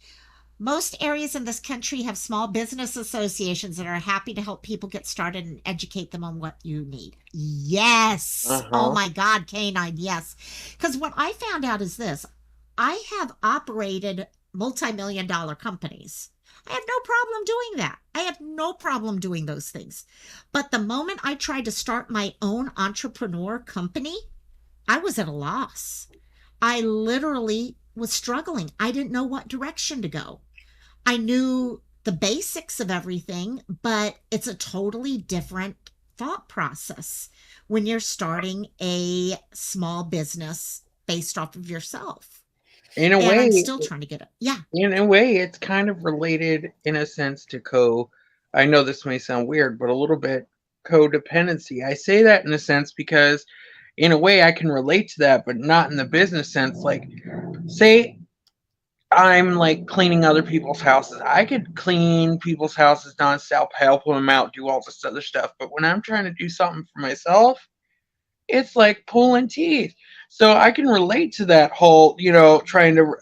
Most areas in this country have small business associations that are happy to help people get started and educate them on what you need. Yes. Oh my God, K9, yes. Because what I found out is this. I have operated multi-million-dollar companies. I have no problem doing that. I have no problem doing those things. But the moment I tried to start my own entrepreneur company, I was at a loss. I literally was struggling. I didn't know what direction to go. I knew the basics of everything, but it's a totally different thought process when you're starting a small business based off of yourself. In a way, I'm still trying to get it. Yeah. In a way, it's kind of related in a sense to I know this may sound weird, but a little bit codependency. I say that in a sense because in a way I can relate to that, but not in the business sense. Like, say I'm cleaning other people's houses. I could clean people's houses nonstop, help them out, do all this other stuff. But when I'm trying to do something for myself, it's like pulling teeth. So I can relate to that whole, trying to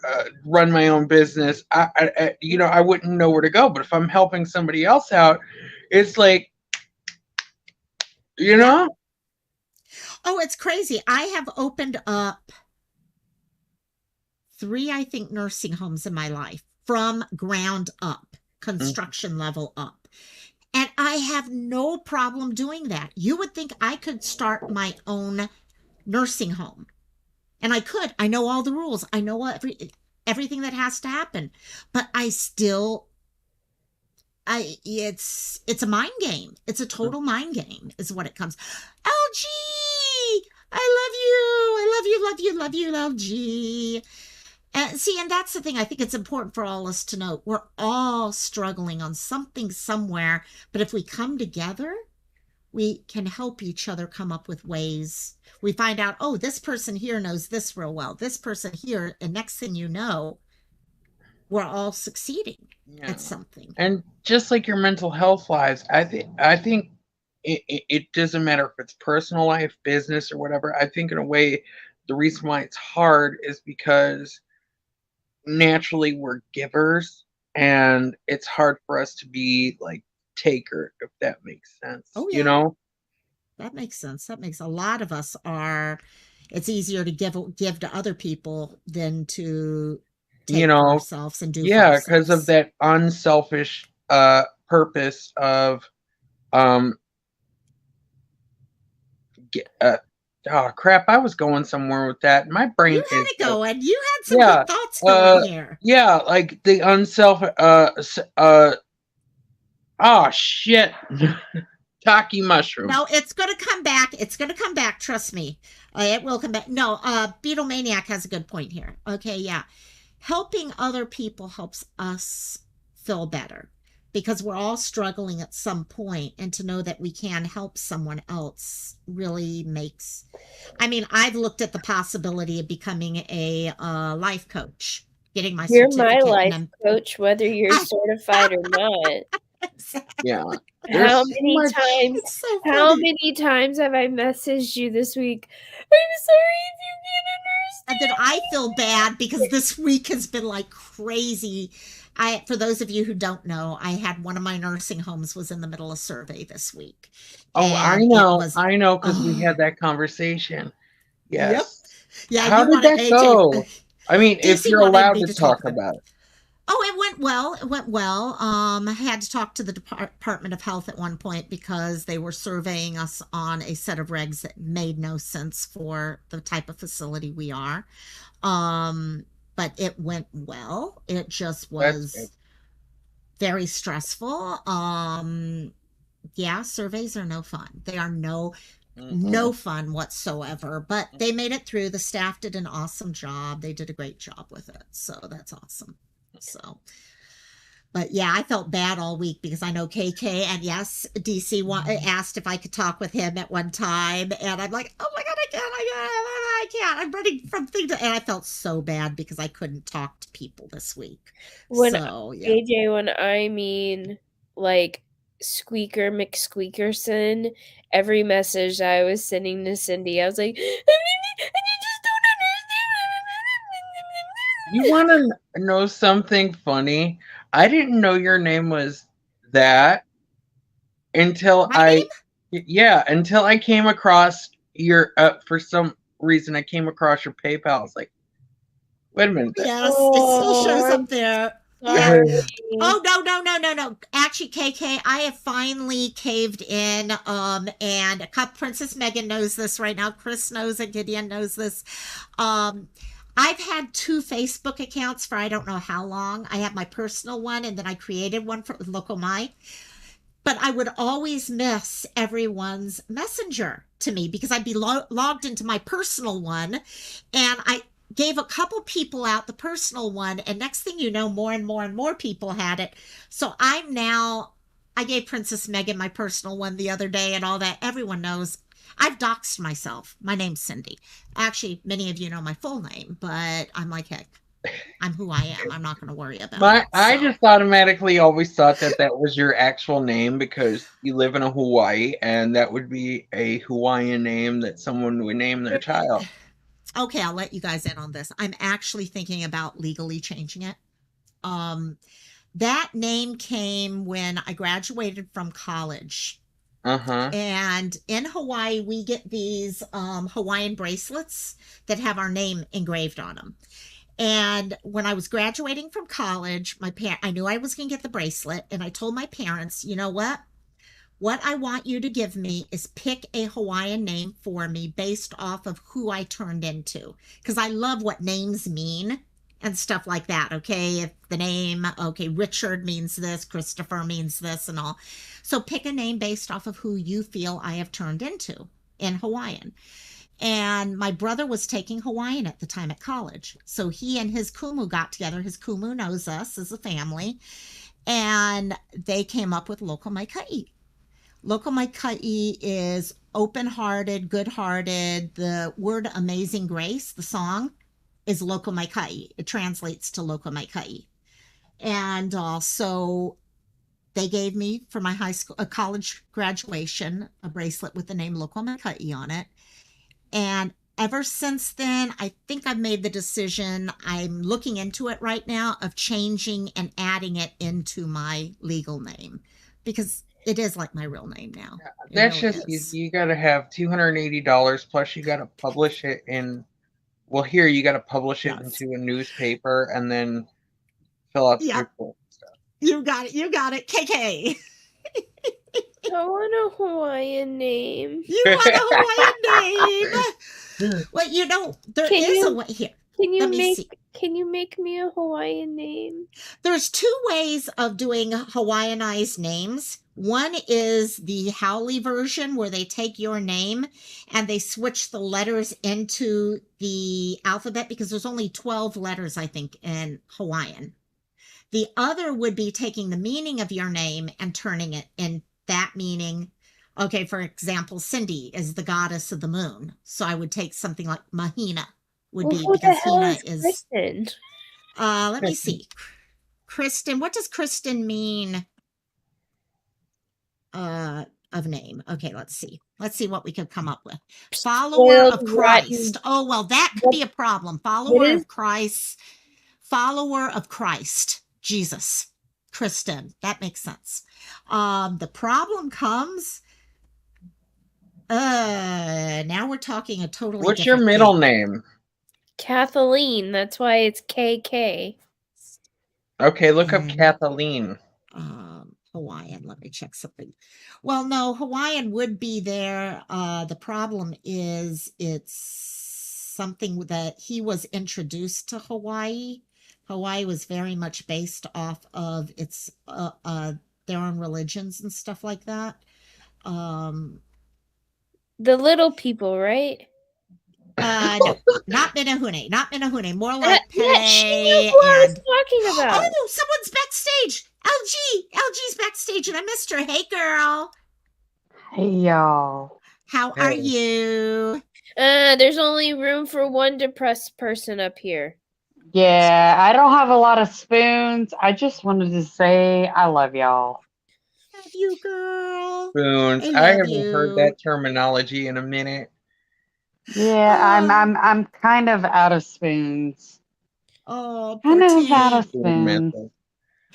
run my own business. I wouldn't know where to go. But if I'm helping somebody else out, it's like You know? Oh, it's crazy. I have opened up 3, I think, nursing homes in my life from ground up, construction level up. And I have no problem doing that. You would think I could start my own nursing home. And I could. I know all the rules. I know everything that has to happen. But it's a mind game. It's a total mind game is what it comes. LG, I love you, love you, love you, love you, LG. And that's the thing. I think it's important for all of us to know. We're all struggling on something somewhere, but if we come together, we can help each other come up with ways. We find out, oh, this person here knows this real well. This person here, and next thing you know, we're all succeeding at something. And just like your mental health lives, I think it doesn't matter if it's personal life, business, or whatever. I think in a way, the reason why it's hard is because naturally we're givers, and it's hard for us to be like taker, if that makes sense. Oh, yeah. You know? That makes sense. That makes a lot of us are. It's easier to give to other people than to take for ourselves and do for ourselves. Because of that unselfish purpose of oh crap, I was going somewhere with that. My brain You had is it going. You had some good thoughts going here. Yeah, like the unselfish oh shit. Taki mushroom. No, it's gonna come back. It's gonna come back, trust me. It will come back. No, Beatlemaniac has a good point here. Okay, yeah. Helping other people helps us feel better because we're all struggling at some point, and to know that we can help someone else really makes. I mean, I've looked at the possibility of becoming a life coach, getting my You're certificate. my life coach, whether you're certified or not. Yeah. How many times have I messaged you this week? I'm sorry if you can't understand. And then I feel bad because this week has been like crazy. For those of you who don't know, I had one of my nursing homes was in the middle of survey this week. Oh, I know, because we had that conversation. Yes. Yep. Yeah. How did that go? I mean, if you're allowed to talk about it. Oh, it went well. It went well. I had to talk to the Department of Health at one point because they were surveying us on a set of regs that made no sense for the type of facility we are. But it went well. It just was very stressful. Yeah, surveys are no fun. They are no fun whatsoever, but they made it through. The staff did an awesome job. They did a great job with it. So that's awesome. So, but yeah, I felt bad all week because I know KK and yes, DC asked if I could talk with him at one time, and I'm like, oh my god, I can't. I'm running from thing to, and I felt so bad because I couldn't talk to people this week. AJ, when I mean like Squeaker McSqueakerson, every message I was sending to Cindy, I was like, You want to know something funny? I didn't know your name was that until until I came across your for some reason I came across your PayPal. I was like, wait a minute. Yes, it still shows up there. Yeah. Oh no. Actually, KK, I have finally caved in. And Princess Megan knows this right now. Chris knows it. Gideon knows this. I've had 2 Facebook accounts for I don't know how long. I have my personal one, and then I created one for Locomai. But I would always miss everyone's messenger to me because I'd be logged into my personal one, and I gave a couple people out the personal one, and next thing you know, more and more and more people had it. So I gave Princess Megan my personal one the other day, and all that. Everyone knows I've doxed myself. My name's Cindy. Actually, many of you know my full name, but I'm like, heck, I'm who I am. I'm not going to worry about it. I just automatically always thought that was your actual name because you live in Hawaii, and that would be a Hawaiian name that someone would name their child. Okay, I'll let you guys in on this. I'm actually thinking about legally changing it. That name came when I graduated from college. Uh-huh. And in Hawaii, we get these Hawaiian bracelets that have our name engraved on them. And when I was graduating from college, I knew I was going to get the bracelet, and I told my parents, you know what? What I want you to give me is pick a Hawaiian name for me based off of who I turned into. Because I love what names mean and stuff like that. Okay. If the name, okay, Richard means this, Christopher means this, and all. So pick a name based off of who you feel I have turned into in Hawaiian. And my brother was taking Hawaiian at the time at college. So he and his kumu got together. His kumu knows us as a family. And they came up with Loko Maikai. Loko Maikai is open-hearted, good-hearted. The word amazing grace, the song, is Loko Maikai. It translates to Loko Maikai. And so they gave me for my high school, a college graduation, a bracelet with the name Loko Maikai on it. And ever since then, I think I've made the decision, I'm looking into it right now, of changing and adding it into my legal name, because it is like my real name now. That's really just, you got to have $280 plus you got to publish it in, well, here you got to publish it into a newspaper and then fill out the paperwork stuff. You got it, KK. I want a Hawaiian name. You want a Hawaiian name? Well, you know, there is a way here. Can you make me a Hawaiian name? There's two ways of doing Hawaiianized names. One is the Howley version, where they take your name and they switch the letters into the alphabet, because there's only 12 letters, I think, in Hawaiian. The other would be taking the meaning of your name and turning it in that meaning. Okay, for example, Cindy is the goddess of the moon. So I would take something like Mahina would be, because Hina is Kristen? Let me see. Kristen, what does Kristen mean of name? Okay, let's see. Let's see what we could come up with. Follower of Christ. Oh, well, that could be a problem. Follower of Christ. Follower of Christ. Jesus. Kristen. That makes sense. The problem comes. Now we're talking a totally What's your middle name? Kathleen. That's why it's KK. Okay, look up Kathleen. Hawaiian. Let me check something. Well, no, Hawaiian would be there. The problem is it's something that he was introduced to Hawaii. Hawaii was very much based off of its their own religions and stuff like that. The little people, right? No, not Minahune. Not Minahune. More like Pele. Yeah, she knew who I was talking about. Oh, someone's backstage. LG's backstage, and I missed her. Hey, girl. Hey, y'all. How are you? There's only room for one depressed person up here. Yeah, I don't have a lot of spoons. I just wanted to say I love y'all. Love you, girl. Spoons. I haven't heard that terminology in a minute. Yeah, I'm kind of out of spoons. Oh, kind of out of spoons.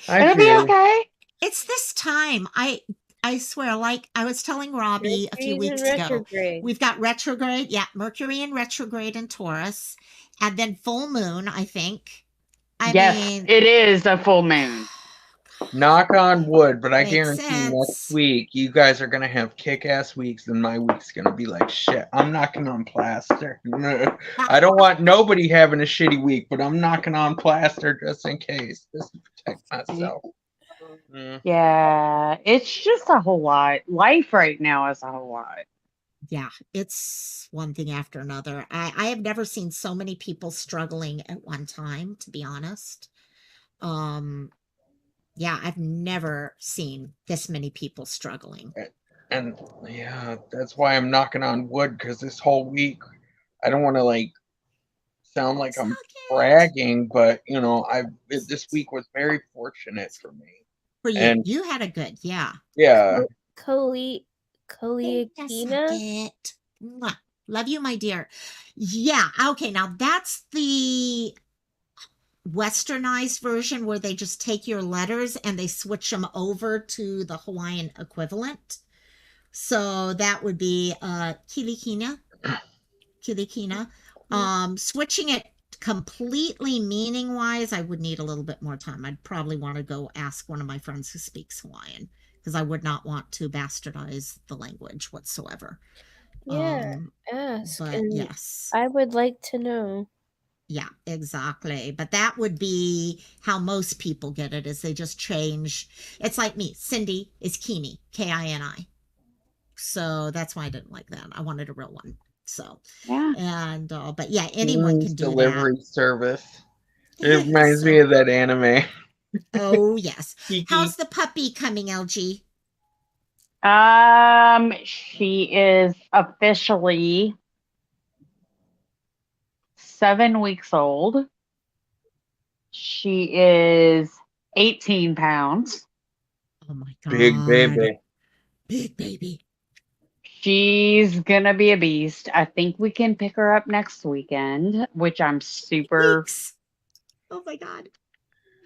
It'll be okay. It's this time. I swear, like I was telling Robbie a few weeks ago, we've got retrograde. Yeah, Mercury in retrograde in Taurus, and then full moon, I think. I mean, it is a full moon. Knock on wood, but I guarantee next week you guys are gonna have kick-ass weeks, and my week's gonna be like shit. I'm knocking on plaster. I don't want nobody having a shitty week, but I'm knocking on plaster just in case, just to protect myself. Yeah, it's just a whole lot. Life right now is a whole lot. Yeah, it's one thing after another. I have never seen so many people struggling at one time, to be honest. Yeah, I've never seen this many people struggling. And yeah, that's why I'm knocking on wood, because this whole week, I don't want to like sound like I'm bragging, but you know, this week was very fortunate for me. For you, and you had a good, yeah. Kaliakina. Love you, my dear. Yeah, okay, now that's the westernized version where they just take your letters and they switch them over to the Hawaiian equivalent. So that would be Kilikina. Switching it completely meaning wise, I would need a little bit more time. I'd probably want to go ask one of my friends who speaks Hawaiian, because I would not want to bastardize the language whatsoever. Yeah, ask. But And yes. I would like to know. Yeah, exactly. But that would be how most people get it, is they just change. It's like me. Cindy is Kini, Kini. So that's why I didn't like that. I wanted a real one. So Yeah. and but yeah, anyone can do delivery that. service. It reminds me of that anime. Oh yes. Kiki. How's the puppy coming, LG? She is officially 7 weeks old. She is 18 pounds. Oh my god. Big baby. Big baby. She's gonna be a beast. I think we can pick her up next weekend, which I'm super Weeks. Oh my god.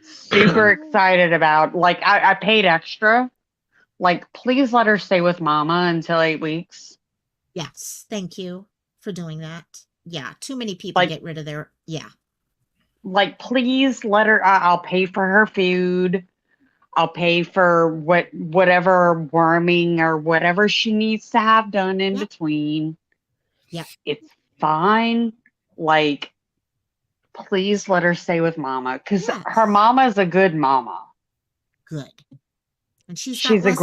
super excited about. Like I paid extra. Like, please let her stay with mama until 8 weeks. Yes, thank you for doing that. Yeah, too many people get rid of their Like, please let her. I'll pay for her food. I'll pay for whatever worming or whatever she needs to have done in between. Yeah, it's fine. Like, please let her stay with mama, because her mama is a good mama. Good. And she's a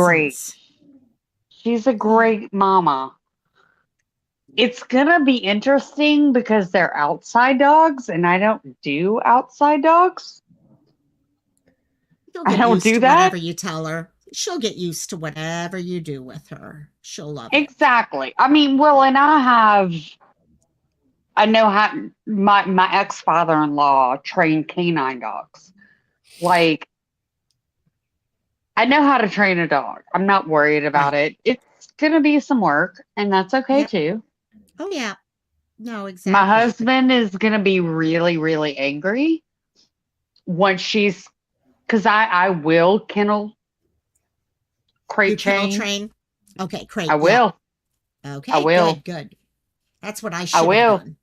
great mama. It's gonna be interesting because they're outside dogs, and I don't do outside dogs. I don't do that. Whatever you tell her, she'll get used to whatever you do with her. She'll love it. Exactly. I mean, well, and I know how my ex-father-in-law trained canine dogs. Like, I know how to train a dog. I'm not worried about it. It's going to be some work, and that's okay too. Oh, yeah. No, exactly. My husband is going to be really, really angry once because I will kennel crate train. Okay, crate. I will. Okay, I will. Good. That's what I should have done.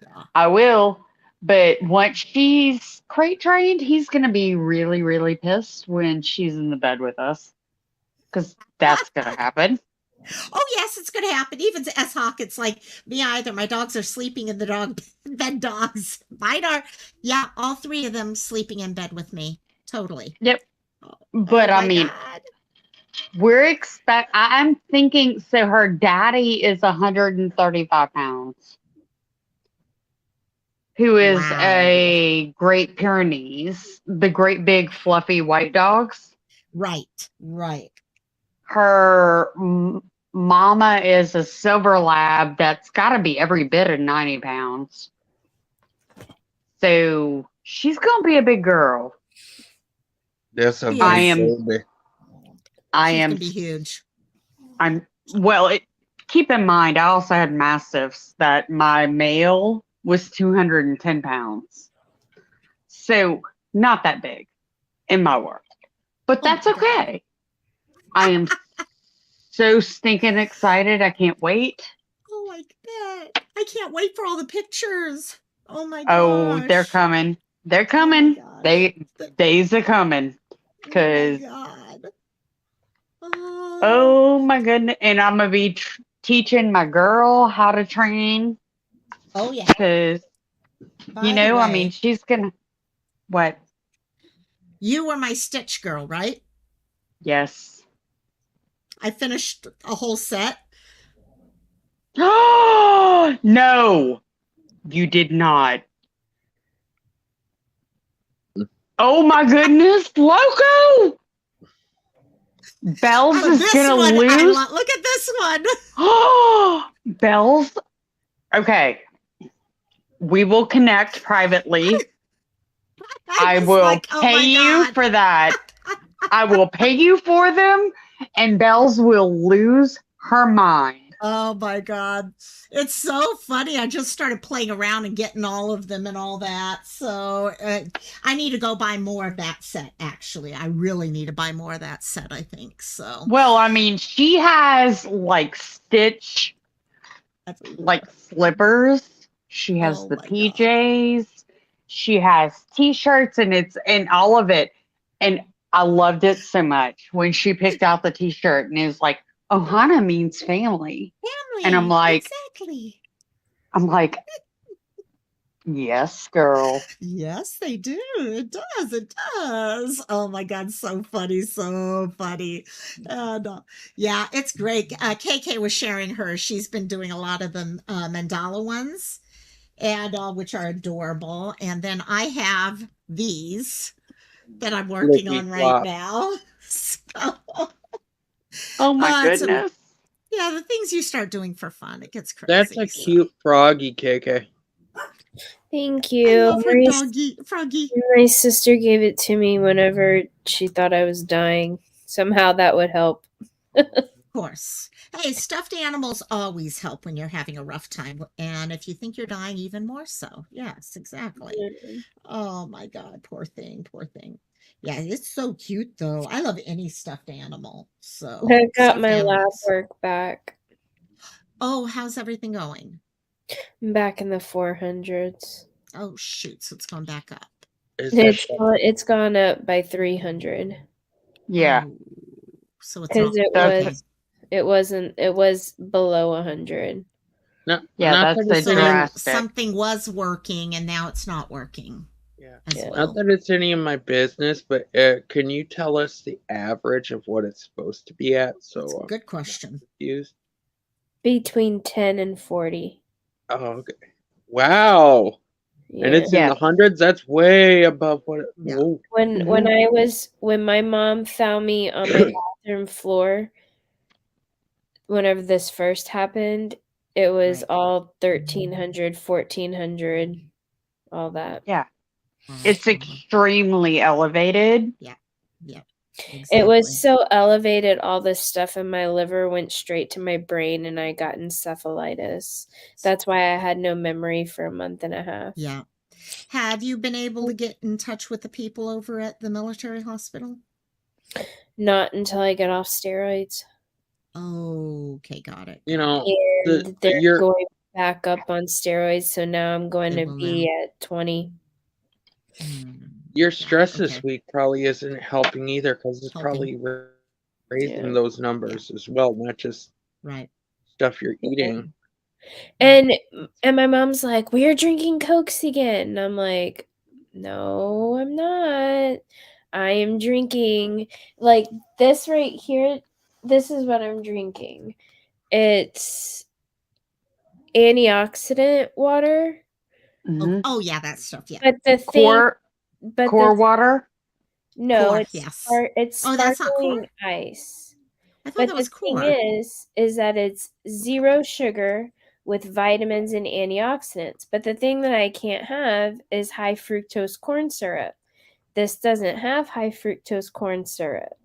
Yeah. I will. But once she's crate trained, he's going to be really, really pissed when she's in the bed with us. Because that's going to happen. Oh, yes, it's going to happen. Even to S-Hawk, it's like me either. My dogs are sleeping in the dog bed dogs. Mine are, all three of them sleeping in bed with me. Totally. Yep. But I mean, I'm thinking, so her daddy is 135 pounds. Who is a Great Pyrenees, the great big fluffy white dogs. Right. Her mama is a silver lab that's got to be every bit of 90 pounds. So she's going to be a big girl. That's a big baby. I am. She's going to be huge. Keep in mind, I also had mastiffs that my male was 210 pounds. So not that big in my world. But that's okay. I am so stinking excited. I can't wait. Oh my God. I can't wait for all the pictures. Oh my gosh. Oh, they're coming. They're coming. Days are coming. Because oh my goodness. And I'm going to be teaching my girl how to train. Oh, yeah. Because, I mean, she's going to. What? You were my Stitch girl, right? Yes. I finished a whole set. Oh, no. You did not. Oh, my goodness. Loco! Bells is going to lose. Look at this one. Oh, Bells. Okay. We will connect privately. I will pay you for that. I will pay you for them, and Bells will lose her mind. Oh my God. It's so funny. I just started playing around and getting all of them and all that. So I need to go buy more of that set, actually. I really need to buy more of that set, I think. So, Well, I mean, she has like Stitch, like slippers. She has oh the my God. PJs. She has t-shirts and all of it. And I loved it so much when she picked out the t-shirt and it was like, Ohana means family. And Family. Exactly. I'm like, yes, girl. Yes, they do. It does. It does. Oh my God. So funny. So funny. And yeah, it's great. KK was sharing hers. She's been doing a lot of the mandala ones, and which are adorable. And then I have these that I'm working Flippy on right flop. now. So, Oh my it's goodness. yeah, the things you start doing for fun, it gets That's crazy. a So cute froggy, KK. Thank I you. love her doggy, Froggy. My sister gave it to me whenever she thought I was dying. Somehow that would help. Of course. Hey, stuffed animals always help when you're having a rough time. And if you think you're dying, even more so. Yes, exactly. Oh my God, poor thing, poor thing. Yeah, it's so cute though. I love any stuffed animal. So I got stuffed my lab animals. work back. Oh, how's everything going? I'm back in the 400s. Oh shoot, so it's gone back up. Is that It's gone up by 300 Yeah. Oh, so it's because okay. it was below 100. no? Yeah, Not that's that the it's any. drastic. Something was working and now it's not working Yeah. as Yeah. well. Not that it's any of my business, but can you tell us the average of what it's supposed to be at? That's So a good question. confused. Between 10 and 40. Oh, okay. Wow. And Yeah. it's in Yeah. the hundreds. That's way above what. Yeah. Whoa. When my mom found me on my bathroom floor, whenever this first happened, it was Right. all 1300, 1400, all that. Yeah. It's extremely elevated. Yeah. Yeah. It Exactly. was so elevated, all this stuff in my liver went straight to my brain and I got encephalitis. That's why I had no memory for a month and a half. Yeah. Have you been able to get in touch with the people over at the military hospital? Not until I get off steroids. Okay, got it. You got know, it. And they're you're going back up on steroids, so now I'm going They to will be now. at 20. your Yeah, stress this okay. week probably isn't helping either because it's Helping. probably raising Yeah. those numbers as well, not just Right. stuff you're eating. And my mom's like, "We're drinking Cokes again." And I'm like, "No, I'm not. I am drinking like this right here. This is what I'm drinking. It's antioxidant water." Mhm. Oh yeah, that stuff. Yeah. But the thing Core but core the water. no, Core, it's yes. it's Oh, that's not core? sparkling ice. I thought But that the was thing core. is that it's 0 sugar with vitamins and antioxidants. But the thing that I can't have is high fructose corn syrup. This doesn't have high fructose corn syrup.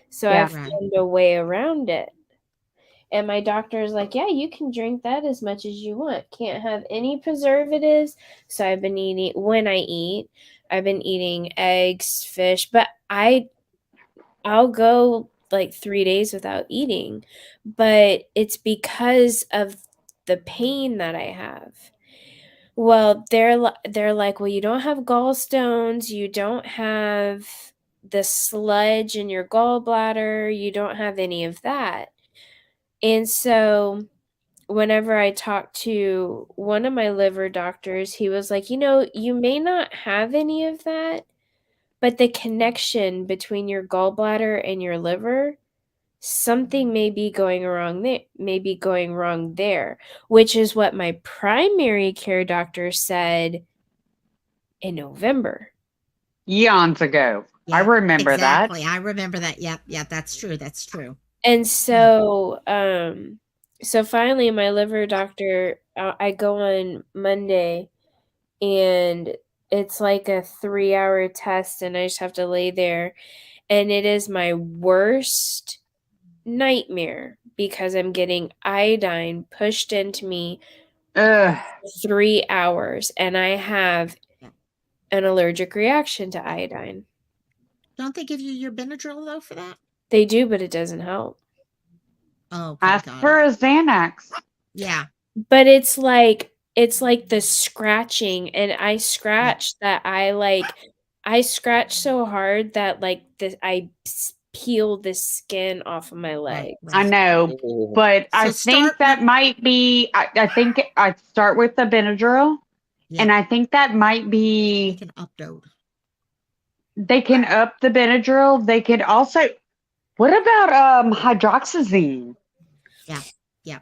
So Yeah. I've found a way around it. And my doctor is like, "Yeah, you can drink that as much as you want. Can't have any preservatives." So I've been eating I've been eating eggs, fish, but I'll go like 3 days without eating, but it's because of the pain that I have. Well, they're like, "Well, you don't have gallstones, you don't have the sludge in your gallbladder, you don't have any of that." And so whenever I talked to one of my liver doctors, he was like, you may not have any of that, but the connection between your gallbladder and your liver, something may be going wrong there, which is what my primary care doctor said in November. Eons ago. I Yeah, remember exactly. that. I remember that. Yep, yeah, that's true. That's true. And so so finally my liver doctor, I go on Monday and it's like a 3-hour test and I just have to lay there, and it is my worst nightmare because I'm getting iodine pushed into me Ugh. for 3 hours, and I have an allergic reaction to iodine. Don't they give you your Benadryl though for that? They do, but it doesn't help. Oh, okay, Ask got for it. a Xanax. Yeah. But it's like the scratching, and I scratch that I scratch so hard that like I peel the skin off of my Right, leg. I right. know, Oh. but I So think start that with might be. I think I'd start with the Benadryl, and I think that might you be. can updose. They can up the Benadryl. They could also. What about hydroxyzine? Yeah. Yeah.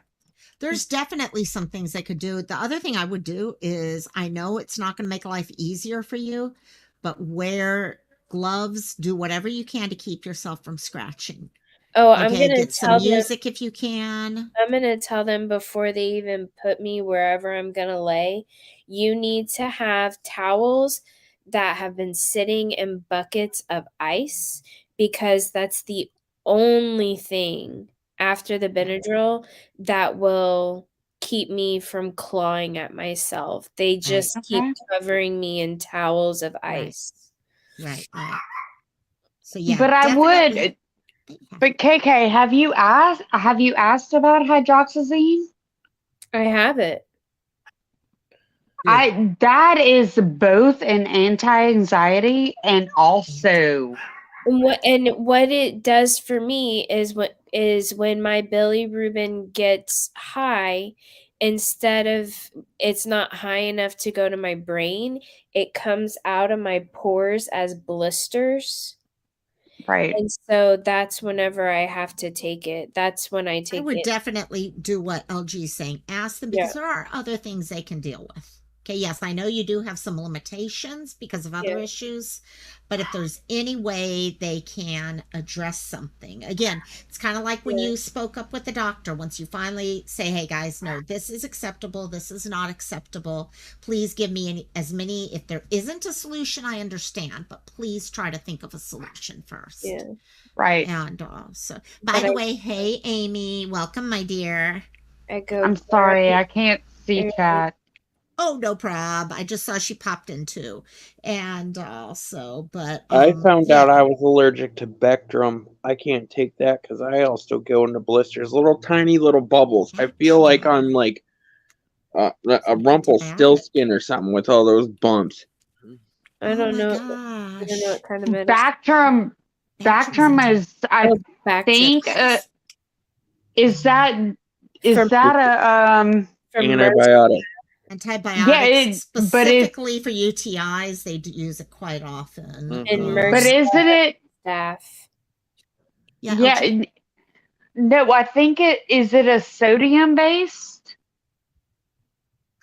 There's definitely some things they could do. The other thing I would do is I know it's not going to make life easier for you, but wear gloves, do whatever you can to keep yourself from scratching. Oh, I'm Okay, gonna get some tell them. music if you can. I'm gonna tell them before they even put me wherever I'm gonna lay. You need to have towels that have been sitting in buckets of ice, because that's the only thing after the Benadryl that will keep me from clawing at myself. They Right, just keep Okay. covering me in towels of right, ice. right, right. So yeah, But I definitely. would. But KK, have you asked? Have you asked about hydroxyzine? I have it. Good. That is both an anti-anxiety and also And what it does for me is when my bilirubin gets high, instead of it's not high enough to go to my brain, it comes out of my pores as blisters. right. And so that's whenever I have to take it. That's when I I take would it. definitely do what LG is saying. Ask them Yeah, because there are other things they can deal with. Okay, yes, I know you do have some limitations because of other yeah, issues, but if there's any way they can address something, again, it's kind of like when yeah, you spoke up with the doctor. Once you finally say, hey guys, no, this is acceptable, this is not acceptable, please give me as many. If there isn't a solution, I understand, but please try to think of a solution first. yeah. Right. And so, by But the way, hey, Amy, welcome, my dear. I go I'm sorry, grab I can't see it. chat. Oh, no prob. I just saw she popped in too. And also, but I found yeah. out I was allergic to Bectrum. I can't take that because I also go into blisters, little tiny little bubbles. I feel like I'm like a Some Rumpelstiltskin or antibiotic. something with all those bumps. I Oh don't my know. I don't know gosh. what kind of medicine. Bactrim Bactrim's Bactrim anti is I Oh, back to think is from that a from MERS Antibiotic. yeah, antibiotics but it's specifically for UTIs. They use it quite often. and but MERS isn't it staff. Yeah, yeah, LG. no, I think it a sodium based?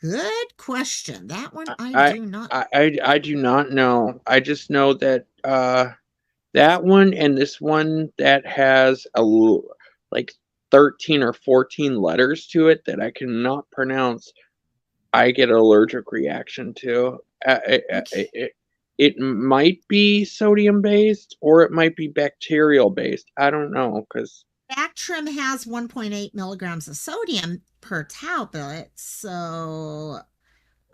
Good question. That one I I do not. I do not know. I just know that that one and this one that has like 13 or 14 letters to it that I cannot pronounce. I get an allergic reaction to. Okay. It might be sodium based or it might be bacterial based. I don't know because Bactrim has 1.8 milligrams of sodium per tablet. So,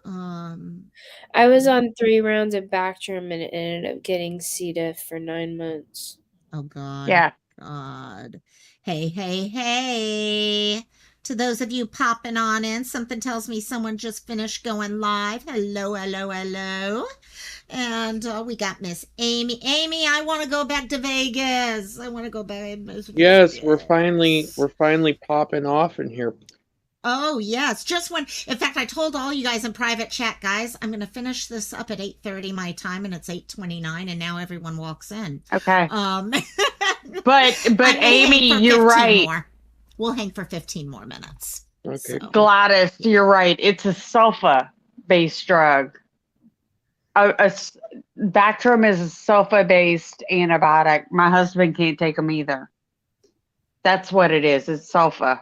I was on 3 rounds of Bactrim and it ended up getting C. diff for 9 months. oh God, Yeah. God. Hey, hey, hey. To those of you popping on in, something tells me someone just finished going live. Hello, hello, hello. And we got Miss Amy. Amy, I want to go back to Vegas. I want to go back to yes, Vegas. we're finally popping off in here. Oh, yes. Just when, in fact, I told all you guys in private chat, guys, I'm going to finish this up at 8:30 my time, and it's 8:29, and now everyone walks in. Okay. But Amy, you're right. more. We'll hang for 15 more minutes. Okay. So. Gladys, you're right. It's a sulfa based drug. Bactrim is a sulfa based antibiotic. My husband can't take them either. That's what it is. It's sulfa.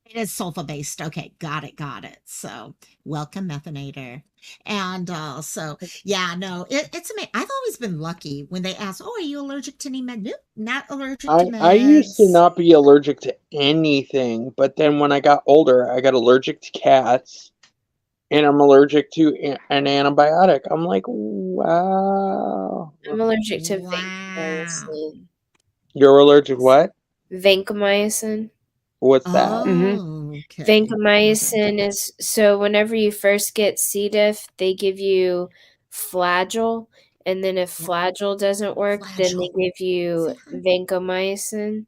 It is sulfa based. Okay, got it, got it. So welcome, methanator. And so yeah, no, it's amazing. I've always been lucky when they ask, "Oh, are you allergic to any med?" Nope, not allergic to I used to meds. not be allergic to anything, but then when I got older, I got allergic to cats, and I'm allergic to an antibiotic. I'm like, wow. I'm allergic to Wow. vancomycin. You're allergic to what? Vancomycin. What's that? Oh, okay. Vancomycin is so whenever you first get C. diff, they give you Flagyl, and then if Yeah, Flagyl doesn't work, then they Flagyl. give you See, hun? vancomycin.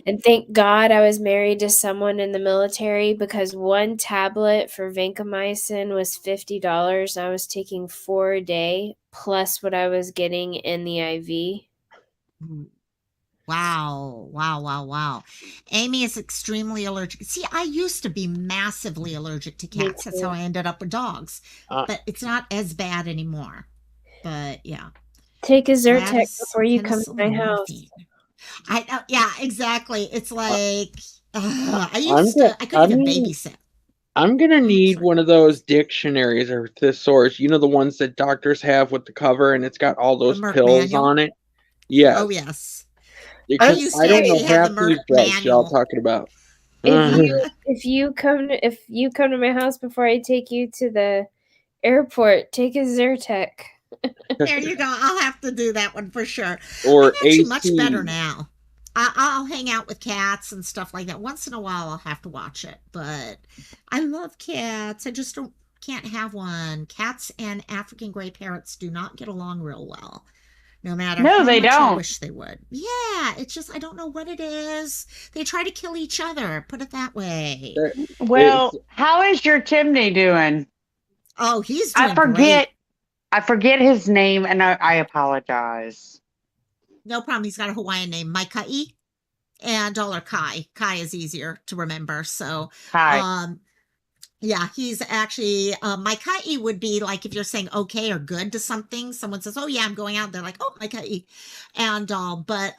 And thank God I was married to someone in the military because one tablet for vancomycin was $50. I was taking 4 a day plus what I was getting in the IV. Wow, wow, wow, wow. Amy is extremely allergic. See, I used to be massively allergic to Me cats. That's how too. I ended up with dogs. Uh, But it's not as bad anymore. But yeah, Take a Zyrtec Gladys, before you come to my penicillin, house. morphine. I know, yeah, exactly. It's like I couldn't I'm even gonna, babysit. I'm gonna need Sorry. one of those dictionaries or thesaurus. You know the ones that doctors have with the cover, and it's got all The those Merck pills manual. on it. Oh Yes, yes, I because used I to don't Hey, actually know have the half Merck these drugs y'all manual. talking about. if you come to my house before I take you to the airport, take a Zyrtec. There you go. I'll have to do that one for sure. I'm Or actually much better AC. now. I'll hang out with cats and stuff like that. Once in a while, I'll have to watch it, but I love cats. I just don't can't have one. Cats and African gray parrots do not get along real well, no matter No, how they much I don't. wish they would. Yeah, it's just I don't know what it is. They try to kill each other. Put it that way. It's Well, how is your Timney doing? Oh, he's I doing forget. great. I forget his name, and I apologize. No problem. He's got a Hawaiian name, Maikai. And dollar Kai. Kai is easier to remember. So, Hi. um, yeah, he's actually my kai would be like if you're saying okay or good to something, someone says, "Oh yeah, I'm going out." They're like, "Oh, my kai," and but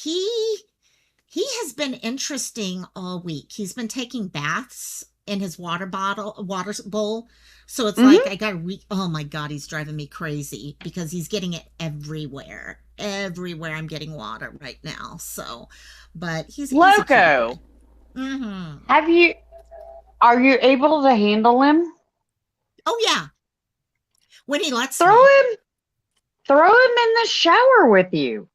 he has been interesting all week. He's been taking baths in his water bowl. So it's like Mm-hmm. I got to oh my god, he's driving me crazy because he's getting it everywhere. Everywhere I'm getting water right now. So, but he's a cutie boy. Loco, Mhm. have you? Are you able to handle him? Oh yeah, when he lets Throw me. him. Throw him in the shower with you.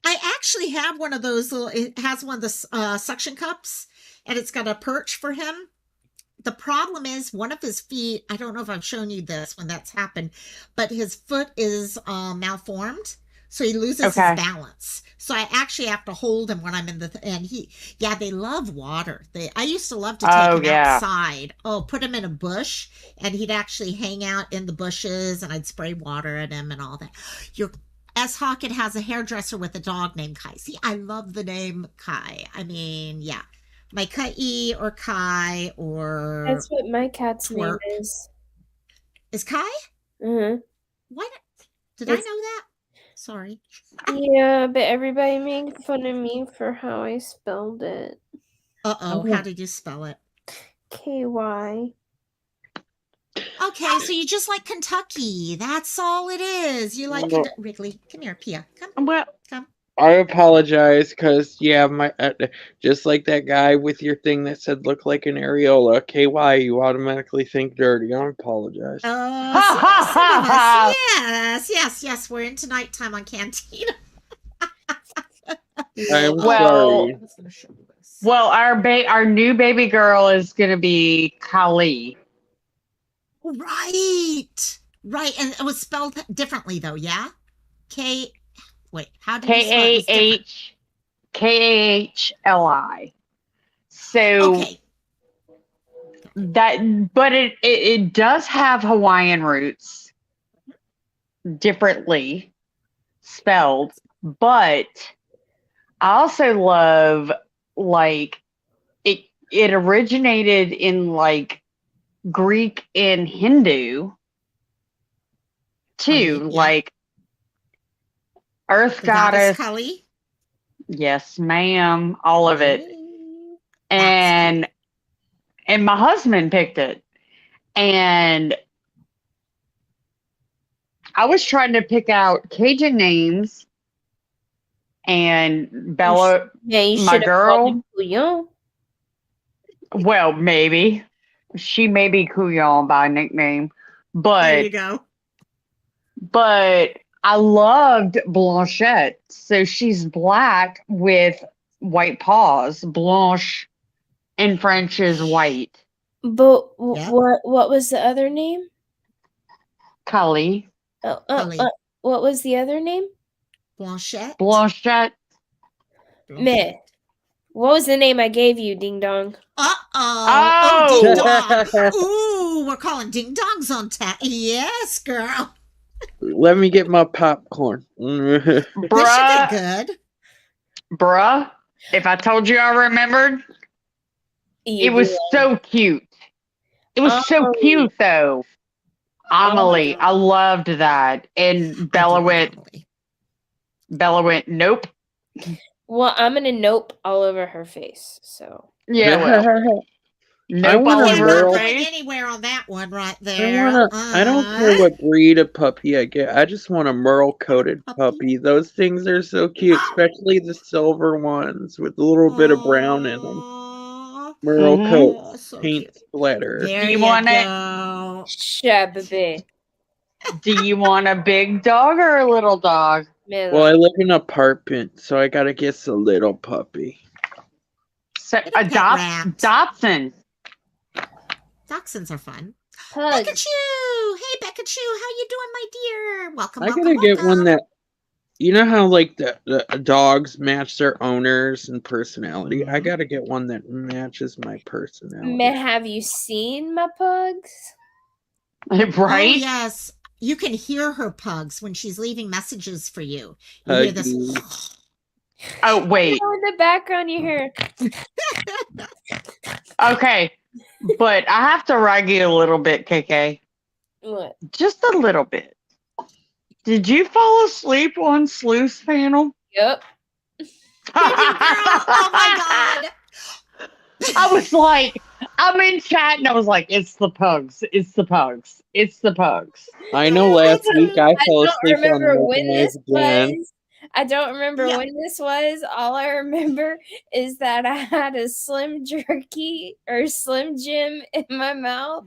I actually have one of those little it has one of the suction cups and it's got a perch for him. The problem is one of his feet, I don't know if I've shown you this when that's happened, but his foot is malformed. So he loses his Okay. balance. So I actually have to hold him when I'm in and yeah, they love water. I used to love to take Oh him yeah. outside. Oh, put him in a bush and he'd actually hang out in the bushes and I'd spray water at him and all that. Your S. Hawkett has a hairdresser with a dog named Kai. See, I love the name Kai. I mean, yeah. My Kai or Kai or That's what my cat's name Twerk. is. Is Kai? Uh-huh. What? Did I know It's that? Sorry. yeah, but everybody made fun of me for how I spelled it. Uh-oh. How did you spell it? KY. Okay, so you just like Kentucky. That's all it is. You like Wrigley. Come here, Pia. Come. Well, Come. I apologize because yeah, my just like that guy with your thing that said look like an areola, KY, you automatically think dirty. I apologize. Oh, ha ha some ha of us. ha. Yes. We're into nighttime on Cantina. I'm Oh, Well, sorry. I was going to show you this. well, our new baby girl is gonna be Kali. Right. Right. And it was spelled differently though, yeah? K Wait, how did you spell it? It was different. KAHLI. So Okay. that, but it does have Hawaiian roots, differently spelled. But I also love like it originated in like Greek and Hindu too, Kali, yeah. like Earth The goddess goddess. Kali. Yes, ma'am. All of it. Hey. and my husband picked it, and I was trying to pick out Cajun names, and Bella, Yeah, you my should have called girl. it Couillon. Well, maybe she may be Couillon by nickname, There you but go. I loved Blanchette, so she's black with white paws. Blanche in French is white. But Yep. what was the other name? Cully. Cully. What was the other name? Blanchette. Blanchette. Meh. What was the name I gave you, Ding Dong? Oh, ding Oh! dong. Ooh, we're calling ding dongs on tap. Yes, girl. Let me get my popcorn. This should be Bruh, good. bruh, if I told you I remembered, it was so cute. It was so Amelie. cute, though. Amelie, Oh. I loved that. And Bella went, nope. Well, I'm gonna nope all over her face. So Yeah, well, nope want all a Yeah, over not her Merle. going face. anywhere on that one right there. I don't care what breed of puppy I get. I just want a merle coated puppy. Those things are so cute, especially the silver ones with a little bit of brown in them. Aw. Merle Mhm. coat, Oh, so paint cute. splatter. There Do you you want it? go. Shabby. Do you want a big dog or a little dog? Well, I live in an apartment, so I gotta get a little puppy. So, Get a pet rat. Dotson. Dachshunds are fun. Hugs. Pikachu! Hey, Pikachu, how you doing, my dear? Welcome, I welcome, gotta get welcome. one that, you know how like the dogs match their owners and personality. I gotta get one that matches my personality. Have you seen my pugs? Right? Oh, yes. You can hear her pugs when she's leaving messages for you. You hear this. Huggy. Oh, wait. Oh, in the background you hear. Okay. But I have to rag you a little bit, KK. What? Just a little bit. Did you fall asleep on Sleuth's panel? Yep. Did you, girl? Oh, my God. I was like, I'm in chat and I was like, it's the pugs. It's the pugs. It's the pugs. I know last week I fell don't asleep on remember Milk when and this Eggs again. was. I don't remember Yeah. when this was. All I remember is that I had a Slim Jerky or Slim Jim in my mouth.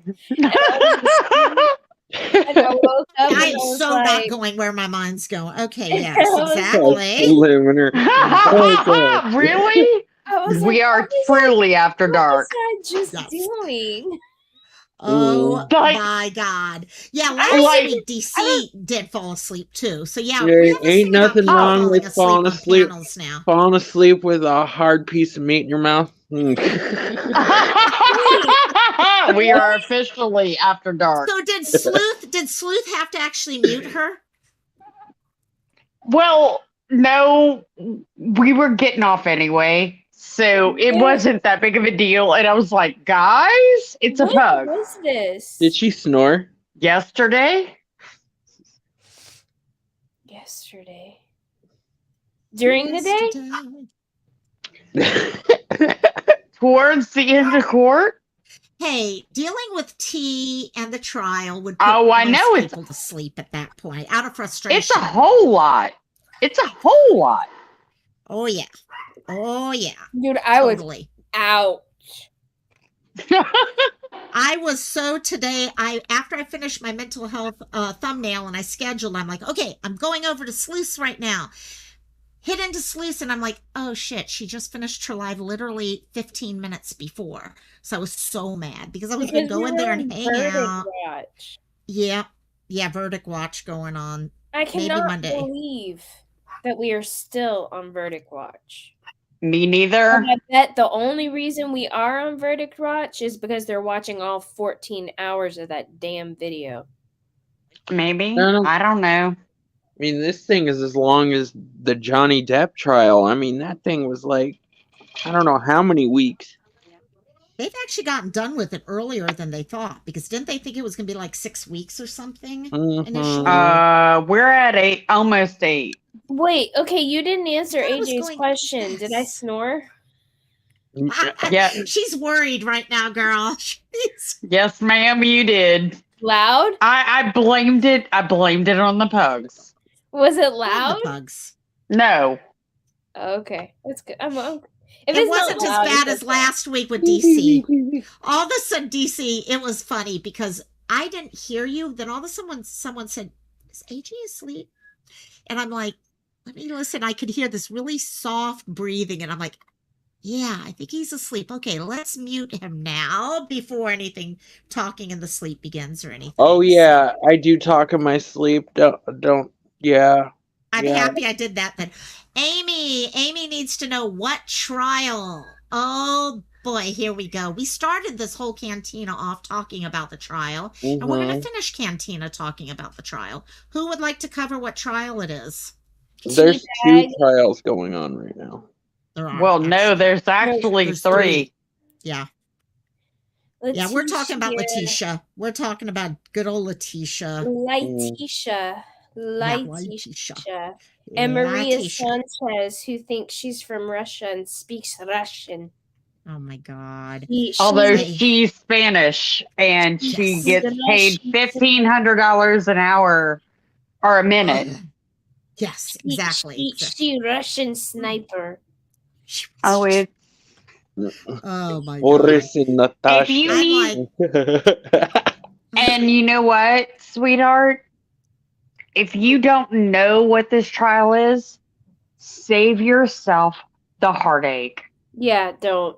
And I woke up and I I am was so like, not going where my mind's going. Okay, yes, I was exactly. Limiter. Okay. Really? I was We like, are truly after dark. what was I just Yes. doing? Oh Like- my God. Yeah, I last like- week DC did fall asleep too. So yeah, There we have this ain't thing about nothing people wrong falling with falling on asleep. panels now. Falling asleep with a hard piece of meat in your mouth. We are officially after dark. So did Sleuth have to actually mute her? Well, no, we were getting off anyway, so it Yeah. wasn't that big of a deal. And I was like, guys, it's a What pug. was this? Did she snore? Yesterday, Yesterday. During the day? Yesterday. towards the end of court. Hey, dealing with tea and the trial would put Oh, I most know it's- people to sleep at that point, out of frustration. It's a whole lot. It's a whole lot. Oh yeah. Oh yeah. Dude, I was Totally. out. I was so today, after I finished my mental health thumbnail and I scheduled, I'm like, okay, I'm going over to Sluice right now. Hit into Sluice and I'm like, oh shit, she just finished her live literally 15 minutes before. So I was so mad because I was going to go in there and hang out. Watch. Yeah. Yeah, Verdict Watch going on. I Maybe cannot Monday. believe that we are still on Verdict Watch. Me neither. And I bet the only reason we are on Verdict Watch is because they're watching all 14 hours of that damn video. Maybe. No. I don't know. I mean, this thing is as long as the Johnny Depp trial. I mean, that thing was like, I don't know how many weeks. They've actually gotten done with it earlier than they thought because didn't they think it was going to be like 6 weeks or something initially? We're at 8, almost 8. Wait, okay, you didn't answer I thought it was AJ's going- question. Did I yes. snore? Yeah. She's worried right now, girl. Yes, ma'am, you did. Loud? I blamed it. I blamed it on the pugs. Was it Love loud? the pugs. No. Okay, that's good. If It it's wasn't not as loud, bad it's as okay. last week with DC. All of a sudden, DC, it was funny because I didn't hear you. Then all of a sudden, someone said, "Is AJ asleep?" And I'm like, "Let me listen." I could hear this really soft breathing, and I'm like, "Yeah, I think he's asleep. Okay, let's mute him now before anything talking in the sleep begins or anything." Oh So yeah, I do talk in my sleep. Don't. Yeah. I'm Yeah. happy I did that then. Amy needs to know what trial. Oh boy, here we go. We started this whole Cantina off talking about the trial, and we're going to Mhm. finish Cantina talking about the trial. Who would like to cover what trial it is? There's Teabag. 2 trials going on right now. There are Well, no, actually. there's actually There's 3. Yeah. Yeah, we're talking about Letitia. We're talking about good old Letitia. Letitia. Yeah, Letitia. Letitia. And Maria Letitia. Sanchez, who thinks she's from Russia and speaks Russian. Oh my God. Although Hey. she's Spanish and she Yes. gets paid $1,500 an hour or a minute. Yes, exactly. She Russian sniper. Oh, it's Oh my God. Boris and Natasha. if you need, like, and you know what, sweetheart? If you don't know what this trial is, save yourself the heartache. Yeah, don't.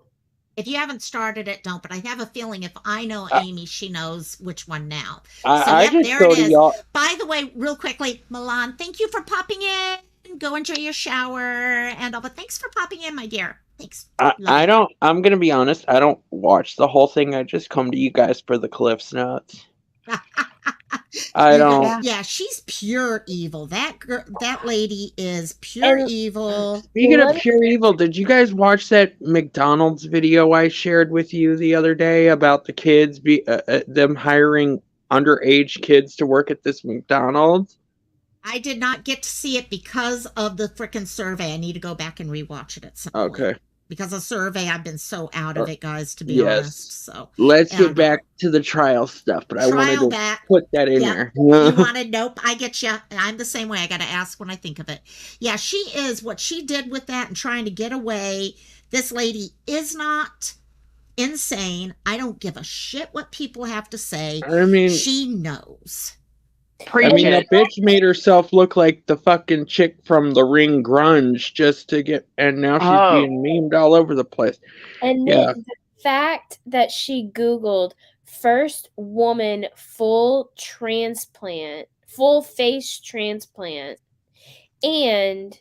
if you haven't started it, don't. But I have a feeling if I know Uh, Amy, she knows which one now. I just there go it to is. y'all. By the way, real quickly, Milan, thank you for popping in. Go enjoy your shower and all. But thanks for popping in, my dear. Thanks. Love I you. don't. I'm gonna be honest. I don't watch the whole thing. I just come to you guys for the Cliffs Notes. I don't. Yeah, she's pure evil. That girl, that lady is pure And evil. Speaking of let me- pure evil, did you guys watch that McDonald's video I shared with you the other day about the kids them hiring underage kids to work at this McDonald's? I did not get to see it because of the frickin' survey. I need to go back and rewatch it at some point. Okay. Because of survey, I've been so out of it, guys, to be Yes. honest. So Let's get back to the trial stuff, but I wanted trial to back. put that in Yeah. there. You wanted, nope, I get you. I'm the same way. I got to ask when I think of it. Yeah, she is what she did with that and trying to get away. This lady is not insane. I don't give a shit what people have to say. I mean, she knows. Preach that it. bitch made herself look like the fucking chick from the Ring Grunge just to get, and now she's being memed all over the place. And Yeah. the fact that she Googled first woman full face transplant, and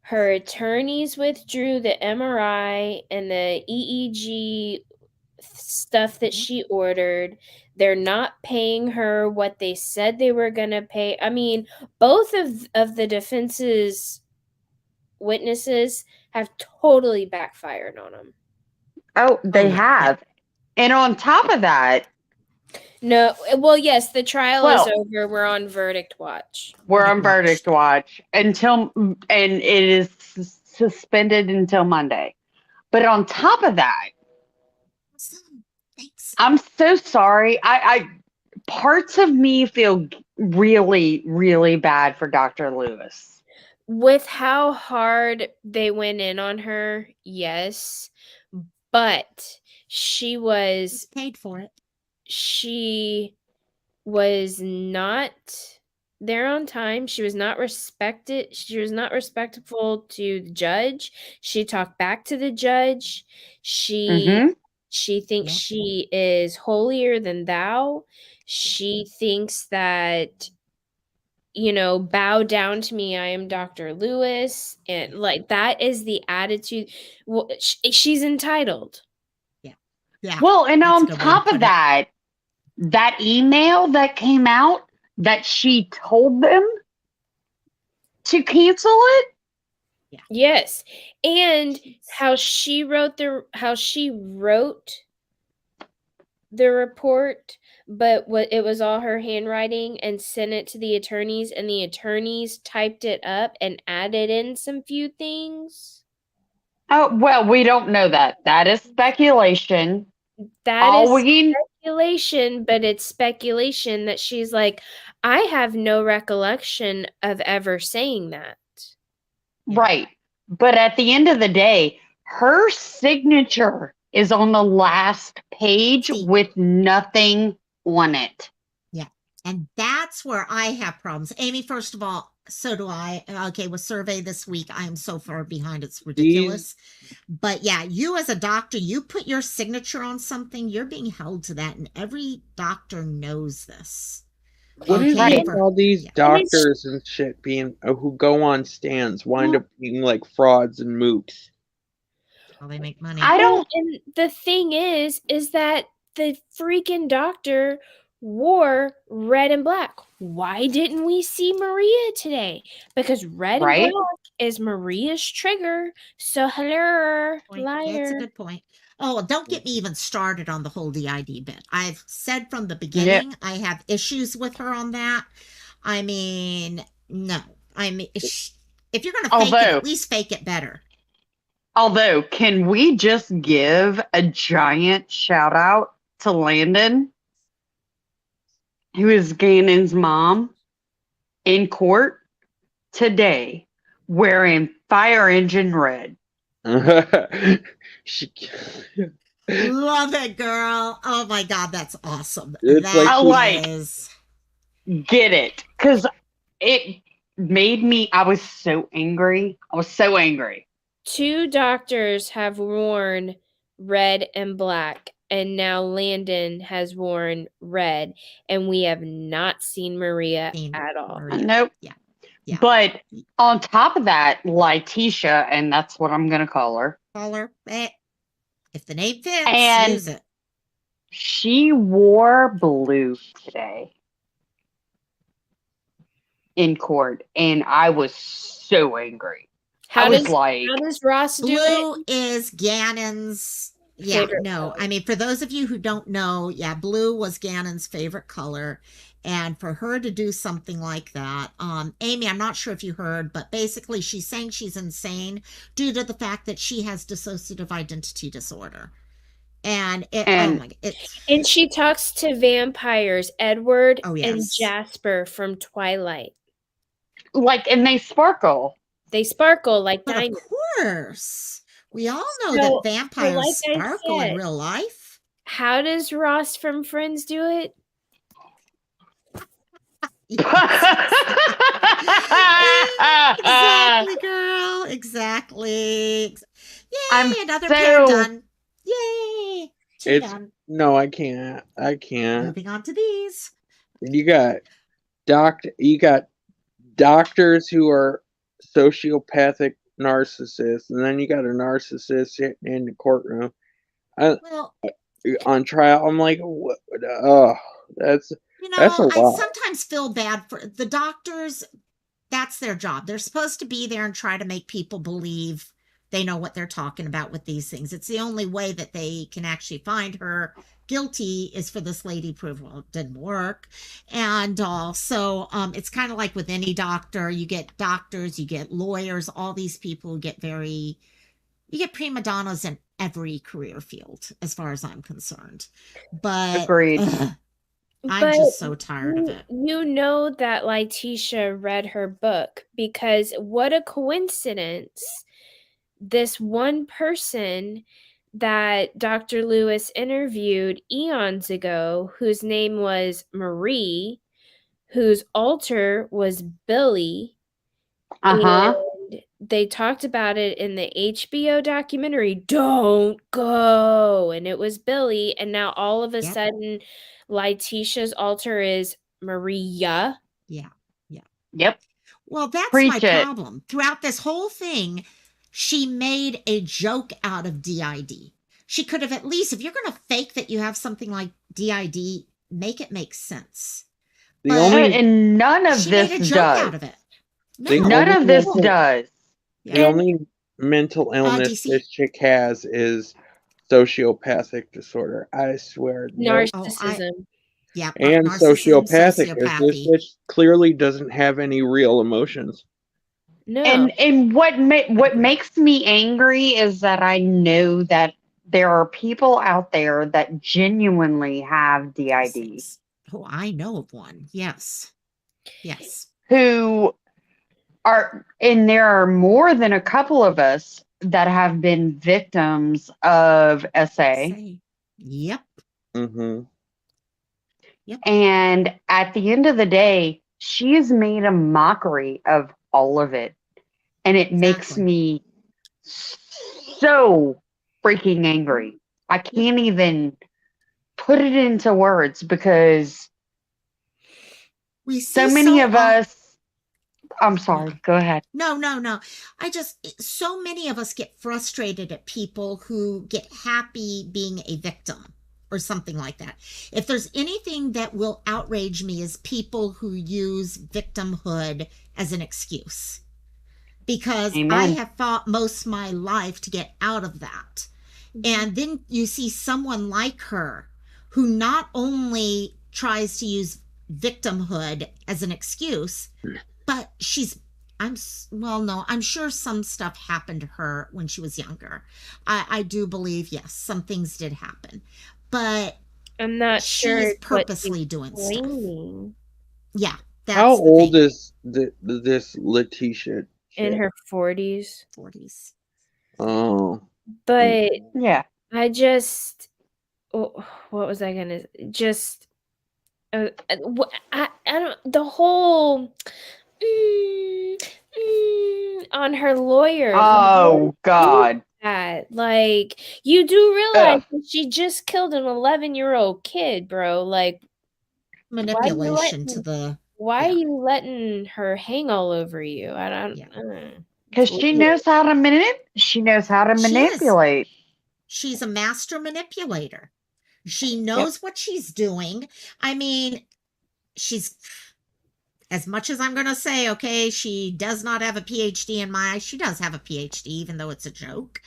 her attorneys withdrew the MRI and the EEG stuff that she ordered. They're not paying her what they said they were going to pay. I mean, both of the defense's witnesses have totally backfired on them. Oh, they have. And on top of that, no, well, yes, the trial is over. We're on verdict watch. We're on verdict watch until, and it is suspended until Monday. But on top of that, I'm so sorry. I parts of me feel really, really bad for Dr. Lewis. With how hard they went in on her, yes, but she was paid for it. She was not there on time. She was not respected. She was not respectful to the judge. She talked back to the judge. She thinks she is holier than thou. She thinks that, bow down to me. I am Dr. Lewis. And like, that is the attitude. Well, she's entitled. Yeah. Well, and on top of that email that came out that she told them to cancel it. Yeah. Yes. And how she wrote the report, but it was all her handwriting, and sent it to the attorneys, and the attorneys typed it up and added in some few things. Oh, well, we don't know that. That is speculation. That All is we speculation, but it's speculation that she's like, I have no recollection of ever saying that. right. But at the end of the day, her signature is on the last page See. with nothing on it. Yeah. And that's where I have problems. Amy, first of all, so do I. Okay, with survey this week, I am so far behind. It's ridiculous. But yeah, you as a doctor, you put your signature on something, you're being held to that. And every doctor knows this. What is Right. with all these doctors and shit being who go on stands wind up being like frauds and mooks? How they make money. I don't. And the thing is that the freaking doctor wore red and black. Why didn't we see Maria today? Because red Right. and black is Maria's trigger. So hello, liar. That's a good point. Oh, don't get me even started on the whole DID bit. I've said from the beginning, I have issues with her on that. I mean, no. I mean, if you're going to fake it, at least fake it better. Although, can we just give a giant shout out to Landon, who is Gannon's mom, in court today wearing fire engine red? Love it, girl. Oh my God, that's awesome. It's get it. Because it made me, I was so angry. Two doctors have worn red and black, and now Landon has worn red, and we have not seen Maria at all. Nope. Yeah. But on top of that, Letitia, and that's what I'm going to call her. If the name fits, use it. She wore blue today in court, and I was so angry. How does Ross do it? Blue is Gannon's. Yeah, Favorite no. I mean, for those of you who don't know, blue was Gannon's favorite color. And for her to do something like that, Amy, I'm not sure if you heard, but basically she's saying she's insane due to the fact that she has dissociative identity disorder. And and she talks to vampires, Edward and Jasper from Twilight. And they sparkle. They sparkle like diamonds. Of course. We all know that vampires sparkle in real life. How does Ross from Friends do it? Exactly, girl. Exactly. Yay, another pair done. Yay. Two done. No, I can't. Moving on to these. You got doctors who are sociopathic narcissists, and then you got a narcissist sitting in the courtroom on trial. I'm like, what? Oh, that's a lot. I sometimes feel bad for the doctors. That's their job. They're supposed to be there and try to make people believe they know what they're talking about with these things. It's the only way that they can actually find her guilty is for this lady prove, well, it didn't work. And also, it's kind of like with any doctor, you get doctors, you get lawyers, all these people who get you get prima donnas in every career field, as far as I'm concerned. But agreed. I'm just so tired of it. You know that Letitia read her book, because what a coincidence. This one person that Dr. Lewis interviewed eons ago, whose name was Marie, whose alter was Billy, and they talked about it in the HBO documentary, Don't Go, and it was Billy, and now all of a sudden Letitia's alter is Maria. Yep. Well, that's my problem. Throughout this whole thing, she made a joke out of DID. She could have at least, if you're going to fake that you have something like DID, make it make sense. And none of she this made a joke does. out of it. None of this does. The only mental illness this chick has is sociopathic disorder. I swear. Narcissism. And sociopathic. This bitch clearly doesn't have any real emotions. No. And what makes me angry is that I know that there are people out there that genuinely have DID Oh, I know of one. Yes. Yes. who are, and there are more than a couple of us that have been victims of SA. Yep. Mm-hmm. Yep. And at the end of the day, she has made a mockery of all of it. And it makes Exactly. me so freaking angry. I can't even put it into words because We so see many so of often. us. I'm sorry, go ahead. No. So many of us get frustrated at people who get happy being a victim or something like that. If there's anything that will outrage me is people who use victimhood as an excuse. Because I Amen. have fought most of my life to get out of that. And then you see someone like her who not only tries to use victimhood as an excuse, but I'm sure some stuff happened to her when she was younger. I do believe, yes, some things did happen, but I'm not sure she's what purposely she's doing stuff. claiming. Yeah, that's How the old thing. is this Letitia? In chick? her 40s. 40s. Oh, But Yeah. I just, what was I gonna just? I don't. The whole on her lawyer. Oh God. That like you do realize Ugh. that she just killed an 11-year-old kid, bro. Like Manipulation to the. why Yeah. are you letting her hang all over you? I don't. Yeah. Because she knows how to She knows how to She is. manipulate. She's a master manipulator. She knows what she's doing. I mean, she's, as much as I'm going to say, okay, she does not have a PhD in my eyes. She does have a PhD, even though it's a joke.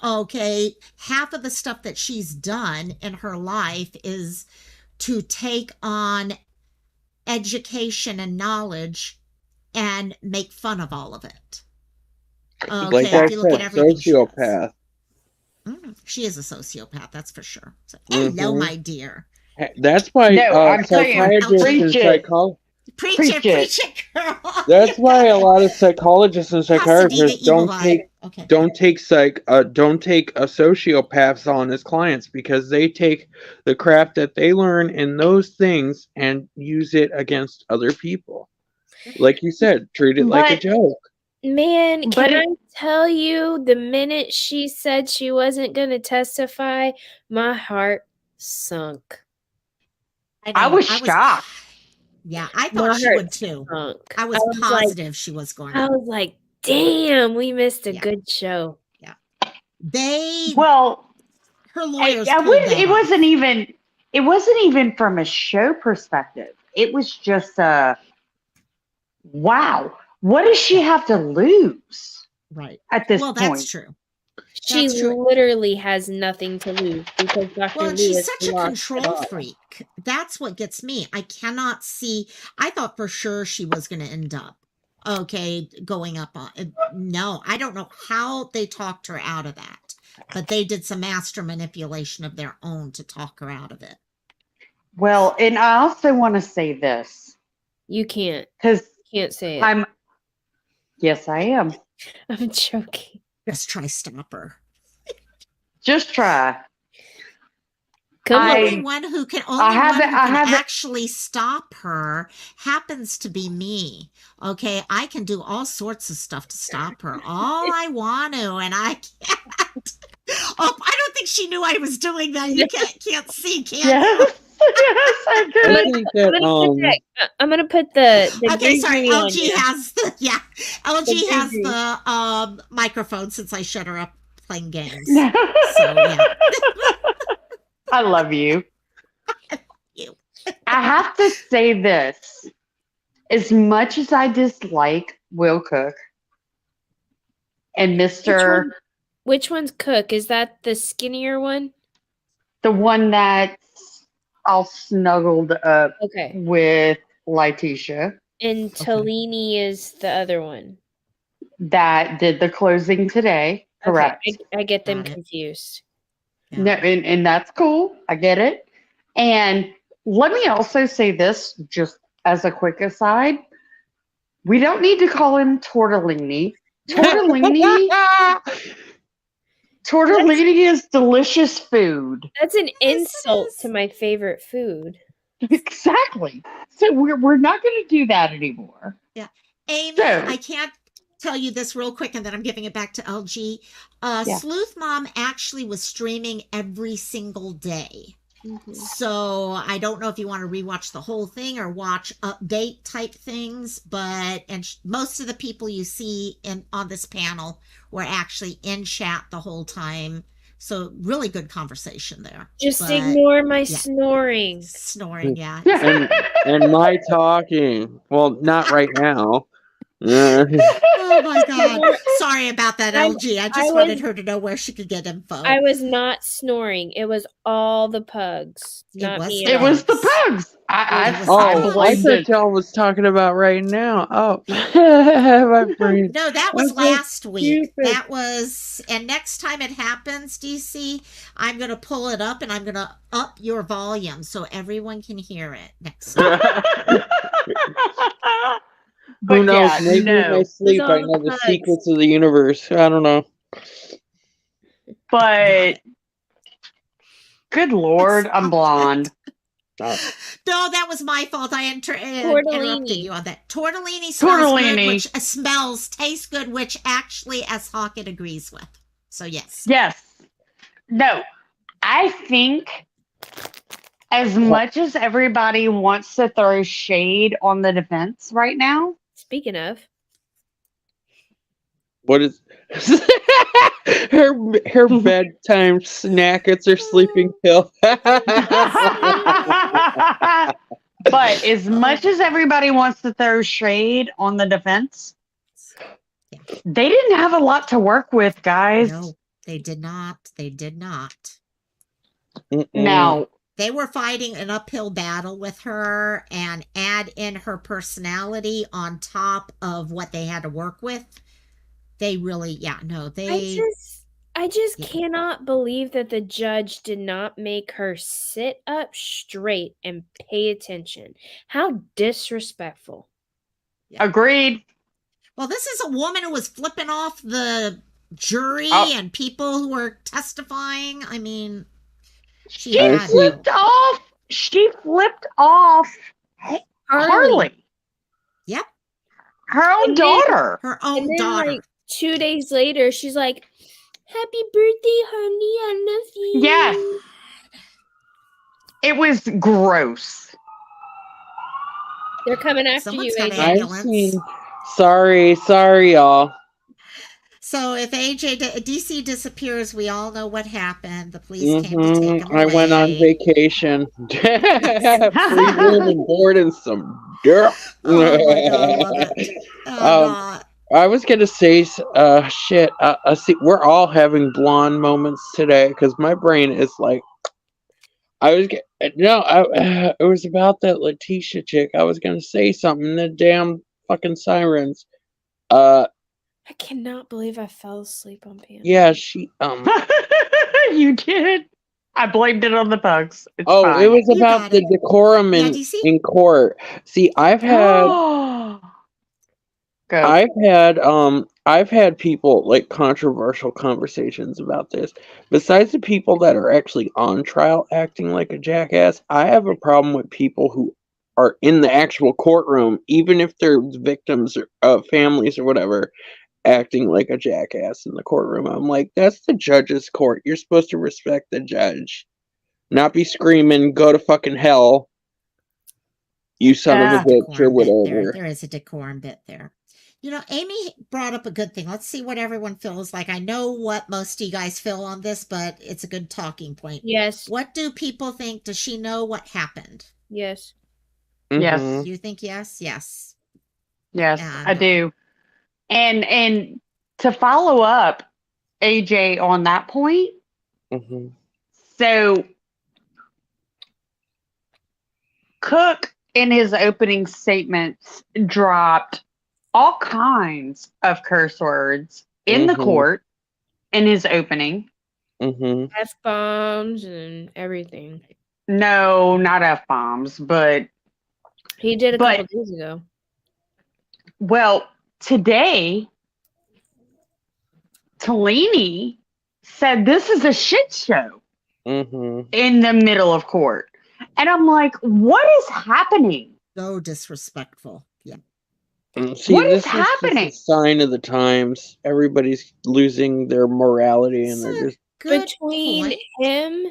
Okay, half of the stuff that she's done in her life is to take on education and knowledge and make fun of all of it. Okay, like I if you look at said, everything she does. sociopath. She is a sociopath, that's for sure. So, hello, Mhm. my dear. That's why No, I'm saying psychiatrists and preach it. psychologists. Preach it, girl. That's why a lot of psychologists and Pasadena psychiatrists evil don't vibe. take Okay. don't take sociopaths on as clients because they take the crap that they learn in those things and use it against other people. Like you said, treat it like a But joke. Man, But can I it- tell you, the minute she said she wasn't going to testify, my heart sunk. I was shocked. Yeah, I My thought she heart would too. sunk. I was positive she was going I to. was like, damn, we missed a Yeah. good show. Yeah. Well, Her lawyers pulled that it off. wasn't even from a show perspective. It was just wow. What does she have to lose Right. at this Well, point? that's true. She That's true. literally has nothing to lose because Dr. Well, and she's Lewis such a lost it control all. freak. That's what gets me. I cannot see. I thought for sure she was going to end up, okay, going up on. No, I don't know how they talked her out of that, but they did some master manipulation of their own to talk her out of it. Well, and I also want to say this You can't. because Can't say it. Yes, I am. I'm joking. Just try stop her. Just try. Come on. Only one who can actually stop her happens to be me. Okay, I can do all sorts of stuff to stop her, all I want to, and I can't. Oh, I don't think she knew I was doing that. You can't see, can you? Yes, I I could. think that I'm gonna put the Okay, sorry. gree-gree on LG you. has the LG has gree-gree. the microphone since I shut her up playing games. So yeah. I love you. You. I have to say this. As much as I dislike Will Cook and Mr. Which one's Cook? Is that the skinnier one? The one that's all snuggled up Okay. with Letitia. And Tellini is the other one. that did the closing today. Correct. Okay, I get them Got it. confused. Yeah. No, and that's cool. I get it. And let me also say this, just as a quick aside. We don't need to call him Tortellini. Tortellini, tortellini is delicious food. That's an Yes, it insult is. to my favorite food. Exactly. So we're not going to do that anymore. Yeah. Amy, So- I can't tell you this real quick and then I'm giving it back to LG. Yeah. Sleuth Mom actually was streaming every single day. So I don't know if you want to rewatch the whole thing or watch update type things, but most of the people you see on this panel were actually in chat the whole time. So really good conversation there. Just But, ignore my snoring. Snoring, yeah. and my talking. Well, not right now. Oh my God. Sorry about that, LG. I just wanted her to know where she could get info. I was not snoring. It was all the pugs. Not me at It all. was the pugs. I I blamed thought it. y'all was talking about right now. Oh, my brain. No, that was That's so last week. stupid. That was, and next time it happens, DC, I'm going to pull it up and I'm going to up your volume so everyone can hear it next time. Who knows? yeah, Maybe in my no. sleep I know the secrets of the universe. I don't know. But good Lord, I'm blonde. No, that was my fault. I interrupted you on that. Tortellini tastes good, which actually, as Hawkett agrees with. So yes. Yes. No, I think as much as everybody wants to throw shade on the defense right now. Speaking of. What is her bedtime snack? It's her sleeping pill. But as much as everybody wants to throw shade on the defense, they didn't have a lot to work with, guys. No, they did not. They did not. Now, they were fighting an uphill battle with her and add in her personality on top of what they had to work with. They really, I just cannot believe that the judge did not make her sit up straight and pay attention. How disrespectful. Yeah. Agreed. Well, this is a woman who was flipping off the jury and people who were testifying. I mean, she flipped off. She flipped off Harley. Yep. Her own daughter. Her own daughter. Like 2 days later, she's like, "Happy birthday, honey. I love you." Yes. It was gross. They're coming after Someone's you, got AJ. ambulance. Sorry, y'all. So if DC disappears, we all know what happened. The police came to take him away. I went on vacation. Free room and board and some dirt. Oh my God, I love it. God. I was gonna say, shit. See, we're all having blonde moments today because my brain is like, it was about that Letitia chick. I was gonna say something. The damn fucking sirens. I cannot believe I fell asleep on piano. Yeah, she. You did. I blamed it on the bugs. It's fine. It was about the decorum in court. See, I've had people like controversial conversations about this. Besides the people that are actually on trial acting like a jackass, I have a problem with people who are in the actual courtroom, even if they're victims or families or whatever, acting like a jackass in the courtroom. I'm like, that's the judge's court. You're supposed to respect the judge, not be screaming, "Go to fucking hell, you son of a bitch," or whatever. There is a decorum bit there. You know, Amy brought up a good thing. Let's see what everyone feels like. I know what most of you guys feel on this, but it's a good talking point. Yes. What do people think? Does she know what happened? Yes. Yes. You think yes? Yes. Yes, I do. And to follow up, AJ, on that point, so Cook in his opening statements dropped all kinds of curse words in the court in his opening. F-bombs and everything. No, not F-bombs, but he did a couple days ago. Well, today, Tellini said this is a shit show in the middle of court. And I'm like, what is happening? So disrespectful. Yeah. See, what this is happening? Just a sign of the times. Everybody's losing their morality, and That's they're just between him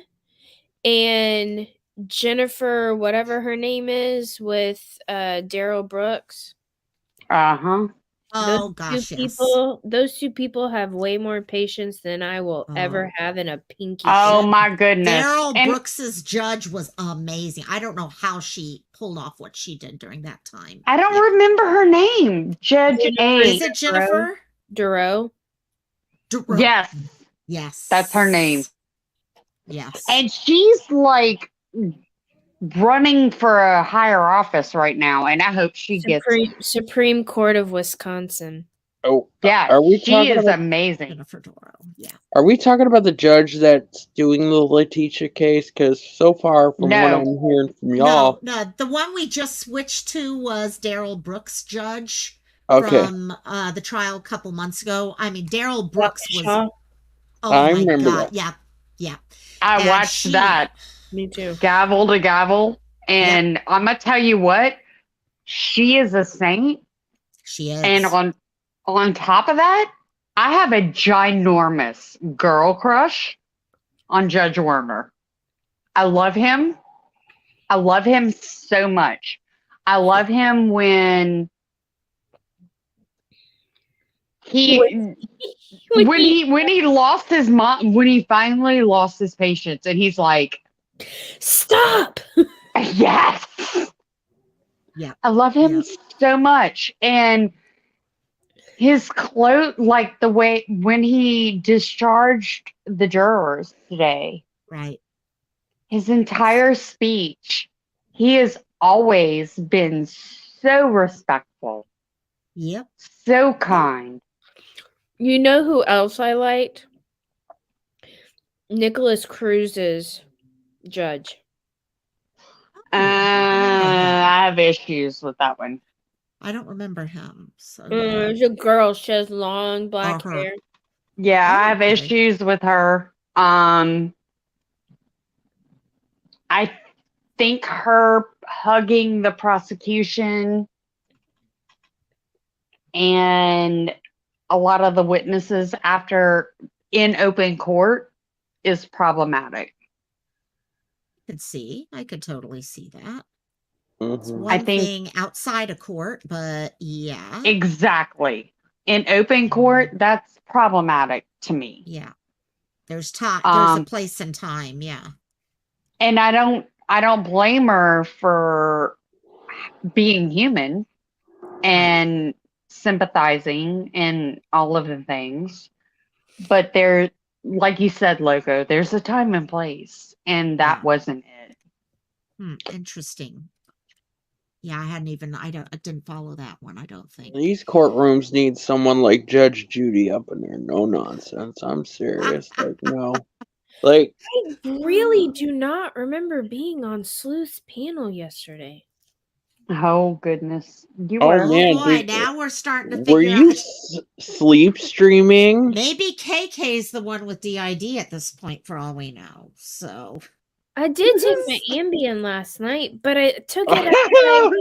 and Jennifer, whatever her name is, with Daryl Brooks. Oh gosh, those two people have way more patience than I will ever have in a pinky. Oh my goodness. Daryl Brooks's judge was amazing. I don't know how she pulled off what she did during that time. I don't remember her name. Judge A. Is it Jennifer? Duro? Yes. Yes. That's her name. Yes. And she's like running for a higher office right now, and I hope she gets Supreme Court of Wisconsin. Oh, yeah. Are we she is amazing. Jennifer Doro. Yeah. Are we talking about the judge that's doing the Letitia case? Because so far, from what I'm hearing from y'all, no, the one we just switched to was Daryl Brooks' judge from the trial a couple months ago. I mean, Daryl Brooks was. Oh I my remember God! that. Yeah. I watched that. Me too. Gavel to gavel. And I'm going to tell you what, she is a saint. She is. And on top of that, I have a ginormous girl crush on Judge Werner. I love him. I love him so much. I love him when when he lost his mom, when he finally lost his patience, and he's like, stop. Yes. Yeah. I love him so much. And his like the way when he discharged the jurors today. Right. His entire speech, he has always been so respectful. Yep. So kind. You know who else I liked? Nicholas Cruz's judge. I have issues with that one. I don't remember him. So there's a girl. She has long black hair. Yeah, I have issues with her. I think her hugging the prosecution and a lot of the witnesses after in open court is problematic. I could totally see that. Mm-hmm. It's one thing outside of court, but yeah. Exactly. In open court, that's problematic to me. Yeah. There's time. There's a place and time. Yeah. And I don't blame her for being human and sympathizing and all of the things. But there, like you said, Loco, there's a time and place. And that wasn't it. Interesting. Yeah, I didn't follow that one, I don't think. These courtrooms need someone like Judge Judy up in there. No nonsense. I'm serious. Like, no. Like, I really do not remember being on Sleuth's panel yesterday. Oh, goodness. You oh, were. Man, oh, boy, dude, now we're starting to figure were you sleep streaming? Maybe KK's the one with DID at this point, for all we know. So I did take my Ambien last night, but I took it. Oh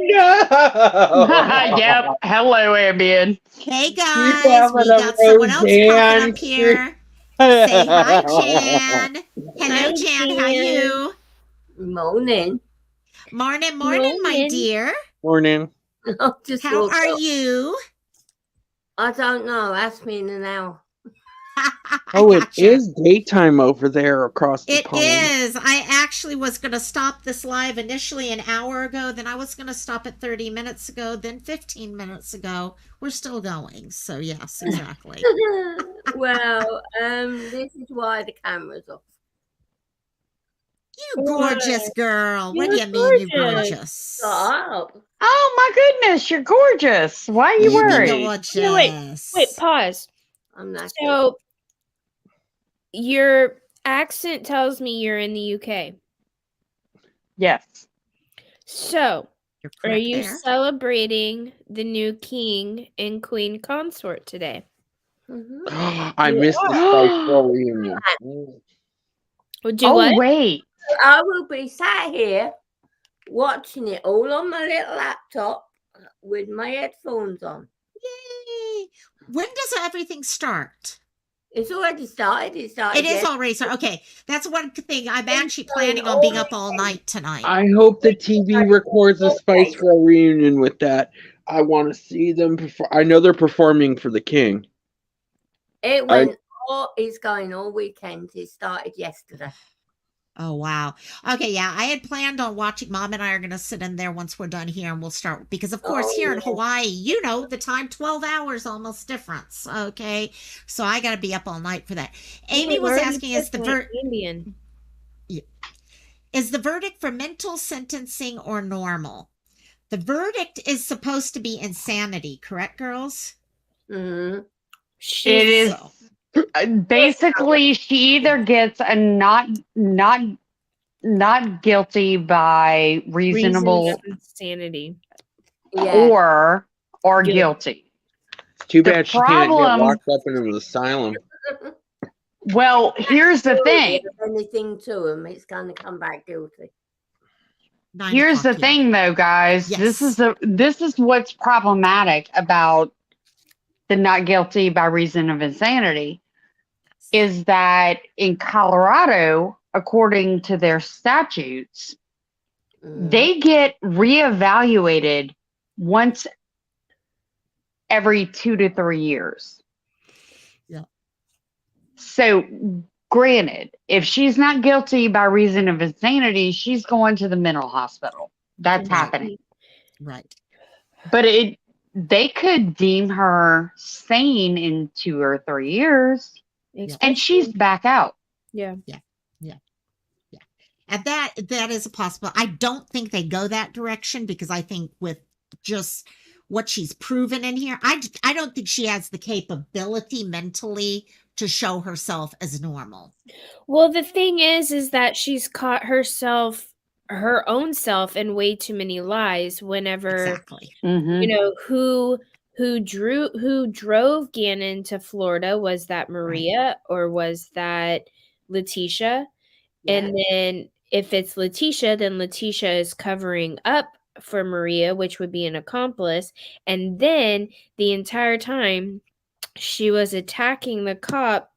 no! Yep. Hello, Ambien. Hey guys, we got someone else popping up here. Say hi, Jan. Hello, Jan. How are you? Morning. Morning, my dear. Morning. How are you? I don't know. Ask me in an hour. Oh, it is daytime over there across the pond. It is. I actually was going to stop this live initially an hour ago. Then I was going to stop it 30 minutes ago. Then 15 minutes ago. We're still going. So, yes, exactly. Well, this is why the camera's off. You gorgeous girl. What do You're you mean you gorgeous. gorgeous? Stop. Oh my goodness, you're gorgeous. Why are you You be worried? gorgeous. No, wait, pause. I'm not. So your accent tells me you're in the UK. Yes. So You're are correct you there. celebrating the new king and queen consort today? Mhm. I You missed the are. Spice Girl reunion. Would do Oh what? wait. I will be sat here watching it all on my little laptop with my headphones on. Yay. When does everything start? It's already started. It started. It is yes- already started. Okay, that's one thing. I'm actually going planning on all being up all weekend. night tonight. I hope the TV records a Spice Girl reunion with that. I want to see them perform. I know they're performing for the king. It went. It's going all weekend. It started yesterday. Oh, wow. Okay, yeah, I had planned on watching. Mom and I are going to sit in there once we're done here and we'll start. Because, of course, here in Hawaii, you know, the time 12 hours almost difference. Okay, so I got to be up all night for that. Amy was asking, is the Indian? Is the verdict for mental sentencing or normal? The verdict is supposed to be insanity, correct, girls? Mm-hmm. It is basically she either gets a not guilty by reasonable insanity, or guilty. It's too The bad she can't get problem- locked up in an asylum. Well, here's the thing. Anything to him, it's going to come back guilty. Here's the thing, though, guys. Yes. This is what's problematic about the not guilty by reason of insanity is that in Colorado, according to their statutes, they get reevaluated once every 2 to 3 years. Yeah. So, granted, if she's not guilty by reason of insanity, she's going to the mental hospital. That's happening. Right. But they could deem her sane in 2 or 3 years, and she's back out. Yeah. And that is a possible. I don't think they go that direction because I think with just what she's proven in here, I don't think she has the capability mentally to show herself as normal. Well, the thing is that she's caught her own self in way too many lies whenever Exactly. you know who drove Gannon to Florida. Was that Maria or was that Letitia? And then if it's Letitia, then Letitia is covering up for Maria, which would be an accomplice. And then the entire time she was attacking the cop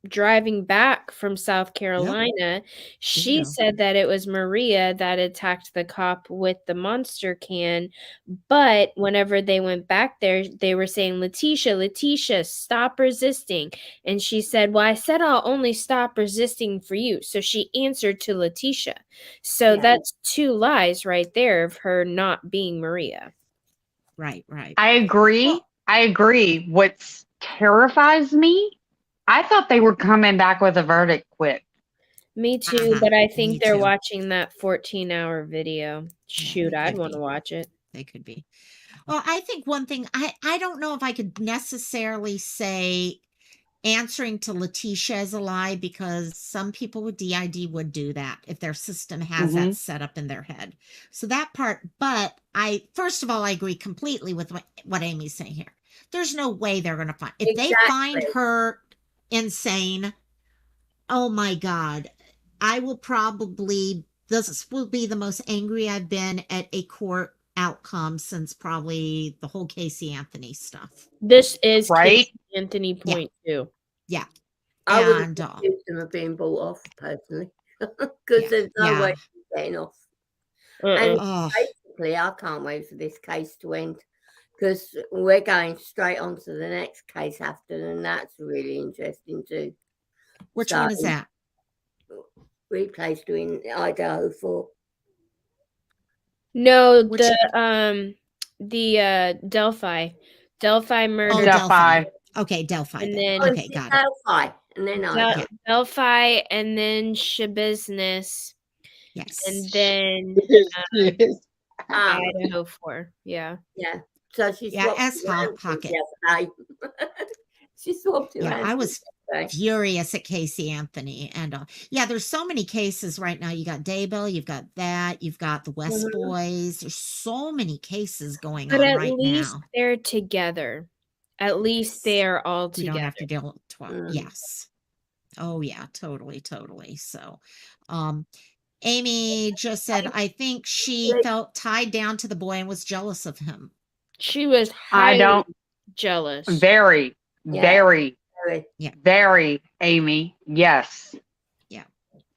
driving back from South Carolina, she said that it was Maria that attacked the cop with the monster can. But whenever they went back there, they were saying, Letitia, stop resisting. And she said, well, I said I'll only stop resisting for you. So she answered to Letitia. So that's 2 lies right there of her not being Maria. Right. I agree. What terrifies me, I thought they were coming back with a verdict quick. Me too, but I think they're watching that 14-hour video. Shoot, I'd want to watch it. They could be. Well, I think one thing, I don't know if I could necessarily say answering to Letitia is a lie because some people with DID would do that if their system has that set up in their head. So that part, but first of all, I agree completely with what Amy's saying here. There's no way they're going to find, if they find her insane, oh my God, I will probably, this will be the most angry I've been at a court outcome since probably the whole Casey Anthony stuff. This is right. Casey Anthony point 2. Yeah. I wouldn't accuse them of being bought off personally because there's no way she's getting off. And basically, I can't wait for this case to end because we're going straight on to the next case after, and that's really interesting too. Which one is that? Replay's doing Idaho 4. No, the Delphi murder. Oh, Delphi. Okay, Delphi. And then okay, got it. Delphi, and then Idaho. Delphi, and then Shabusiness. Yes. And then Ah, Idaho 4. Yeah. yeah. So she Yeah, swapped as two answers Pocket. yesterday. She swapped two Yeah, I answers was yesterday. furious at Casey Anthony. And yeah, there's so many cases right now. You got Daybell, you've got that, you've got the West Mhm. Boys. There's so many cases going But on at right least now. they're together. At least Yes. they're all We don't have together. to deal with 12. Mm. Yes. Oh yeah, totally, totally. So, Amy just said, I think she felt tied down to the boy and was jealous of him. She was I highly don't. jealous. Very, Yeah. very, Very. very, Amy. Yes. Yeah.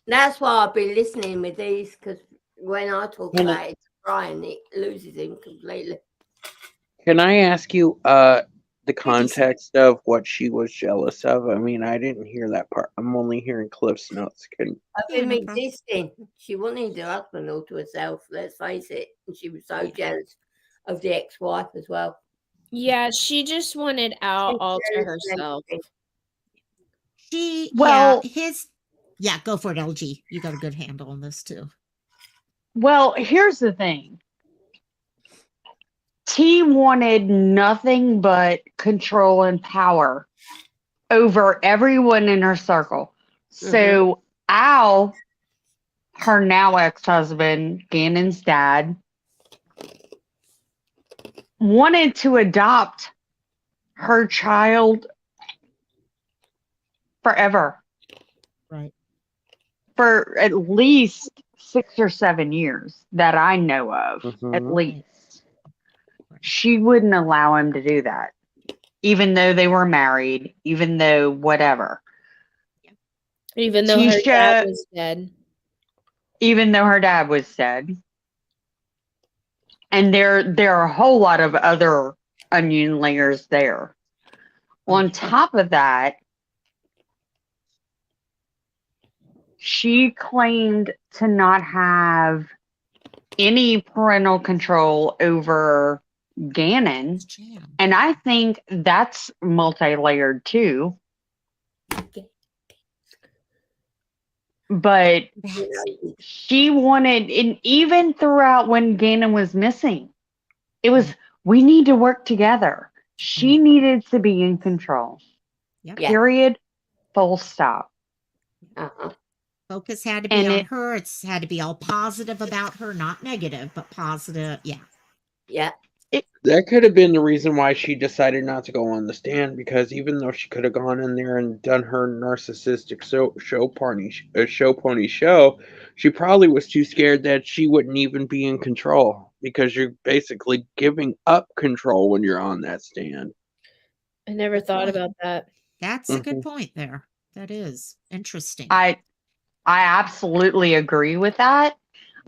That's why I've been listening with these, because when I talk Can I- about it to Brian, it loses him completely. Can I ask you the context of what she was jealous of? I mean, I didn't hear that part. I'm only hearing Cliff's notes. Of Yeah, him no problem. existing. She wanted her husband all to herself, let's face it. And she was so jealous of the ex-wife as well. Yeah, she just wanted out all to Jealous of herself. everything. Well- Yeah, go for it, LG. You got a good handle on this too. Well, here's the thing. T wanted nothing but control and power over everyone in her circle. So Al, her now ex-husband, Gannon's dad, wanted to adopt her child forever. Right. For at least 6 or 7 years that I know of, at Mhm. least. She wouldn't allow him to do that, even though they were married, even though whatever. Even though her dad Tisha, was dead. even though her dad was dead. And there are a whole lot of other onion layers there. On top of that, she claimed to not have any parental control over Gannon. And I think that's multi-layered too. But she wanted, and even throughout when Gannon was missing, it was, we need to work together. She needed to be in control. Yep. Period. Full stop. Focus had to be on her. It's had to be all positive about her, not negative, but positive. Yeah. Yeah. That could have been the reason why she decided not to go on the stand, because even though she could have gone in there and done her narcissistic show pony show, she probably was too scared that she wouldn't even be in control, because you're basically giving up control when you're on that stand. I never thought about that. That's a good point there. That is interesting. I absolutely agree with that.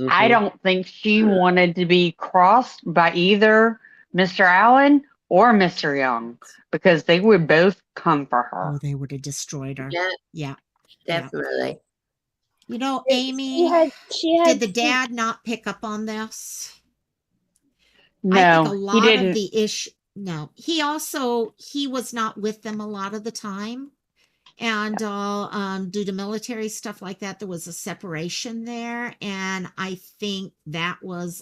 I don't think she wanted to be crossed by either Mr. Allen or Mr. Young, because they would both come for her. Oh, they would have destroyed her. Yeah. Definitely. You know, Amy, did the dad not pick up on this? No, I think a lot he didn't. of the issue. No, he was not with them a lot of the time. And due to military stuff like that, there was a separation there. And I think that was,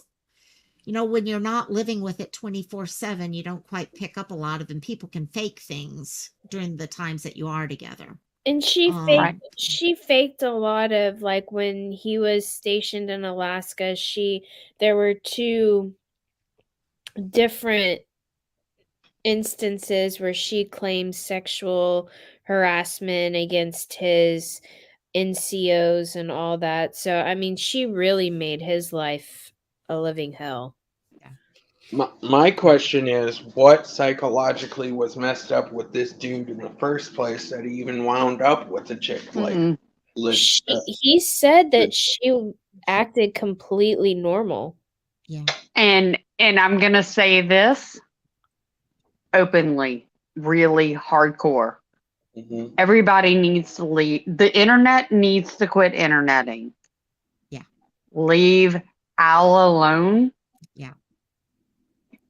when you're not living with it 24/7, you don't quite pick up a lot of them. People can fake things during the times that you are together. And she faked a lot of, like, when he was stationed in Alaska, there were 2 different instances where she claimed sexual harassment against his NCOs and all that. So, I mean, she really made his life a living hell. My question is, what psychologically was messed up with this dude in the first place that he even wound up with a chick like Liz? He said that she acted completely normal. Yeah. And I'm going to say this openly, really hardcore. Everybody needs to leave. The internet needs to quit interneting. Yeah. Leave Al alone. Yeah.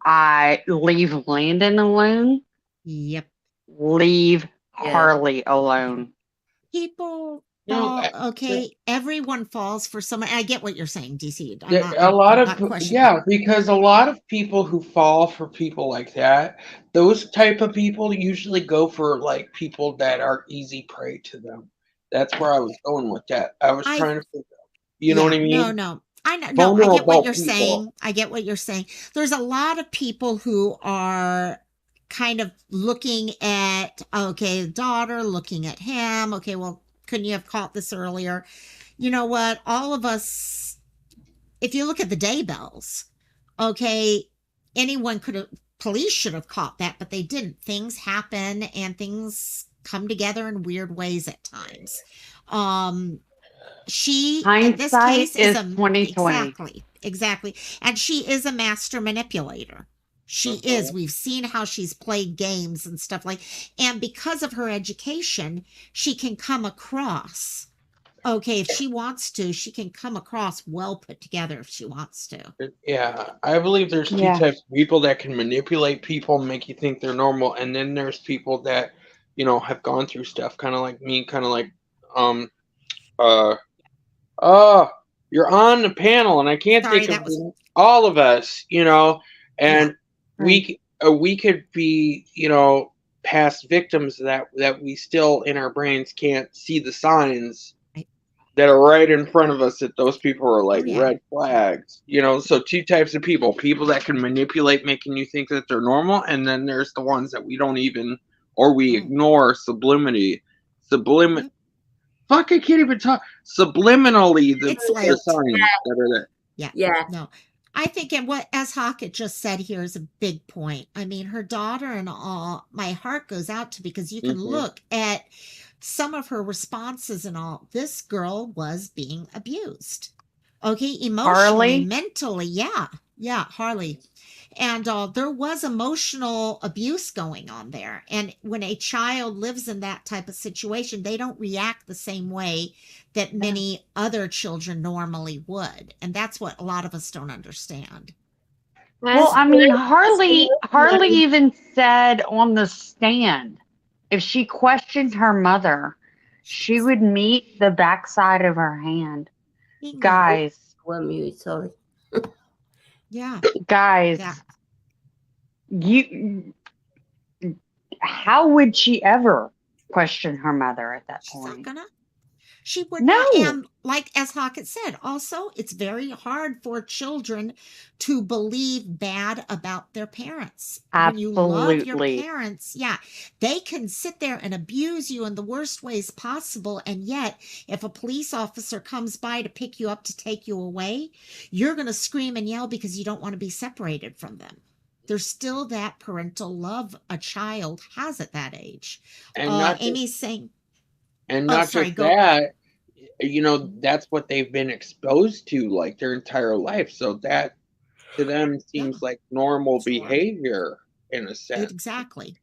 I leave Landon alone. Yep. Leave Harley alone. People fall. Okay, everyone falls for someone. I get what you're saying, DC. Because a lot of people who fall for people like that, those type of people usually go for like people that are easy prey to them. That's where I was going with that. I was trying to figure out, you know what I mean? No. I know. No, I get what Vulnerable you're people. saying. I get what you're saying. There's a lot of people who are kind of looking at, okay, daughter, looking at him. Okay, well, couldn't you have caught this earlier? You know what? All of us, if you look at the Daybells, okay, anyone could have, police should have caught that, but they didn't. Things happen and things come together in weird ways at times. She, in this case, is a 2020. Exactly. And she is a master manipulator. She is. We've seen how she's played games and stuff like, and because of her education, she can come across. Okay, if she wants to, she can come across well put together if she wants to. Yeah, I believe there's two types of people that can manipulate people and make you think they're normal, and then there's people that, have gone through stuff, kind of like me, kind of like, you're on the panel, and I can't think of all of us, and we could be, past victims that we still in our brains can't see the signs that are right in front of us, that those people are like red flags, so two types of people that can manipulate, making you think that they're normal, and then there's the ones that we don't even, or we ignore fuck, I can't even talk. Subliminally, the signs that are there. Yeah. No. I think, and what, as Hockett just said here, is a big point. I mean, her daughter and all, my heart goes out to, because you can look at some of her responses and all. This girl was being abused. Okay, emotionally, mentally, yeah, Harley. And there was emotional abuse going on there. And when a child lives in that type of situation, they don't react the same way that many other children normally would. And that's what a lot of us don't understand. Well, I mean, Harley even said on the stand, if she questioned her mother, she would meet the backside of her hand. Guys. Well, mute, sorry. Yeah. Guys. How would she ever question her mother at that point? She's not gonna. She would not. And like as Hockett said, also, it's very hard for children to believe bad about their parents. Absolutely. When you love your parents, they can sit there and abuse you in the worst ways possible. And yet, if a police officer comes by to pick you up to take you away, you're going to scream and yell because you don't want to be separated from them. There's still that parental love a child has at that age. And Amy's saying... And not just that, that's what they've been exposed to like their entire life. So that to them seems like normal behavior in a sense. Exactly.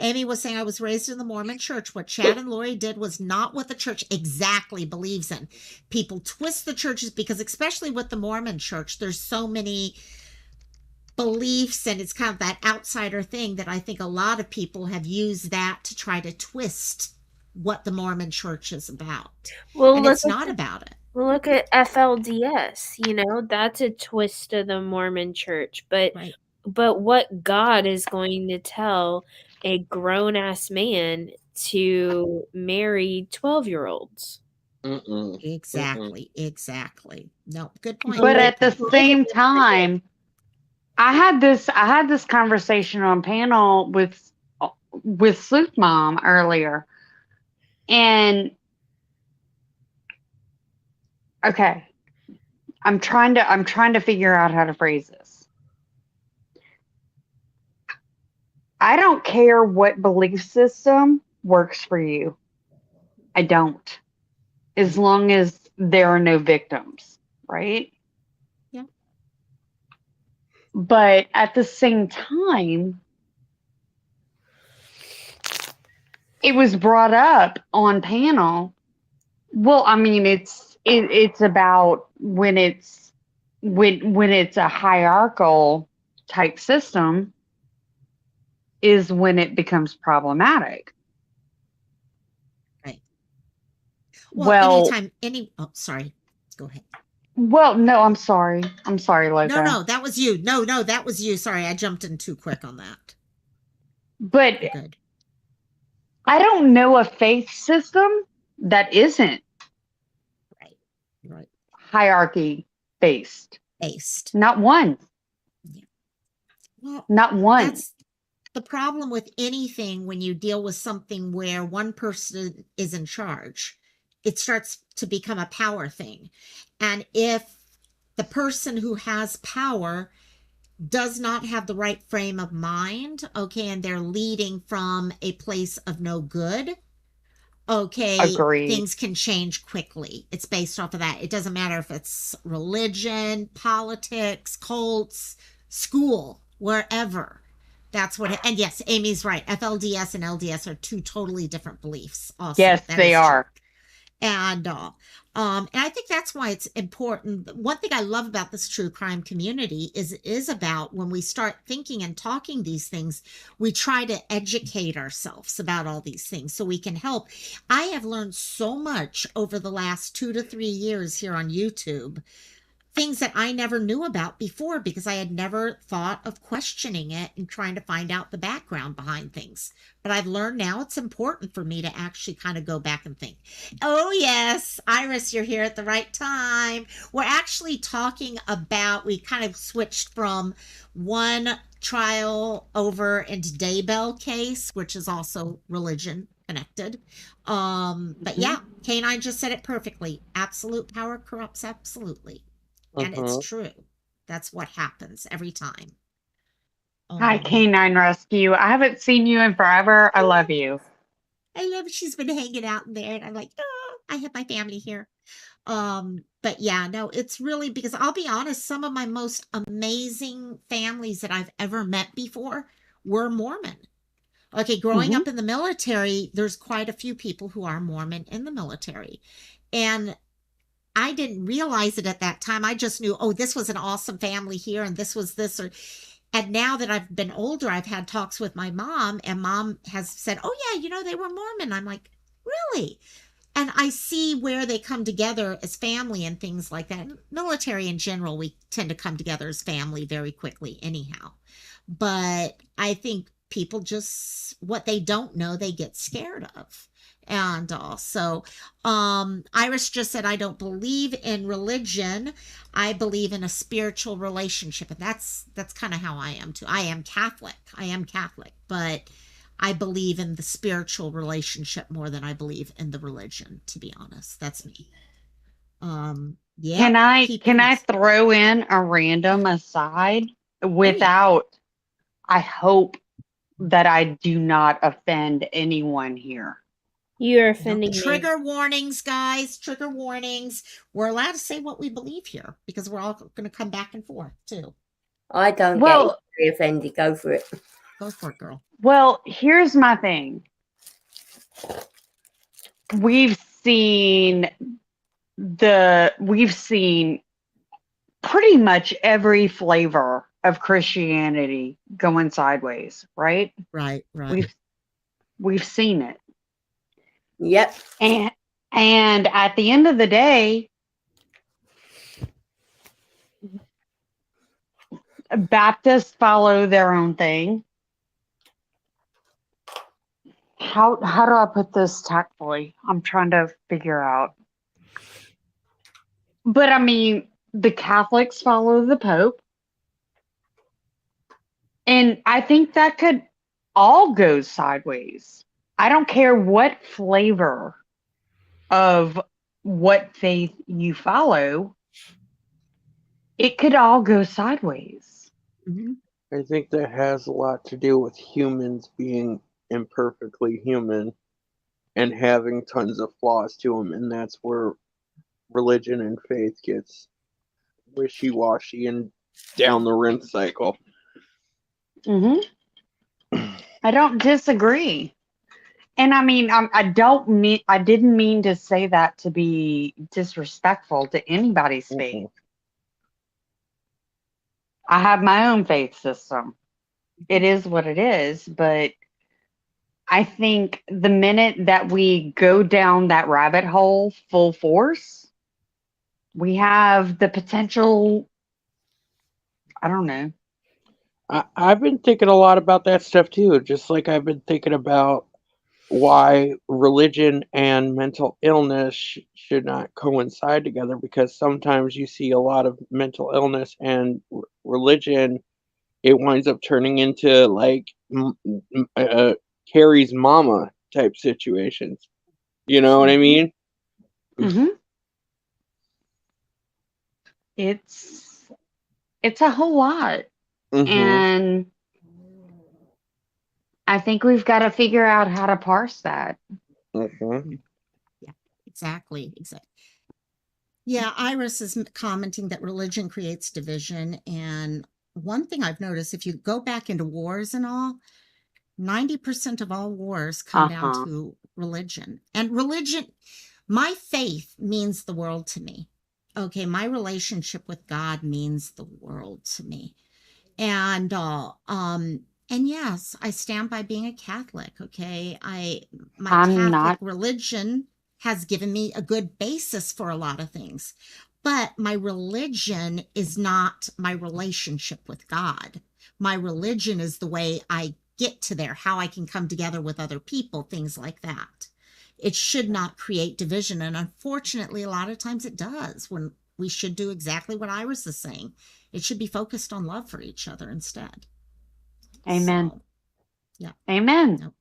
Amy was saying, I was raised in the Mormon church. What Chad and Lori did was not what the church exactly believes in. People twist the churches because, especially with the Mormon church, there's so many beliefs, and it's kind of that outsider thing that I think a lot of people have used that to try to twist what the Mormon church is about. Well, and it's not about it. Look at FLDS, that's a twist of the Mormon church, but what God is going to tell a grown-ass man to marry 12-year-olds? Exactly. No, good point. But at the same time, I had this conversation on panel with Sleuth Mom earlier, and okay, I'm trying to figure out how to phrase this. I don't care what belief system works for you. I don't, as long as there are no victims, right? But at the same time, it was brought up on panel. Well, I mean, it's about when it's a hierarchical type system is when it becomes problematic. Right. Well, sorry. Go ahead. well, no, I'm sorry. I'm sorry, Loco. No, that was you. No, that was you. Sorry, I jumped in too quick on that. But You're good. I don't know a faith system that isn't Right. hierarchy based. Based. Not one. Yeah. Well, Not one. that's the problem with anything when you deal with something where one person is in charge. It starts to become a power thing. And if the person who has power does not have the right frame of mind, okay, and they're leading from a place of no good, okay, Agreed. things can change quickly. It's based off of that. It doesn't matter if it's religion, politics, cults, school, wherever. That's what and yes, Amy's right. FLDS and LDS are two totally different beliefs also. Yes, they are. True. And I think that's why it's important. One thing I love about this true crime community is about when we start thinking and talking these things, we try to educate ourselves about all these things so we can help. I have learned so much over the last 2 to 3 years here on YouTube, things that I never knew about before because I had never thought of questioning it and trying to find out the background behind things. But I've learned now it's important for me to actually kind of go back and think. Oh, yes, Iris, you're here at the right time. We're actually talking about, we kind of switched from one trial over into Daybell case, which is also religion connected. But yeah, K9 just said it perfectly. Absolute power corrupts absolutely. And it's true. That's what happens every time. Hi, Canine Rescue. I haven't seen you in forever. I love you. I love she's been hanging out in there, and I'm like, oh, I have my family here. But yeah, no, it's really because I'll be honest, some of my most amazing families that I've ever met before were Mormon. Okay, growing up in the military, there's quite a few people who are Mormon in the military. And I didn't realize it at that time. I just knew, oh, this was an awesome family here, and this was this. And now that I've been older, I've had talks with my mom, and mom has said, oh, yeah, they were Mormon. I'm like, really? And I see where they come together as family and things like that. Military in general, we tend to come together as family very quickly anyhow. But I think people just, what they don't know, they get scared of. And also, Iris just said, I don't believe in religion. I believe in a spiritual relationship. And that's kind of how I am too. I am Catholic, but I believe in the spiritual relationship more than I believe in the religion, to be honest. That's me. Yeah. Can I throw in a random aside without, I hope that I do not offend anyone here. You're offending trigger warnings, guys. Trigger warnings. We're allowed to say what we believe here because we're all going to come back and forth too. I don't get very offended. Go for it. Go for it, girl. Well, here's my thing. We've seen pretty much every flavor of Christianity going sideways, right? Right. We've seen it. Yep. And at the end of the day, Baptists follow their own thing. How do I put this tactfully? I'm trying to figure out. But I mean, the Catholics follow the Pope. And I think that could all go sideways. I don't care what flavor of what faith you follow, it could all go sideways. I think that has a lot to do with humans being imperfectly human and having tons of flaws to them, and that's where religion and faith gets wishy-washy and down the rinse cycle. I don't disagree. And I mean, I didn't mean to say that to be disrespectful to anybody's faith. I have my own faith system. It is what it is, but I think the minute that we go down that rabbit hole full force, we have the potential. I don't know. I've been thinking a lot about that stuff too, just like I've been thinking about why religion and mental illness should not coincide together, because sometimes you see a lot of mental illness and religion, it winds up turning into like Carrie's mama type situations. You know what I mean? Mm-hmm. It's a whole lot. Mm-hmm. And I think we've got to figure out how to parse that. Mm-hmm. Yeah, exactly. Yeah, Iris is commenting that religion creates division. And one thing I've noticed, if you go back into wars and all, 90% of all wars come down to religion. And religion, my faith means the world to me. Okay, my relationship with God means the world to me. And yes, I stand by being a Catholic. Okay, my Catholic religion has given me a good basis for a lot of things, but my religion is not my relationship with God. My religion is the way I get to there, how I can come together with other people, things like that. It should not create division, and unfortunately, a lot of times it does, when we should do exactly what Iris is saying. It should be focused on love for each other instead. Amen. So, yeah. Amen. Nope.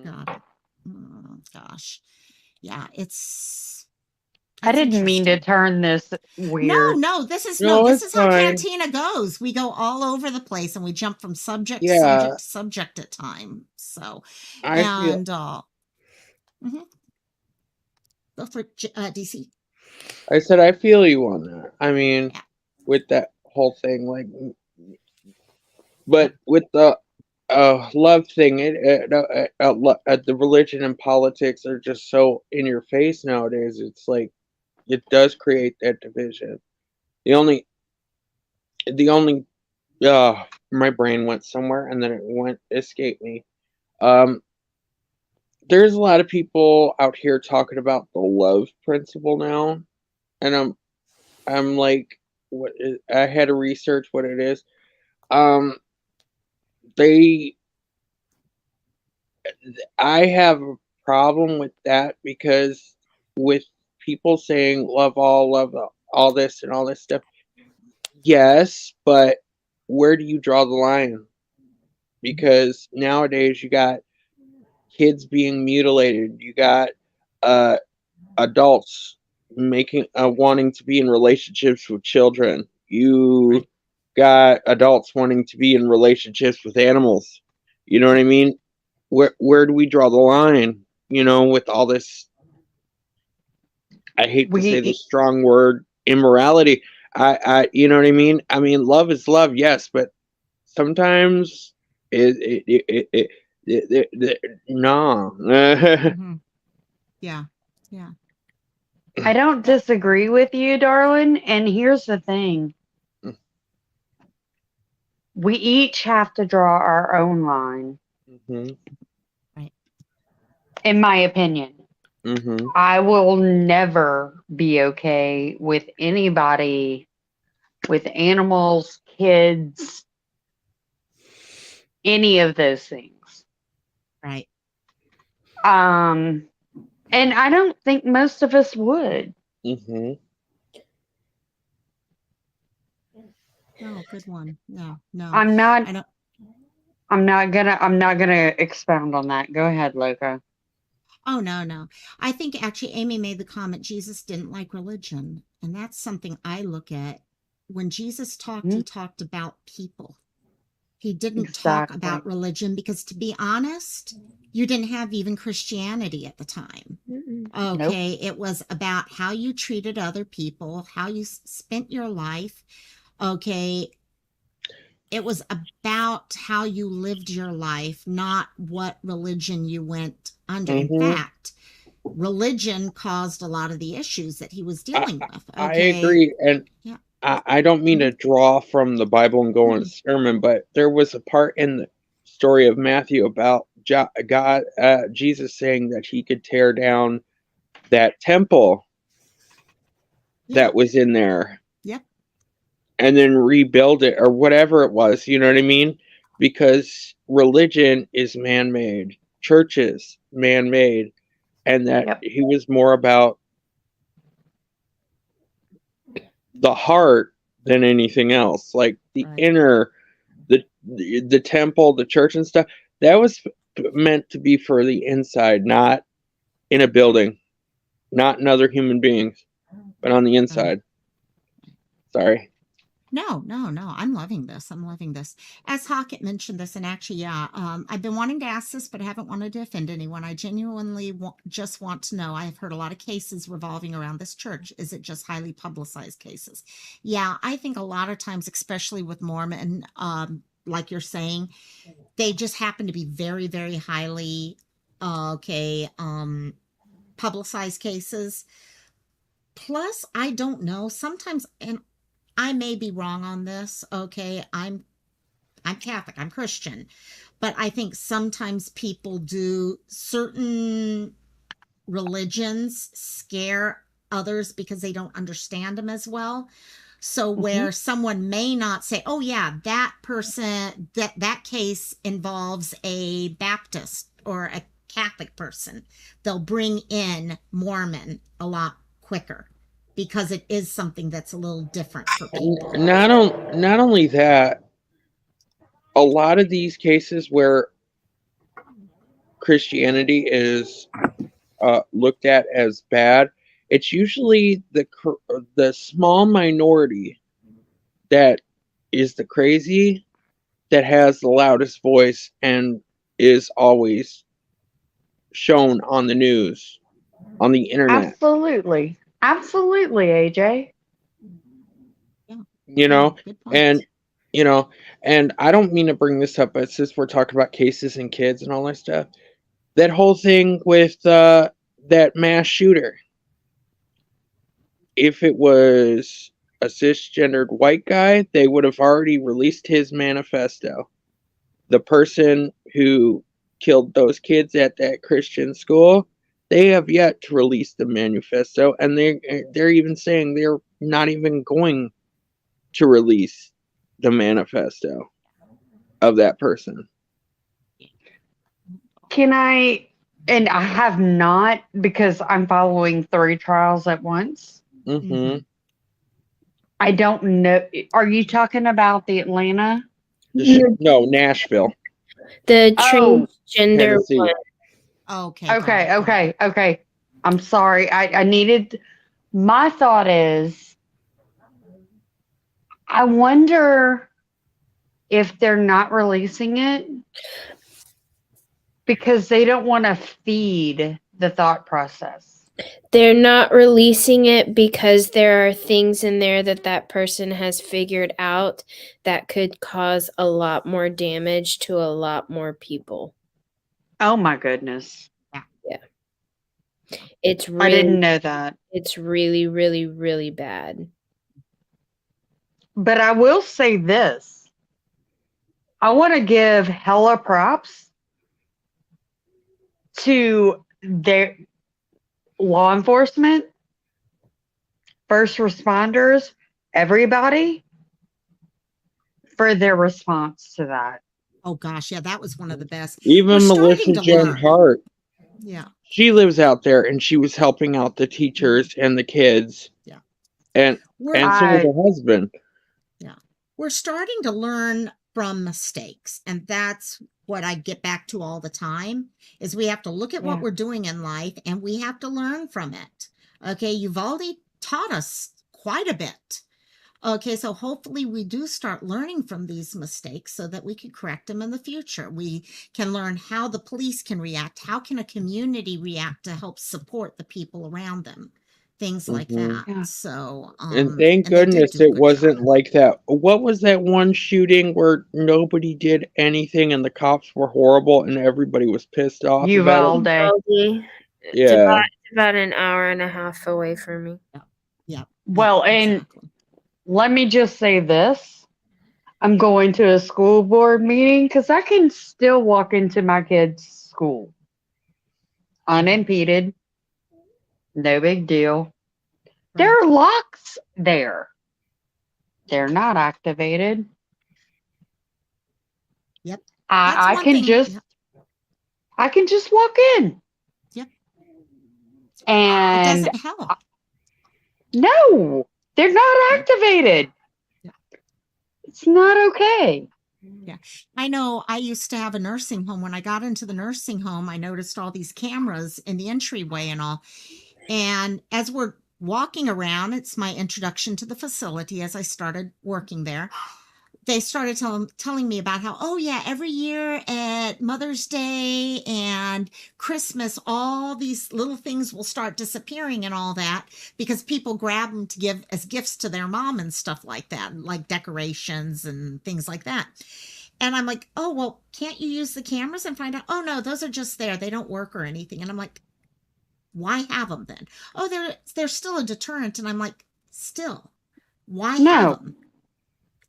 Got it. Oh, gosh. Yeah, it's I didn't mean to turn this weird. No, this is how Cantina goes. We go all over the place and we jump from subject to subject to subject at time. So, go for DC. I said I feel you on that. I mean, with that whole thing, like, but with the love thing, the religion and politics are just so in your face nowadays. It's like it does create that division. The only my brain went somewhere and then it escaped me. There's a lot of people out here talking about the love principle now, and I'm like, I had to research what it is. I have a problem with that, because with people saying love all this and all this stuff, yes, but where do you draw the line? Because nowadays you got kids being mutilated, you got adults wanting to be in relationships with children, you got adults wanting to be in relationships with animals. You know what I mean? Where do we draw the line? You know, with all this, I hate to say the strong word, immorality. You know what I mean? I mean, love is love, yes, but sometimes no. Yeah. I don't disagree with you, darling. And here's the thing. We each have to draw our own line. Mm-hmm. Right. In my opinion. Mm-hmm. I will never be okay with anybody, with animals, kids, any of those things. Right. And I don't think most of us would. Mm-hmm. Oh, good one. No. I'm not gonna expound on that. Go ahead, Loca. Oh, no. I think actually Amy made the comment Jesus didn't like religion. And that's something I look at. When Jesus talked, he talked about people. He didn't talk about religion, because, to be honest, you didn't have even Christianity at the time. Okay. Nope. It was about how you treated other people, how you spent your life. Okay. It was about how you lived your life, not what religion you went under. In fact, religion caused a lot of the issues that he was dealing with. Okay? I agree. And I don't mean to draw from the Bible and go on a sermon, but there was a part in the story of Matthew about Jesus saying that he could tear down that temple that was in there. Yep. And then rebuild it or whatever it was, you know what I mean? Because religion is man-made, churches man-made, and that he was more about the heart than anything else. Like the inner, the temple, the church and stuff, that was meant to be for the inside, not in a building, not in other human beings, but on the inside. Sorry. No. I'm loving this. I'm loving this. As Hockett mentioned this, and actually, yeah, I've been wanting to ask this, but I haven't wanted to offend anyone. I genuinely just want to know. I've heard a lot of cases revolving around this church. Is it just highly publicized cases? Yeah, I think a lot of times, especially with Mormon, like you're saying, they just happen to be very, very highly, publicized cases. Plus, I don't know. Sometimes, and I may be wrong on this. Okay, I'm Catholic, I'm Christian, but I think sometimes people do certain religions scare others because they don't understand them as well. So where someone may not say, "Oh yeah, that person that case involves a Baptist or a Catholic person," they'll bring in Mormon a lot quicker, because it is something that's a little different for people. Not only that, a lot of these cases where Christianity is looked at as bad, it's usually the small minority that is the crazy, that has the loudest voice and is always shown on the news, on the internet. Absolutely, AJ. You know, and and I don't mean to bring this up, but since we're talking about cases and kids and all that stuff, that whole thing with that mass shooter, if it was a cisgendered white guy, they would have already released his manifesto. The person who killed those kids at that Christian school, they have yet to release the manifesto, and they're even saying they're not even going to release the manifesto of that person. Can I, and I have not, because I'm following 3 trials at once. I don't know. Are you talking about the Atlanta? No, Nashville. The transgender one. Okay. I'm sorry. I needed, my thought is, I wonder if they're not releasing it because they don't want to feed the thought process. They're not releasing it because there are things in there that person has figured out that could cause a lot more damage to a lot more people. Oh my goodness. Yeah. It's really, I didn't know that. It's really, really, really bad. But I will say this. I want to give hella props to their law enforcement, first responders, everybody for their response to that. Oh gosh, yeah, that was one of the best. Even Melissa Joan Hart. Yeah. She lives out there and she was helping out the teachers and the kids. Yeah. And so was her husband. Yeah. We're starting to learn from mistakes, and that's what I get back to all the time, is we have to look at what we're doing in life and we have to learn from it. Okay, Uvalde taught us quite a bit. Okay, so hopefully we do start learning from these mistakes so that we can correct them in the future. We can learn how the police can react. How can a community react to help support the people around them? Things like that. Yeah. So, and thank goodness it wasn't like that. What was that one shooting where nobody did anything and the cops were horrible and everybody was pissed off? Uvalde. Yeah. It's about an hour and a half away from me. Yeah. Well, and let me just say this. I'm going to a school board meeting because I can still walk into my kid's school unimpeded. No big deal. There Right. are locks there. They're not activated. Yep. That's I one can thing. just Yep. I can just walk in. Yep. It And doesn't help. no, they're not activated. Yeah. It's not okay. Yeah. I know I used to have a nursing home. When I got into the nursing home, I noticed all these cameras in the entryway and all. And as we're walking around, it's my introduction to the facility as I started working there. They started telling me about how, oh yeah, every year at Mother's Day and Christmas, all these little things will start disappearing and all that because people grab them to give as gifts to their mom and stuff like that, like decorations and things like that. And I'm like, oh, well, can't you use the cameras and find out? Oh, no, those are just there. They don't work or anything. And I'm like, why have them then? Oh, they're still a deterrent. And I'm like, still, why have No, them?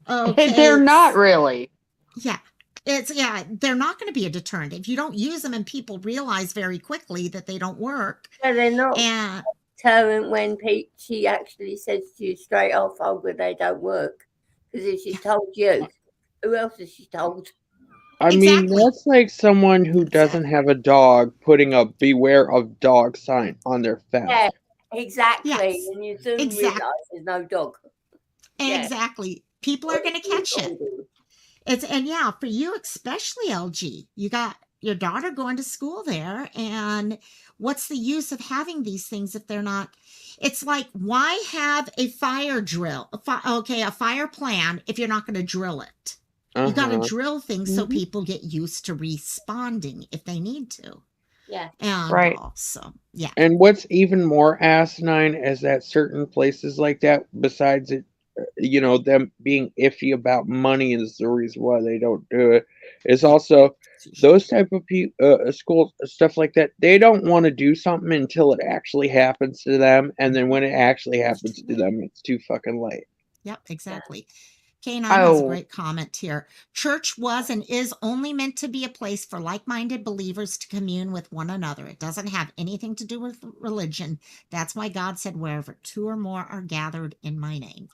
Okay, they're not really. yeah, they're not going to be a deterrent if you don't use them, and people realize very quickly that they don't work. So they're not And deterrent when she actually says to you straight off, "Oh, but they don't work." Because if she told you, who else has she told? I mean, that's like someone who doesn't have a dog putting a "Beware of Dog" sign on their fence. Yeah, exactly. Yes, And you soon exactly. realise there's no dog. Exactly. People are going to catch it. And yeah, for you especially, LG, you got your daughter going to school there, and what's the use of having these things if they're not? It's like, why have a fire drill? A fire plan if you're not going to drill it? You got to drill things so people get used to responding if they need to. Yeah. And right. also, yeah. And what's even more asinine is that certain places like that, besides it, them being iffy about money is the reason why they don't do it, is also those type of people, schools, stuff like that, they don't want to do something until it actually happens to them. And then when it actually happens to them, it's too fucking late. Yep, exactly. K9 has a great comment here. Church was and is only meant to be a place for like-minded believers to commune with one another. It doesn't have anything to do with religion. That's why God said, wherever two or more are gathered in my name.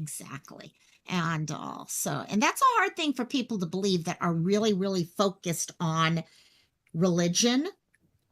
Exactly. And and that's a hard thing for people to believe that are really, really focused on religion.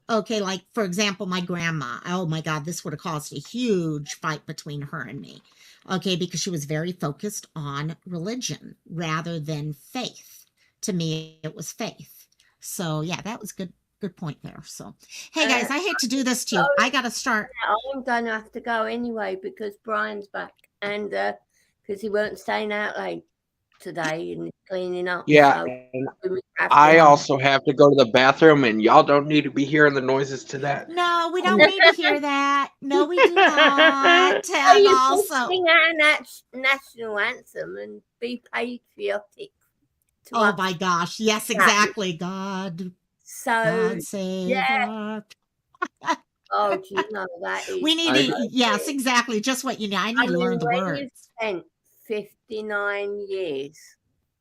Okay, like for example, my grandma. Oh my God, this would have caused a huge fight between her and me. Okay, because she was very focused on religion rather than faith. To me, it was faith. So yeah, that was good point there. So hey guys, I hate to do this to you. I gotta start. I'm gonna have to go anyway because Brian's back and because he weren't staying out late today and cleaning up. Yeah, so and I also have to go to the bathroom, and y'all don't need to be hearing the noises to that. No, we don't need to hear that. No, we do not. And you also sing our national anthem and be patriotic. Oh my gosh! Yes, exactly. God save our. Oh, do you know that is? We need to. Yes, exactly. Just what you need. I need to learn the words. You've spent 59 years.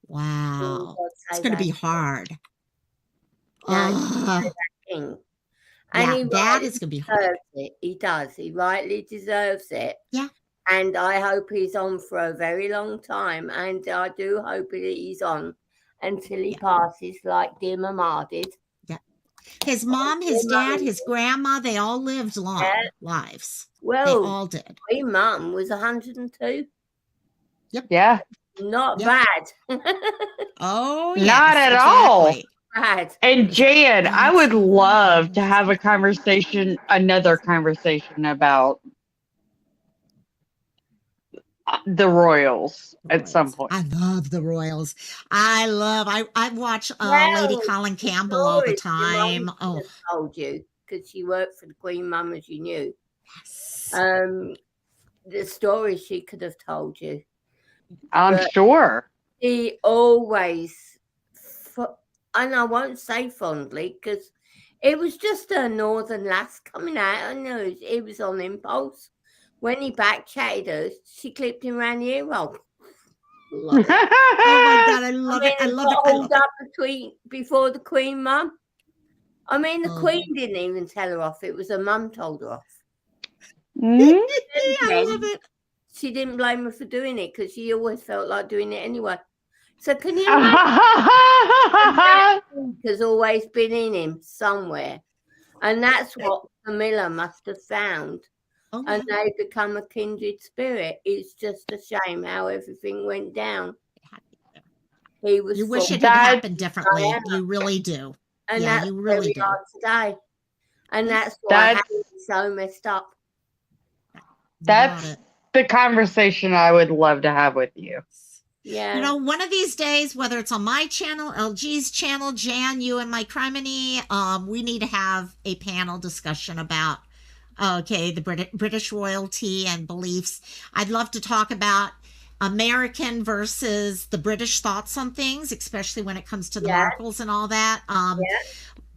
Wow, it's going to be hard. And yeah, that is going to be hard. He does. He rightly deserves it. Yeah. And I hope he's on for a very long time. And I do hope that he's on until he passes, like dear Mama did. Yeah. His mom, his dad, his grandma, they all lived long lives. Well, they all did. My mum was 102. Yep. Yeah. Not bad. Oh, yeah. Not at all. Bad. And Jan, I would love to have another conversation about the Royals at some point. I love the Royals. I watch Lady Colin Campbell all the time. Oh, told you because she worked for the Queen Mum, as you knew. Yes. The story she could have told you. I'm sure. She always, and I won't say fondly because it was just a northern lass coming out. I know it was on impulse. When he back chatted her, she clipped him around the ear roll. Love it. Oh my God, I love it. I love it. I love up before the Queen Mum. I mean, the Queen didn't even tell her off. It was her mum told her off. Mhm. I love it. She didn't blame her for doing it because she always felt like doing it anyway. So can you imagine? Has always been in him somewhere, and that's what Camilla must have found. And they become a kindred spirit. It's just a shame how everything went down. He was. You wish it had happened differently. You really do. And yeah, that's you really do. Where we are today. And that's why Harry's so messed up. That's the conversation I would love to have with you. Yeah. You know, one of these days, whether it's on my channel, LG's channel, Jan, you and Mike Criminy, we need to have a panel discussion about, the British royalty and beliefs. I'd love to talk about American versus the British thoughts on things, especially when it comes to the Markles and all that.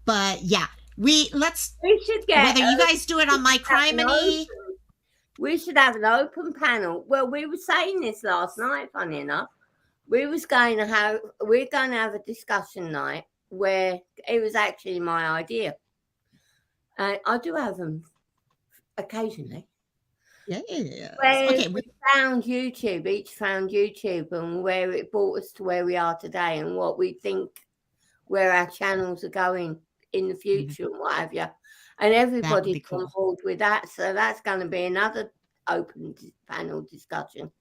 But yeah, we should get, whether you guys do it on my Criminy. We should have an open panel. Well, we were saying this last night, funny enough. We're going to have a discussion night where it was actually my idea. And I do have them occasionally. Yeah. Okay. We found YouTube, each found YouTube and where it brought us to where we are today and what we think where our channels are going in the future and what have you. And everybody's on board with that. So that's going to be another open panel discussion.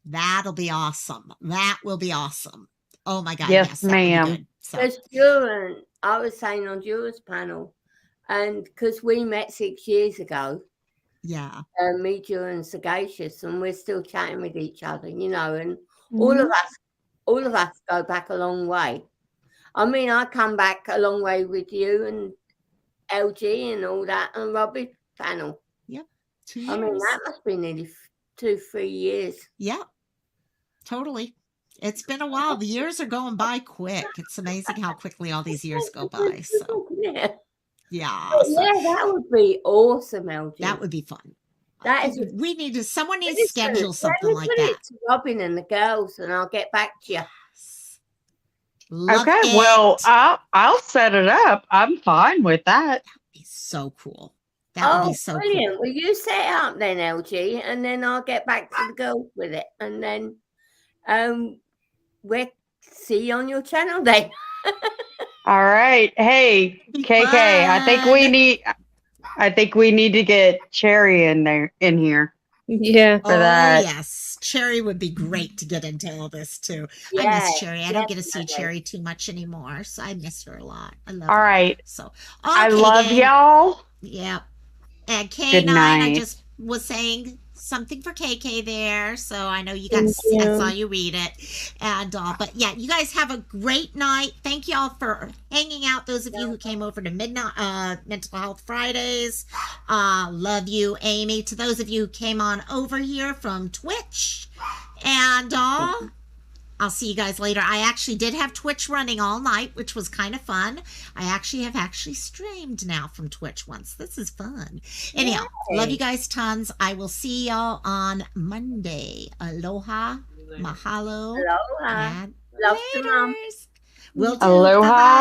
That'll be awesome. That will be awesome. Oh my God. Yes, ma'am. Because Duran, I was saying on Dura's panel, and because we met 6 years ago. Yeah. Me, Dura, and Sagacious, and we're still chatting with each other, you know, and all of us go back a long way. I mean, I come back a long way with you and LG and all that, and Robbie's panel. Yep. 2 years. I mean, that must be nearly 2-3 years. Yeah. Totally. It's been a while. The years are going by quick. It's amazing how quickly all these years go by. So yeah. That would be awesome, LG. That would be fun. Someone needs to schedule something like that. To Robin and the girls, and I'll get back to you. Well, I'll set it up. I'm fine with that. That'd be so cool. That would be so brilliant. cool. Well, you set it up then, LG, and then I'll get back to the girls with it, and then we'll see you on your channel then. All right. Hey, KK, I think we need to get Cherry in here. Yeah. For that. Yes. Cherry would be great to get into all this too. I miss Cherry. I don't get to see Cherry too much anymore, so I miss her a lot. I love her. All right. So I love y'all. Yeah. And K9, Good night. I just was saying something for KK there, so I know you got. I saw you read it, and but yeah, you guys have a great night. Thank y'all for hanging out. Those of you who came over to midnight Mental Health Fridays, love you, Amy. To those of you who came on over here from Twitch, and I'll see you guys later. I actually did have Twitch running all night, which was kind of fun. I have streamed now from Twitch once. This is fun. Anyhow, love you guys tons. I will see y'all on Monday. Aloha, mahalo, Aloha. and Love to Mom. We'll do. Aloha. Bye-bye.